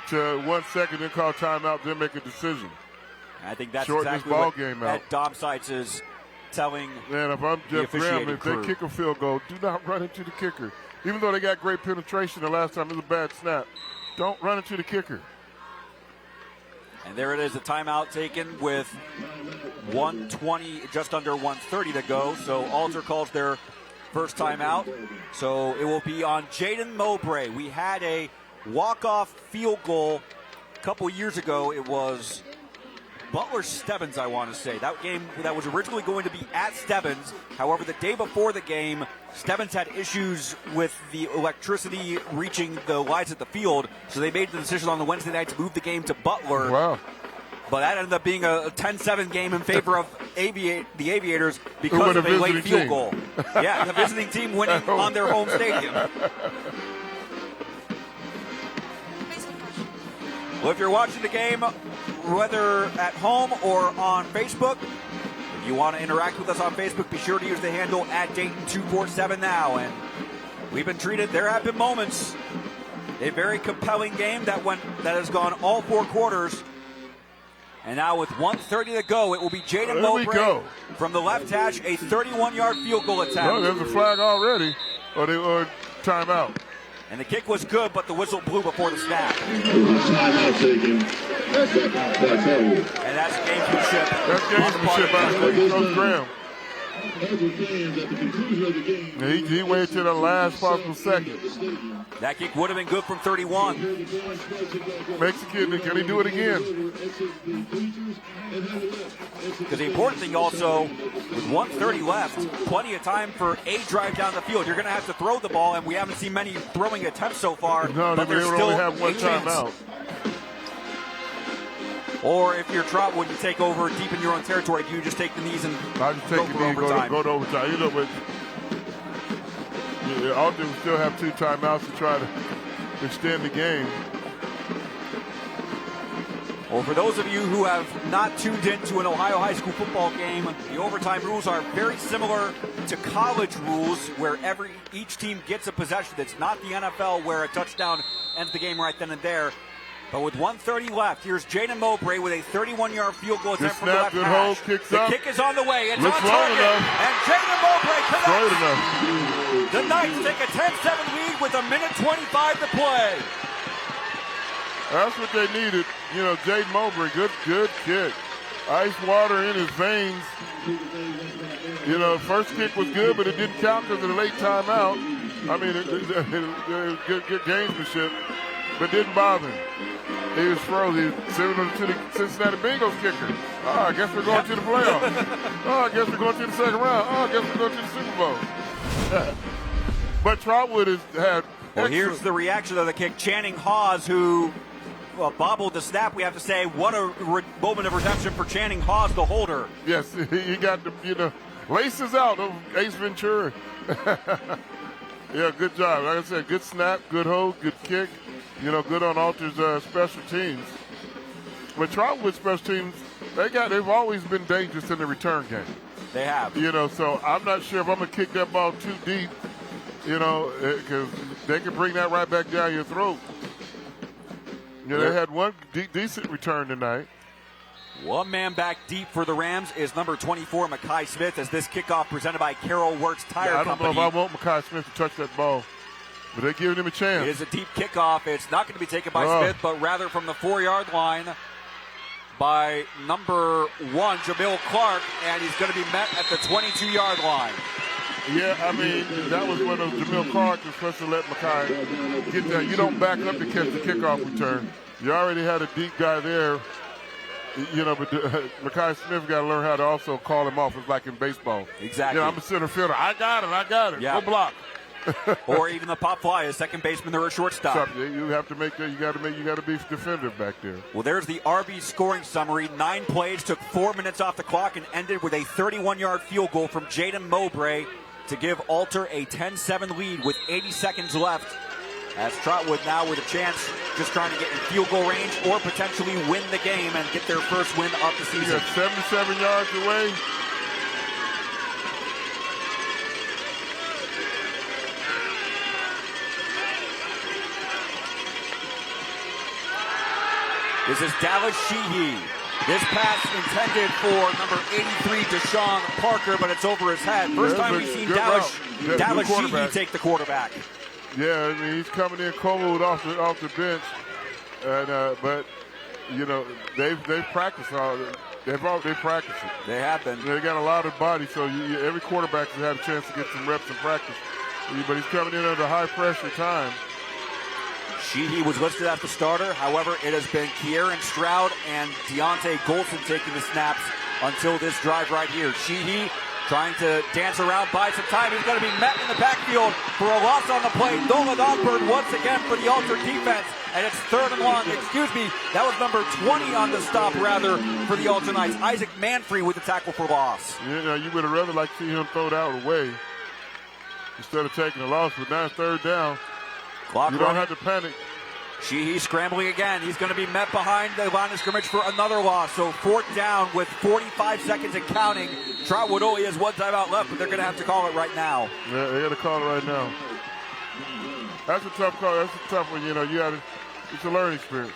to 1 second, then call timeout, then make a decision. I think that's shorten exactly this ball what game out. Dom Zeitz is telling. Man, if I'm Jeff Graham, if crew. they kick a field goal, do not run into the kicker. Even though they got great penetration the last time, it was a bad snap. Don't run into the kicker. And there it is, a timeout taken with 1:20, just under 1:30 to go. So Alter calls their first timeout. So it will be on Jaden Mowbray. We had a walk-off field goal a couple years ago. It was Butler-Stebbins, I want to say. That game that was originally going to be at Stebbins. However, the day before the game, Stebbins had issues with the electricity reaching the lights at the field, so they made the decision on the Wednesday night to move the game to Butler. Wow. But that ended up being a 10-7 game in favor of the Aviators because of a late field goal. Yeah, the visiting team winning on their home stadium. Well, if you're watching the game, whether at home or on Facebook, if you want to interact with us on Facebook, be sure to use the handle @Dayton247now. And we've been treated, there have been moments, a very compelling game that has gone all 4 quarters. And now with 1:30 to go, it will be Jaden Mowbray from the left hash, a 31-yard field goal attempt. Oh, there's a flag already, or timeout. And the kick was good, but the whistle blew before the snap. Timeout taken. And that's gamesmanship. That's gamesmanship by Coach Graham. He waited to the last possible second. That kick would have been good from 31. Mexican, can he do it again? Because the important thing also, with 1:30 left, plenty of time for a drive down the field. You're going to have to throw the ball, and we haven't seen many throwing attempts so far. No, but they would only have one timeout. Or if you're Trotwood, you take over deep in your own territory. Do you just take the knees and I just take go the for knee, overtime? go to overtime. You know, but Alton will still have 2 timeouts to try to extend the game. Well, for those of you who have not tuned into an Ohio high school football game, the overtime rules are very similar to college rules, where each team gets a possession. It's not the NFL where a touchdown ends the game right then and there. But with 1:30 left, here's Jaden Mowbray with a 31-yard field goal attempt from the left good hash. hold, kicks the up. kick is on the way. It's Looks on target. enough. And Jaden Mowbray connects. Straight enough. The Knights take a 10-7 lead with 1:25 to play. That's what they needed. You know, Jaden Mowbray, good kick. Ice water in his veins. You know, first kick was good, but it didn't count because of the late timeout. I mean, good gamesmanship, but didn't bother him. He was frozen. He was similar to the Cincinnati Bengals kicker. Oh, I guess we're going to the playoffs. Oh, I guess we're going to the second round. Oh, I guess we're going to the Super Bowl. But Trotwood has had. Well, here's the reaction of the kick. Channing Hawes, who bobbled the snap, we have to say, what a moment of redemption for Channing Hawes, the holder. Yes, he got the, laces out of Ace Ventura. Yeah, good job. Like I said, good snap, good hold, good kick. Good on Alter's special teams. But Trotwood special teams, they've always been dangerous in the return game. They have. So I'm not sure if I'm going to kick that ball too deep, because they can bring that right back down your throat. They had one decent return tonight. One man back deep for the Rams is number 24, Mekhi Smith, as this kickoff presented by Carroll Works Tire Company. I don't know if I want Mekhi Smith to touch that ball, but they're giving him a chance. It is a deep kickoff. It's not going to be taken by Smith, but rather from the 4-yard line by number 1, Jamil Clark, and he's going to be met at the 22-yard line. Yeah, I mean, that was one of Jamil Clark was supposed to let Mekhi get that. You don't back up to catch the kickoff return. You already had a deep guy there, but Mekhi Smith got to learn how to also call him off. It's like in baseball. Exactly. I'm a center fielder. I got it. Yeah. Go block. Or even the pop fly, a second baseman or a shortstop. You have to make that. You got to be defensive back there. Well, there's the RB scoring summary. 9 plays, took 4 minutes off the clock, and ended with a 31-yard field goal from Jaden Mowbray to give Alter a 10-7 lead with 80 seconds left. As Trotwood now with a chance, just trying to get in field goal range or potentially win the game and get their first win of the season. 77 yards away. This is Dallas Sheehy. This pass intended for number 83, Deshaun Parker, but it's over his head. First time we've seen Dallas Sheehy take the quarterback. Yeah, I mean, he's coming in cold off the bench, and but they've practiced all. They practiced it. They have been. They got a lot of body, so every quarterback has had a chance to get some reps in practice. But he's coming in under high pressure time. Sheehy was listed as the starter. However, it has been Kieran Stroud and Deontay Golson taking the snaps until this drive right here. Sheehy trying to dance around, buy some time. He's going to be met in the backfield for a loss on the play. Nolan Ogburn once again for the Alter defense. And it's 3rd and long. Excuse me, that was number 20 on the stop, rather, for the Alter Knights. Isaac Manfrey with the tackle for loss. You would have rather liked to see him throw that away instead of taking a loss, but now it's 3rd down. You don't have to panic. Sheehy scrambling again. He's going to be met behind the line of scrimmage for another loss. So 4th down with 45 seconds and counting. Trotwood only has 1 timeout left, but they're going to have to call it right now. Yeah, they got to call it right now. That's a tough call. That's a tough one. It's a learning experience.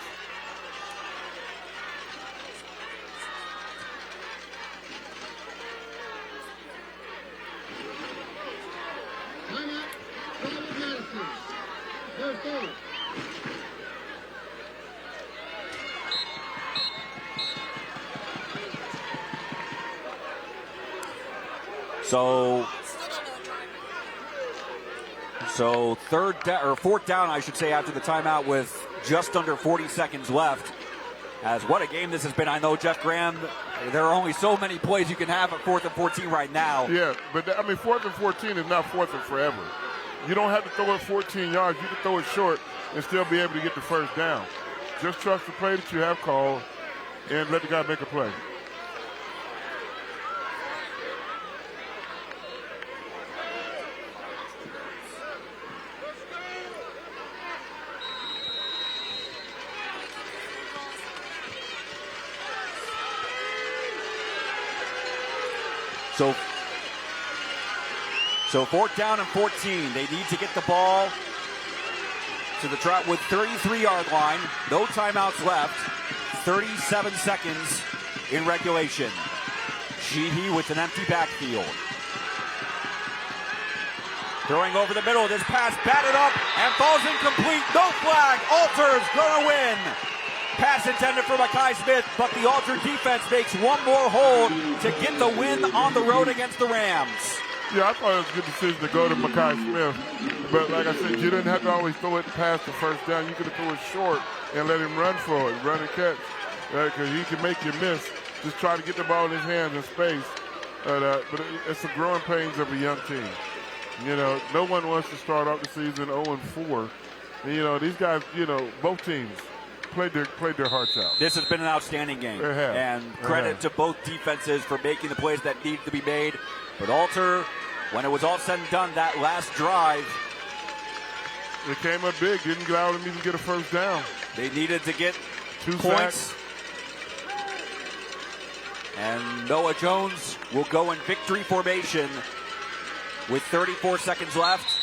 So fourth down, I should say, after the timeout with just under 40 seconds left. As what a game this has been. I know, Jeff Graham, there are only so many plays you can have at 4th and 14 right now. Yeah, but 4th and 14 is not 4th and forever. You don't have to throw it 14 yards. You can throw it short and still be able to get the first down. Just trust the play that you have called and let the guy make a play. So 4th down and 14. They need to get the ball to the Trotwood 33-yard line. No timeouts left. 37 seconds in regulation. Sheehy with an empty backfield. Throwing over the middle. This pass batted up and falls incomplete. No flag. Alter's going to win. Pass intended for Buckeye Smith, but the Alter defense makes one more hold to get the win on the road against the Rams. Yeah, I thought it was a good decision to go to Buckeye Smith. But like I said, you didn't have to always throw it past the first down. You could have thrown it short and let him run for it, run and catch. Because he can make you miss. Just try to get the ball in his hands in space. But it's the growing pains of a young team. You know, no one wants to start off the season 0-4. You know, these guys, both teams played their hearts out. This has been an outstanding game. It has. And credit to both defenses for making the plays that needed to be made. But Alter, when it was all said and done, that last drive, it came up big. Didn't allow them even get a first down. They needed to get 2 points. Sacks. And Noah Jones will go in victory formation with 34 seconds left.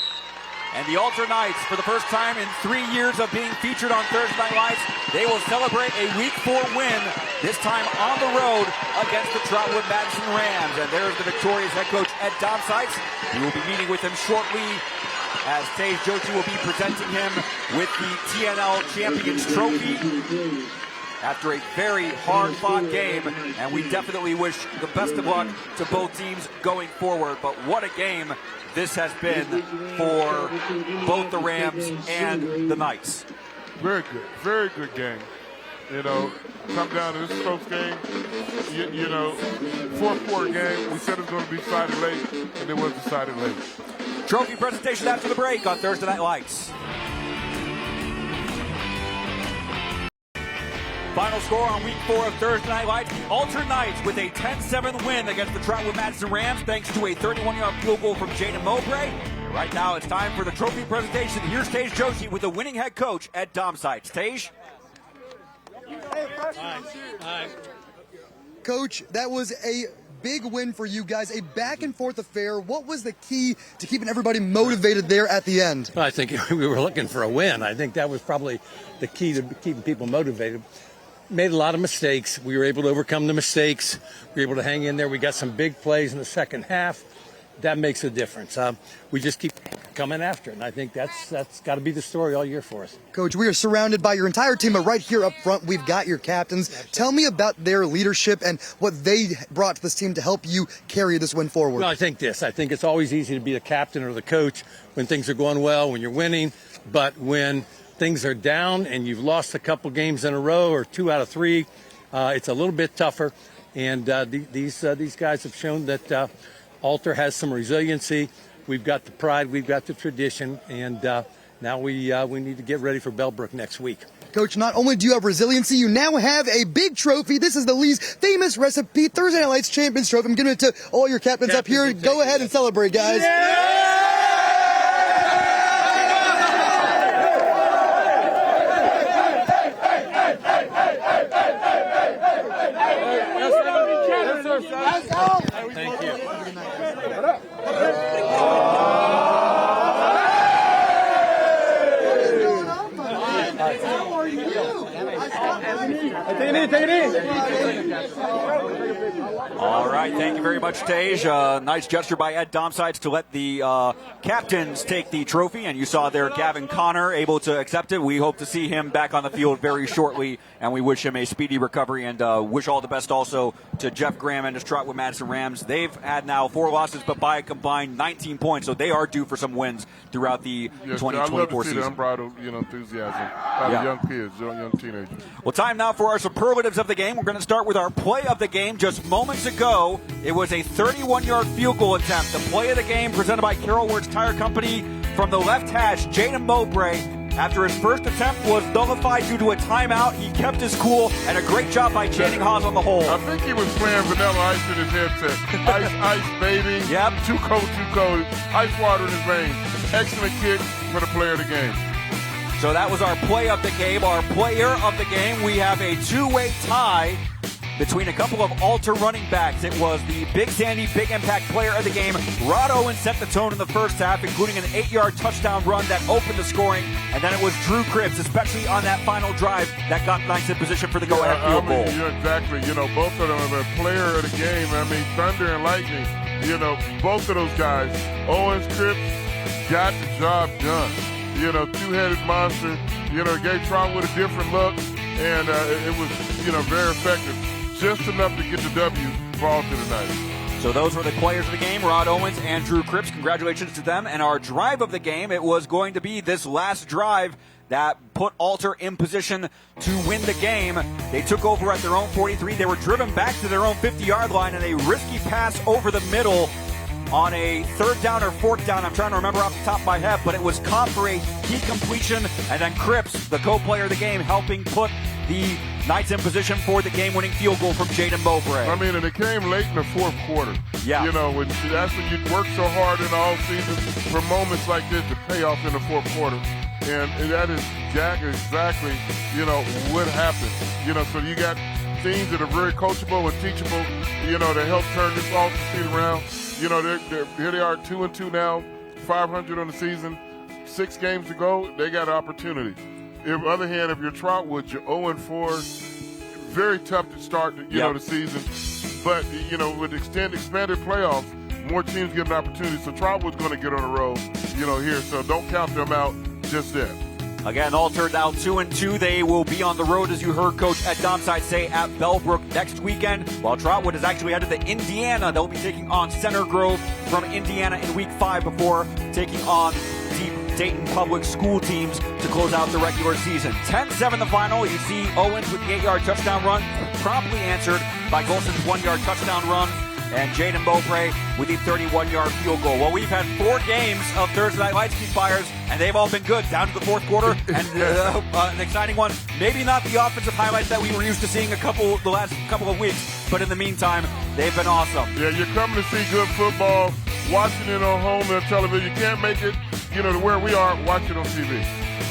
And the Alter Knights, for the first time in 3 years of being featured on Thursday Night Lights, they will celebrate a Week 4 win, this time on the road against the Trotwood-Madison Rams. And there's the victorious head coach, Ed Domsites. We will be meeting with him shortly as Joshi will be presenting him with the TNL Champions Trophy after a very hard-fought game. And we definitely wish the best of luck to both teams going forward. But what a game this has been for both the Rams and the Knights. Very good game. Come down to this close game. 4th quarter game. We said it was going to be decided late, and it was decided late. Trophy presentation after the break on Thursday Night Lights. Final score on Week 4 of Thursday Night Lights. The Alter Knights with a 10-7 win against the Trotwood-Madison Rams thanks to a 31-yard field goal from Jaden Mowbray. Right now it's time for the trophy presentation. Here's Joshi with the winning head coach at Domsites. Tage? Coach, that was a big win for you guys, a back-and-forth affair. What was the key to keeping everybody motivated there at the end? Well, I think we were looking for a win. I think that was probably the key to keeping people motivated. Made a lot of mistakes. We were able to overcome the mistakes. We were able to hang in there. We got some big plays in the second half. That makes a difference. We just keep coming after it, and I think that's got to be the story all year for us. Coach, we are surrounded by your entire team, but right here up front, we've got your captains. Tell me about their leadership and what they brought to this team to help you carry this win forward. Well, I think it's always easy to be the captain or the coach when things are going well, when you're winning, but when things are down and you've lost a couple games in a row or 2 out of 3, it's a little bit tougher. And these guys have shown that Alter has some resiliency. We've got the pride, we've got the tradition, and now we need to get ready for Bellbrook next week. Coach, not only do you have resiliency, you now have a big trophy. This is the Lee's famous recipe Thursday Night Lights Champions Trophy. I'm giving it to all your captains up here. Go ahead and celebrate, guys. Yeah! Thank you. Take it in. All right, thank you very much, Tej. Nice gesture by Ed Domsides to let the captains take the trophy, and you saw there Gavin Connor able to accept it. We hope to see him back on the field very shortly, and we wish him a speedy recovery, and wish all the best also to Jeff Graham and his Trotwood-Madison Rams. They've had now 4 losses, but by a combined 19 points, so they are due for some wins throughout the 2024 season. The unbridled, enthusiasm out of young kids, young teenagers. Well, time now for our superlatives of the game. We're going to start with our play of the game. Just moments ago, it was a 31-yard field goal attempt. The play of the game presented by Carroll Words Tire Company from the left hash, Jaden Mowbray. After his first attempt was nullified due to a timeout, he kept his cool, and a great job by Channing Haas on the hole. I think he was playing Vanilla Ice in his headset. Ice, baby. Yep. Too cold. Ice water in his veins. Excellent kick for the player of the game. So that was our play of the game. Our player of the game, we have a 2-way tie between a couple of altar running backs. It was the Big Sandy Big Impact player of the game. Rod Owens set the tone in the first half, including an 8-yard touchdown run that opened the scoring. And then it was Drew Cripps, especially on that final drive, that got Knights in position for the go-ahead field goal. Exactly. Both of them are a player of the game. Thunder and Lightning, both of those guys. Owens, Cripps, got the job done. Two-headed monster. Gave Trotwood a different look, and it was, very effective. Just enough to get the W for Alter tonight. So those were the players of the game, Rod Owens and Drew Cripps. Congratulations to them. And our drive of the game, it was going to be this last drive that put Alter in position to win the game. They took over at their own 43. They were driven back to their own 50-yard line, and a risky pass over the middle on a 3rd down or 4th down. I'm trying to remember off the top of my head, but it was caught for a key completion, and then Cripps, the co-player of the game, helping put the Knights in position for the game-winning field goal from Jaden Mowbray. And it came late in the 4th quarter. Yeah. That's when you work so hard in the all season for moments like this to pay off in the 4th quarter. And that is exactly, what happened. So you got teams that are very coachable and teachable, to help turn this offense around. Here they are 2-2 now, 500 on the season. 6 games to go, they got an opportunity. On the other hand, if you're Trotwood, you're 0-4. Very tough to start, the season. But, with expanded playoffs, more teams get an opportunity. So Trotwood's going to get on the road, here. So don't count them out just yet. Again, Alter now 2-2. They will be on the road, as you heard Coach Ed Domside say, at Bellbrook next weekend. While Trotwood is actually headed to Indiana. They'll be taking on Center Grove from Indiana in Week 5 before taking on Dayton Public School teams to close out the regular season. 10-7 the final. You see Owens with the 8-yard touchdown run, promptly answered by Golson's 1-yard touchdown run, and Jaden Mowbray with the 31-yard field goal. Well, we've had 4 games of Thursday Night Lights, Keith Byars, and they've all been good down to the 4th quarter. And an exciting one. Maybe not the offensive highlights that we were used to seeing the last couple of weeks, but in the meantime, they've been awesome. Yeah, you're coming to see good football, watching it on home and television. You can't make it, to where we are, watch it on TV.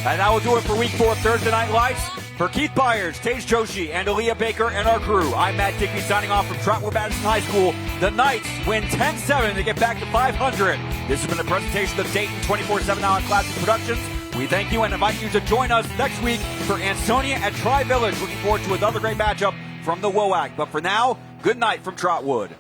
And that will do it for Week 4 Thursday Night Lights. For Keith Byars, Tej Joshi, and Aaliyah Baker and our crew, I'm Matt Digby signing off from Trotwood-Madison High School. The Knights win 10-7 to get back to 500. This has been a presentation of Dayton 24/7 Now on Classic Productions. We thank you and invite you to join us next week for Ansonia at Tri-Village. Looking forward to another great matchup from the WOAC. But for now, good night from Trotwood.